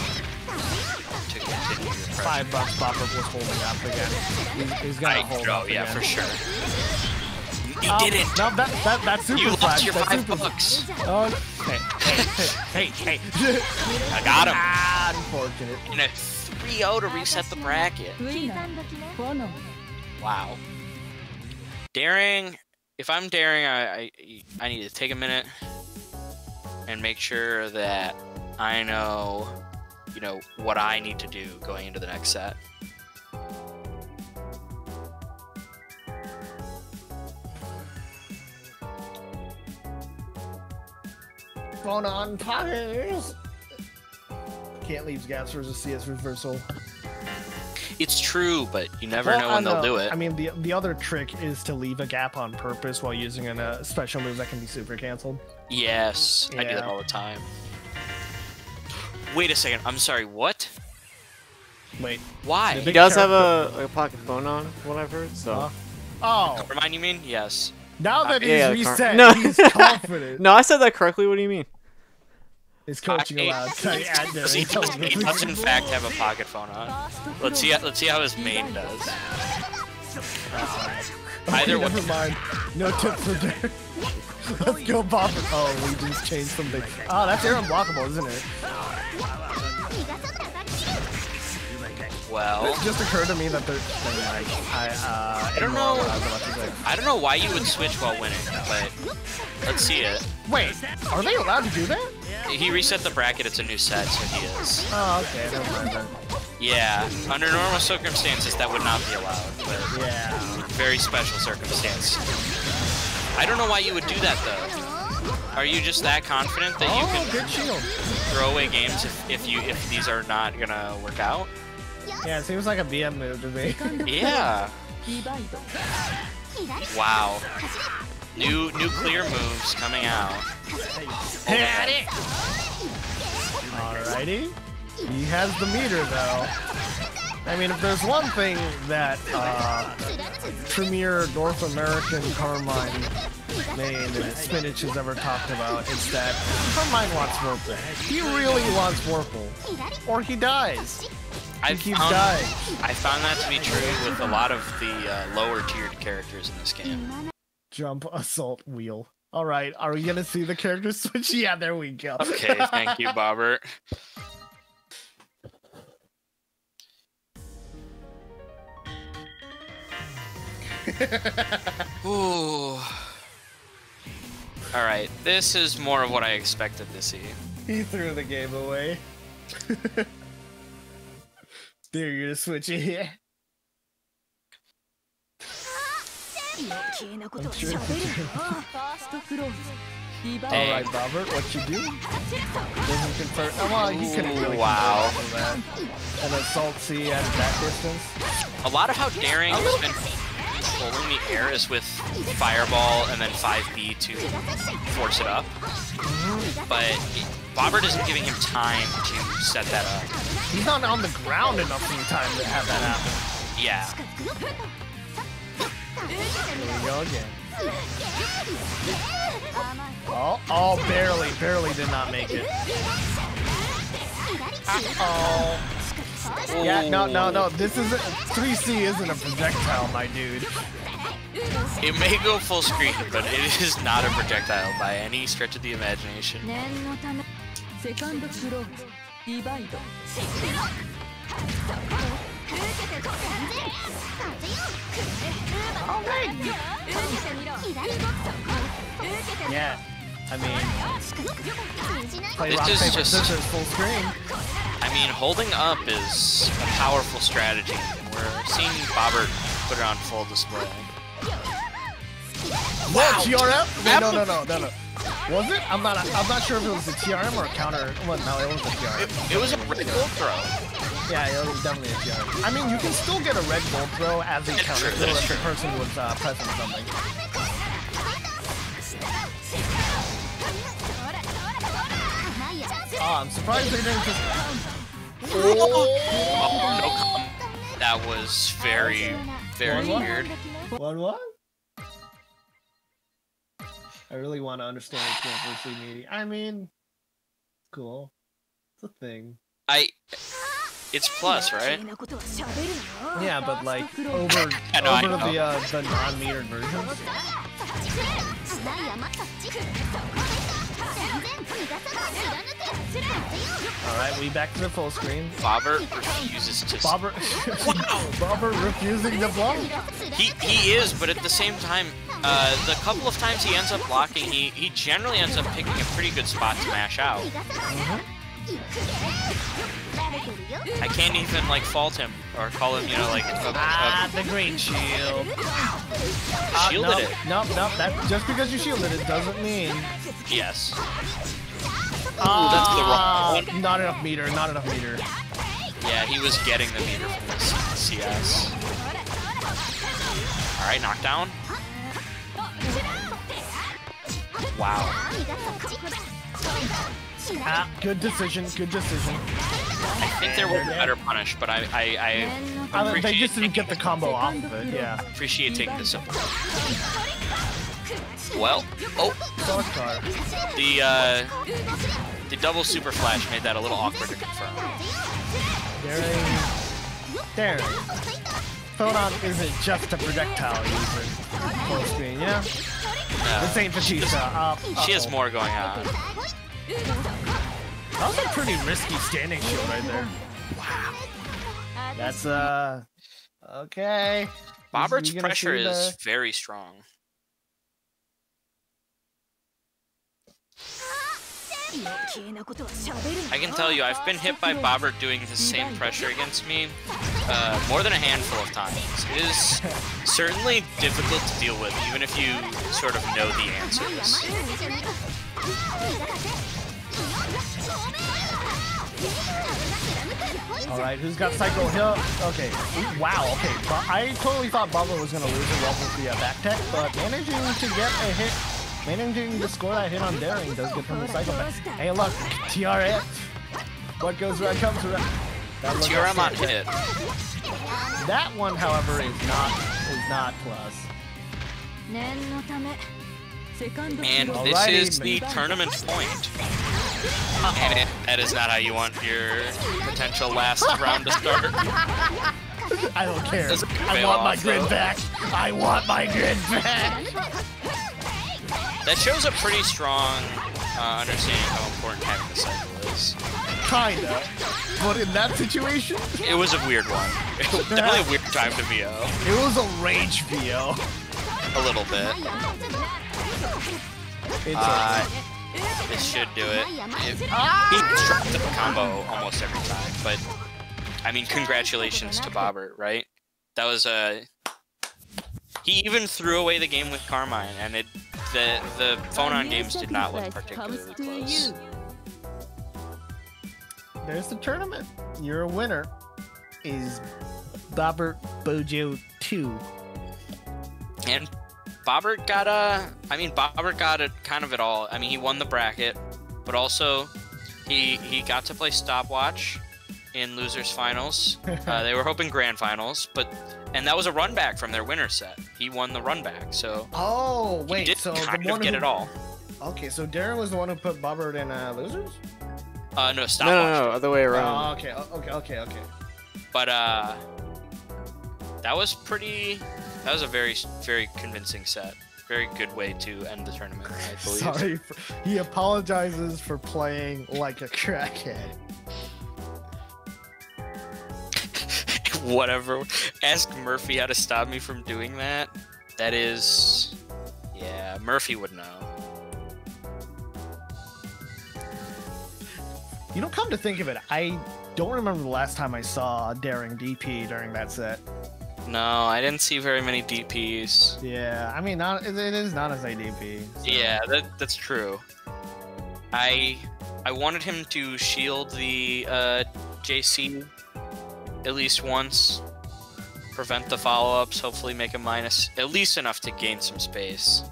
to continue your pressure. $5 Bobber was holding up again. He's gonna hold up yeah, again. for sure. You didn't. No, that's super You flash. lost your That's $5. Oh, hey. I got him. Unfortunate. And a 3-0 to reset the bracket. Wow. Daring. If I'm Daring, I need to take a minute and make sure that I know, what I need to do going into the next set. Phone on poggers. Can't leave gaps versus CS reversal. It's true, but you never know when they'll do it. I mean, the other trick is to leave a gap on purpose while using a special move that can be super canceled. Yes, I do that Yeah. all the time. Wait a second. I'm sorry. What? Wait. Why? He does have a pocket phone on, what I've heard, so. Oh, Remind you mean? Yes. now that he's yeah, reset, no. he's confident. No, I said that correctly, what do you mean? Is coaching allowed? He does in fact have a pocket phone on. Let's see how his main does. Either way. Never mind. No tip for Derek. Let's go, Bob. Oh, Legion's changed something. Oh, that's air unblockable, isn't it? Well, It just occurred to me that they're. I don't know. I don't know why you would switch while winning, but let's see it. Wait, are they allowed to do that? He reset the bracket. It's a new set, so he is. Oh, okay, never mind then. Yeah, under normal circumstances that would not be allowed, but Yeah. very special circumstance. I don't know why you would do that though. Are you just that confident that you can good shield. throw away games if these are not gonna work out? Yeah, it seems like a BM move to me. Yeah. Wow. New clear moves coming out. Alrighty. He has the meter, though. I mean, if there's one thing that premier North American Carmine main Spinach has ever talked about, it's that Carmine wants Whirlpool. He really wants Whirlpool. Or he dies. He keeps dying. I found that to be true with a lot of the lower tiered characters in this game. Jump assault wheel. Alright, are we gonna see the characters switch? Yeah, there we go. Okay, thank you, Bobbert. Ooh. Alright, this is more of what I expected to see. He threw the game away. There, you're gonna switch it here. Alright, Robert, what you do? Doesn't confirm. Oh, well, he couldn't really wow. that. An assault C at that distance. A lot of how Daring has been controlling the air is with Fireball and then 5B to force it up. But Bobbert isn't giving him time to set that up. He's not on the ground enough in time to have that happen. Yeah. Here we go again. Oh, barely did not make it. Uh-oh. Yeah, no, this isn't, 3C isn't a projectile, my dude. It may go full screen, but it is not a projectile by any stretch of the imagination. Yeah, I mean, play This rock, is paper, just- scissors, full screen. I mean, holding up is a powerful strategy. We're seeing Bobbert put it on full display. Wow, TRM? No. Was it? I'm not sure if it was a TRM or a counter. Well, no, it was a TRM. It was a red gold throw. Yeah, it was definitely a TRM. I mean, you can still get a red gold throw as a counter throw if the person was pressing something. Oh, I'm surprised they didn't just... Oh, no. That was very weird. 1-1? I really want to understand what's going on for meaty. I mean, cool. It's a thing. It's plus, right? Yeah, but like over the non-metered versions. All right, we back to the full screen. Bobbert refuses to. Bobbert refusing to block. He is, but at the same time, the couple of times he ends up blocking, he generally ends up picking a pretty good spot to mash out. I can't even like fault him or call him, you know, like the green shield. Shielded it. Nope. That just because you shielded it doesn't mean. Yes. That's the wrong one. Not enough meter. Yeah, he was getting the meter from this CS. All right, knockdown. Wow. Good decision. I think there was a better punish, but I they just didn't get the combo off of it. Yeah. Appreciate taking this up. Well, the double super flash made that a little awkward to confirm. Daring. Photon isn't just a projectile user. Full screen, you know? No. This ain't Batista. She has more going on. That was a pretty risky standing shield right there. Wow. That's, okay. Bobbert's pressure is very strong. I can tell you, I've been hit by Bobbert doing the same pressure against me more than a handful of times. It is certainly difficult to deal with, even if you sort of know the answers. Alright, who's got Psycho Hill? Okay. Wow, okay. I totally thought Bobbert was going to lose it well with the back tech, but managing to get a hit, managing to score that hit on Daring does get from the Psycho back. Hey, look, TRF. What goes around comes around. TRM on hit. That one, however, is not plus. And this is the tournament point. And that is not how you want your potential last round to start. I don't care. I fail want my off, grid though. back. I want my grid back. That shows a pretty strong understanding how important having the cycle is. Kinda. But in that situation, It was a weird one. It was definitely a weird time to VO. it was a rage VO. A little bit. It's This should do it. He dropped the combo almost every time, but I mean, congratulations to Bobbert, right? That was he even threw away the game with Carmine, and the phone-on games did not look particularly close. There's the tournament. Your winner is Bobbert Bojo 2. And Bobbert got Bobbert got it kind of it all. I mean, he won the bracket, but also he got to play stopwatch in losers finals. They were hoping grand finals, and that was a run back from their winner set. He won the run back, so Oh he wait, did so kind the of one get who, it all. Okay, so Darren was the one who put Bobbert in losers. No, stopwatch. No, other way Oh, around. okay. But that was a very, very convincing set. Very good way to end the tournament, I believe. Sorry, he apologizes for playing like a crackhead. Whatever. Ask Murphy how to stop me from doing that. That is... Yeah, Murphy would know. You know, come to think of it, I don't remember the last time I saw Daring DP during that set. No, I didn't see very many DPs. Yeah, I mean, it is not as a DP. So. Yeah, that's true. I wanted him to shield the JC at least once, prevent the follow-ups, hopefully make a minus at least enough to gain some space.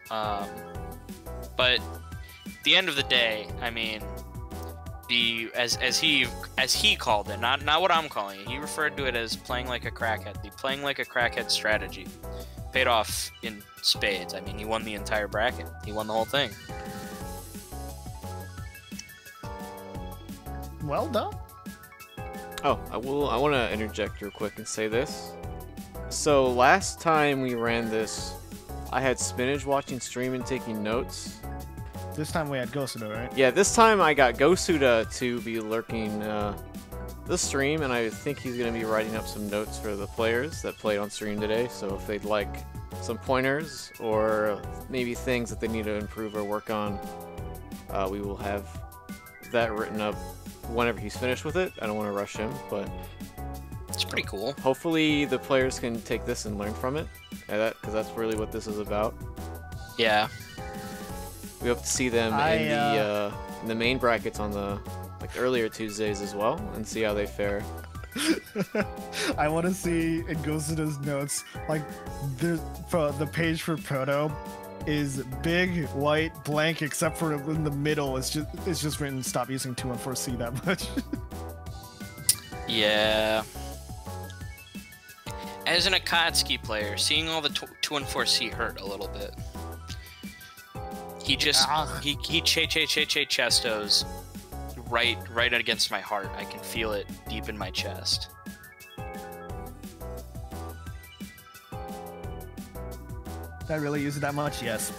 But at the end of the day, I mean, as he called it, not what I'm calling it. He referred to it as playing like a crackhead. The playing like a crackhead strategy paid off in spades. I mean, he won the entire bracket. He won the whole thing. Well done. Oh, I want to interject real quick and say this. So last time we ran this, I had Spinach watching stream and taking notes. This time we had Gosuda, right? Yeah, this time I got Gosuda to be lurking the stream, and I think he's going to be writing up some notes for the players that played on stream today. So if they'd like some pointers or maybe things that they need to improve or work on, we will have that written up whenever he's finished with it. I don't want to rush him, but It's pretty cool. hopefully the players can take this and learn from it, because that's really what this is about. Yeah. We hope to see them in the main brackets on the earlier Tuesdays as well, and see how they fare. I want to see in Gosuda's notes, like, the page for Proto is big, white, blank, except for in the middle, it's just written, stop using 214C that much. Yeah. As an Akatsuki player, seeing all the 214C hurt a little bit. He just he chestos right against my heart. I can feel it deep in my chest. Did I really use it that much? Yes.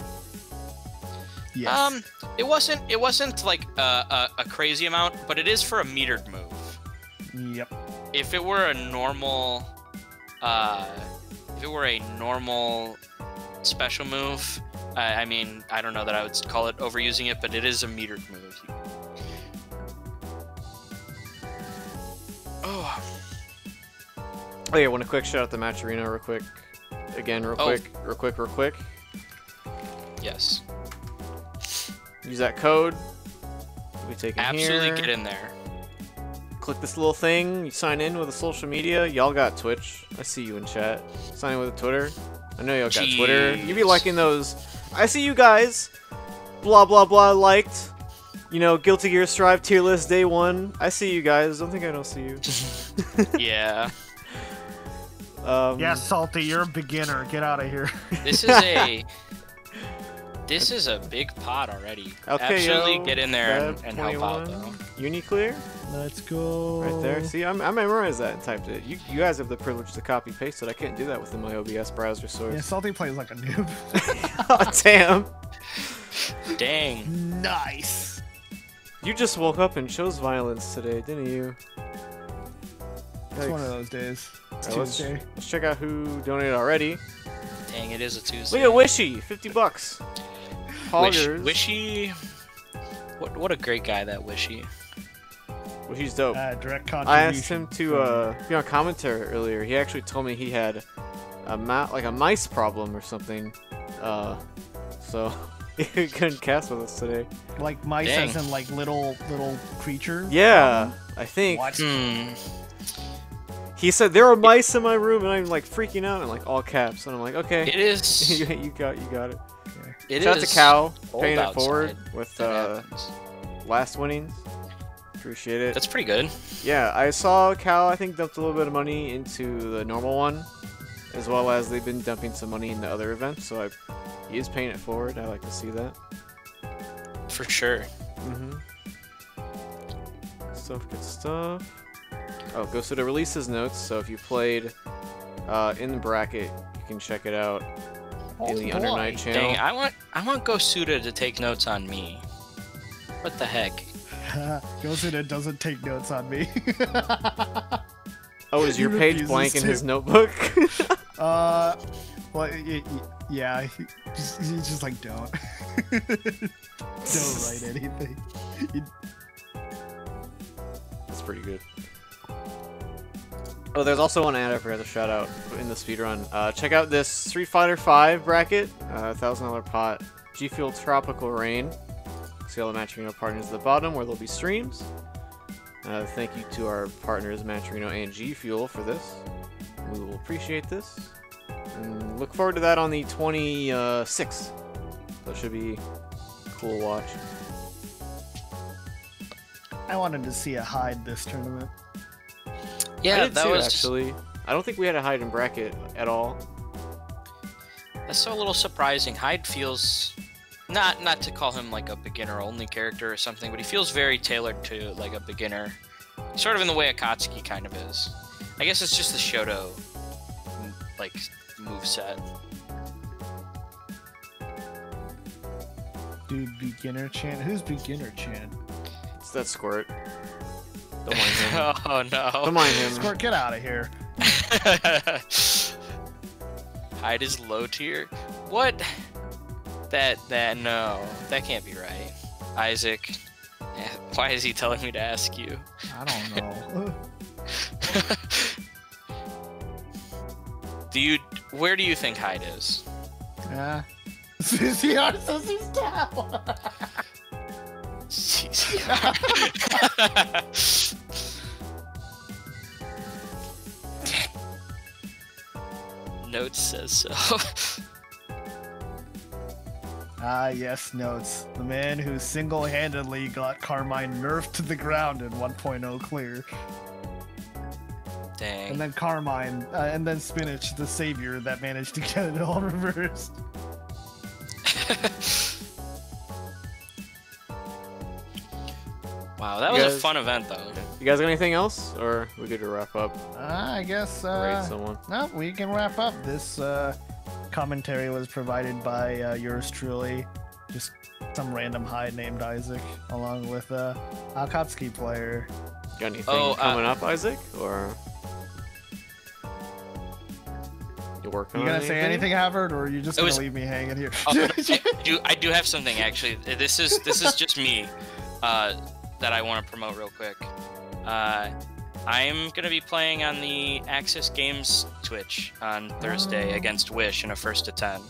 Yes. It wasn't like a crazy amount, but it is for a metered move. Yep. If it were a normal special move, I mean, I don't know that I would call it overusing it, but it is a metered move. Oh yeah, want a quick shout out to Match Arena real quick. Again, real quick. yes. Use that code. We'll be taken Absolutely here. get in there. Click this little thing. You sign in with a social media. Y'all got Twitch. I see you in chat. Sign in with a Twitter. I know y'all got Twitter. You be liking those. I see you guys. Blah blah blah liked. You know, Guilty Gear Strive tier list day 1. I see you guys. Don't think I don't see you. Yeah. Yeah, Salty, you're a beginner. Get out of here. This is a big pot already. Okay, Absolutely yo, get in there and help 21. out though. Uniclear? Let's go. Right there. See, I memorized that and typed it. You guys have the privilege to copy paste it. I can't do that within my OBS browser source. Yeah, Salty plays like a noob. Oh, damn. Dang. Nice. You just woke up and chose violence today, didn't you? It's one of those days. It's Alright, Tuesday. let's check out who donated already. Dang, it is a Tuesday. Look at Wishy, 50 bucks. Hoggers. Wishy. What a great guy that Wishy. Wishy's dope. Direct contribution. I asked him to be on commentary earlier. He actually told me he had a mice problem or something. So he couldn't cast with us today. Like mice Dang. as in like little creatures? Yeah, I think. What? He said there are mice in my room, and I'm like freaking out in like all caps, and I'm like, okay, It is. you got it. It Shout is out to Cal, cold paying it outside. forward with That happens. last winnings. Appreciate it. That's pretty good. Yeah, I saw Cal, I think, dumped a little bit of money into the normal one, as well as they've been dumping some money into other events, so he is paying it forward. I like to see that. For sure. Good stuff. Oh, goes to the releases notes, so if you played in the bracket, you can check it out in the Under Night channel. Dang, I want Gosuda to take notes on me. What the heck? Goes in and doesn't take notes on me. Oh, is your He page refuses blank in to. his notebook? Well, yeah, he's just like, don't. Don't write anything. That's pretty good. Oh, there's also one ad I forgot to shout out in the speedrun. Check out this Street Fighter V bracket, $1,000 pot, G Fuel Tropical Rain. See all the Matcherino partners at the bottom where there'll be streams. Thank you to our partners Matcherino and G Fuel for this. We will appreciate this. And look forward to that on the 26th. So it should be a cool watch. I wanted to see a Hyde this tournament. Yeah, I did that too, was actually. I don't think we had a hide in bracket at all. That's so a little surprising. Hyde feels not to call him like a beginner only character or something, but he feels very tailored to like a beginner, sort of in the way Akatsuki kind of is. I guess it's just the Shoto like moveset. Dude, beginner chant? Who's beginner chant? It's that Squirt. Don't mind him. Oh no. Don't mind him. Squirt, get out of here. Hyde is low tier. What? No, that can't be right. Isaac, why is he telling me to ask you? I don't know. Where do you think Hyde is? Yeah. CCR says he's down. Notes says so. Ah, yes, Notes. The man who single-handedly got Carmine nerfed to the ground in 1.0 clear. Dang. And then Carmine, and then Spinach, the savior that managed to get it all reversed. Wow, that was a fun event though. You guys got anything else? Or we good to wrap up? I guess, Rate someone. no, we can wrap up. This commentary was provided by yours truly, just some random Hyde named Isaac, along with Akatsuki player. Got anything coming up, Isaac? Or you working You on gonna say anything, Havard, or are you just gonna leave me hanging here? I do have something actually. This is just me that I want to promote real quick. I'm gonna be playing on the Access Games Twitch on Thursday against Wish in a 1st to 10.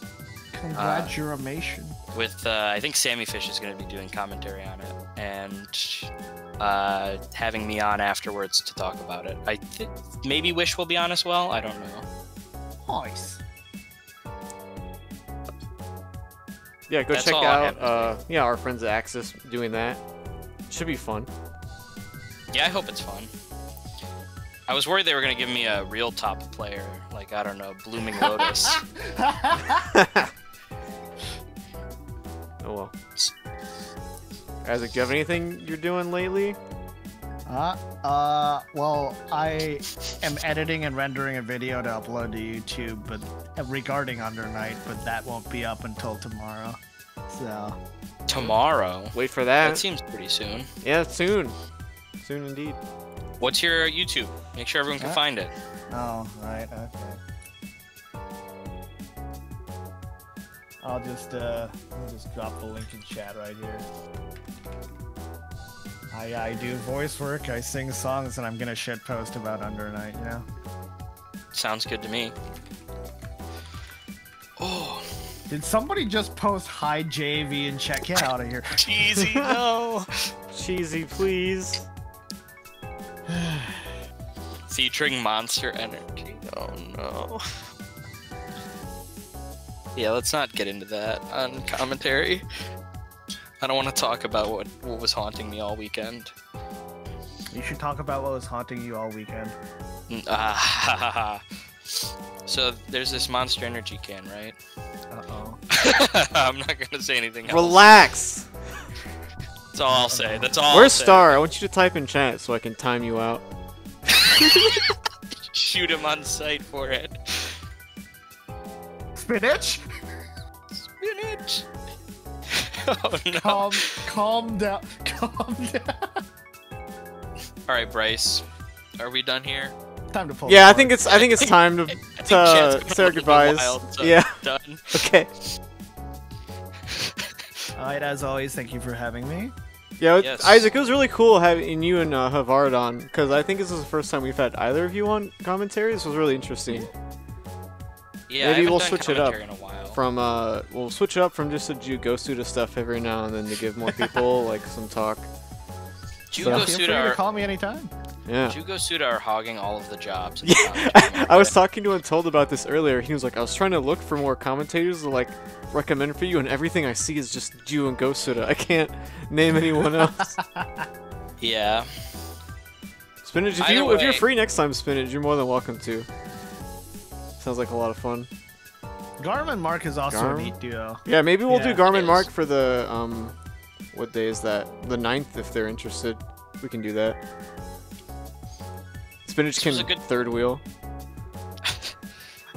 Congratulations. With I think Sammy Fish is gonna be doing commentary on it and having me on afterwards to talk about it. I think maybe Wish will be on as well. I don't know. Nice. Yeah, go That's check all I have out. Yeah, our friends at Access doing that. Should be fun. Yeah, I hope it's fun. I was worried they were gonna give me a real top player, like I don't know, Blooming Lotus. Oh well. Isaac, do you have anything you're doing lately? Well, I am editing and rendering a video to upload to YouTube, but regarding Under Night, but that won't be up until tomorrow. So. Tomorrow? Wait for that. That seems pretty soon. Yeah, soon. Soon indeed. What's your YouTube? Make sure everyone can find it. Oh, right, okay. I'll just drop the link in chat right here. I do voice work, I sing songs, and I'm gonna shitpost about Under Night, you know? Sounds good to me. Oh. Did somebody just post hi JV and check it out of here? Cheesy, no. Cheesy, please. Featuring Monster Energy. Oh no. Yeah, let's not get into that on commentary. I don't want to talk about what was haunting me all weekend. You should talk about what was haunting you all weekend. So there's this Monster Energy can, right? Uh-oh. I'm not gonna say anything else. Relax. That's all I'll say. That's all. Where's I'll say. Star? I want you to type in chat so I can time you out. Shoot him on sight for it. Spinach? Spinach. Oh no. Calm down. Calm down. All right, Bryce. Are we done here? Time to pull. Yeah, I think it's time to Chat's say our been a little goodbyes. wild, so Yeah. Done. Okay. Alright, as always, thank you for having me. Yeah, Yes. Isaac, it was really cool having you and Havard on, because I think this is the first time we've had either of you on commentary. This was really interesting. Yeah, Maybe I we'll haven't done switch it up commentary in a while. from we'll switch it up from just a Go Suda stuff every now and then to give more people like some talk. Jugo Feel free Suda to are, call me anytime. Yeah. Jugo Suda are hogging all of the jobs. in Yeah, commentary I was market. talking to Untold about this earlier. He was like, I was trying to look for more commentators to like recommend for you, and everything I see is just you and Go Suda. I can't name anyone else. Yeah. Spinach, if Either you're way- free next time, Spinach, you're more than welcome to. Sounds like a lot of fun. Garm and Mark is also Garm? a neat duo. Yeah, maybe we'll do Yeah, Garmin it Mark is. for the what day is that? The 9th, if they're interested. We can do that. Spinach This can was a good- third wheel.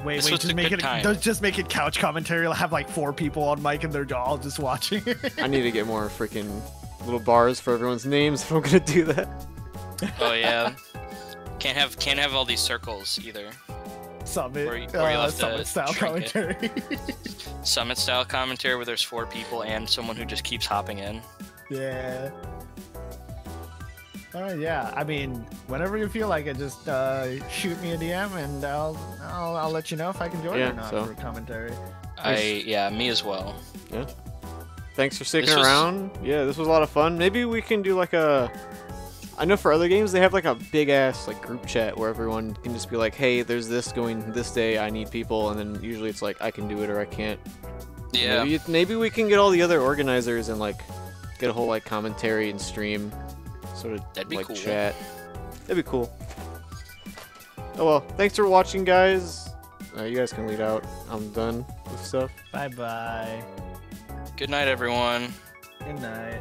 Wait, This was just a make good it time. just make it couch commentary. I'll have like 4 people on mic and they're all just watching. I need to get more freaking little bars for everyone's names if I'm gonna do that. Oh yeah. Can't have all these circles either. Summit, Or you'll have to Summit style shrink it. commentary. Summit style commentary where there's 4 people and someone who just keeps hopping in. Yeah. Alright, yeah. I mean, whenever you feel like it, just shoot me a DM and I'll let you know if I can join Yeah, or not so- for commentary. Yeah, me as well. Thanks for sticking This was- around. Yeah, this was a lot of fun. Maybe we can do like a... I know for other games they have like a big ass like group chat where everyone can just be like, hey, there's this going this day, I need people, and then usually it's like I can do it or I can't. Yeah. Maybe we can get all the other organizers and like get a whole like commentary and stream sort of That'd be like cool. chat. That'd be cool. Oh well, thanks for watching, guys. You guys can lead out. I'm done with stuff. Bye bye. Good night, everyone. Good night.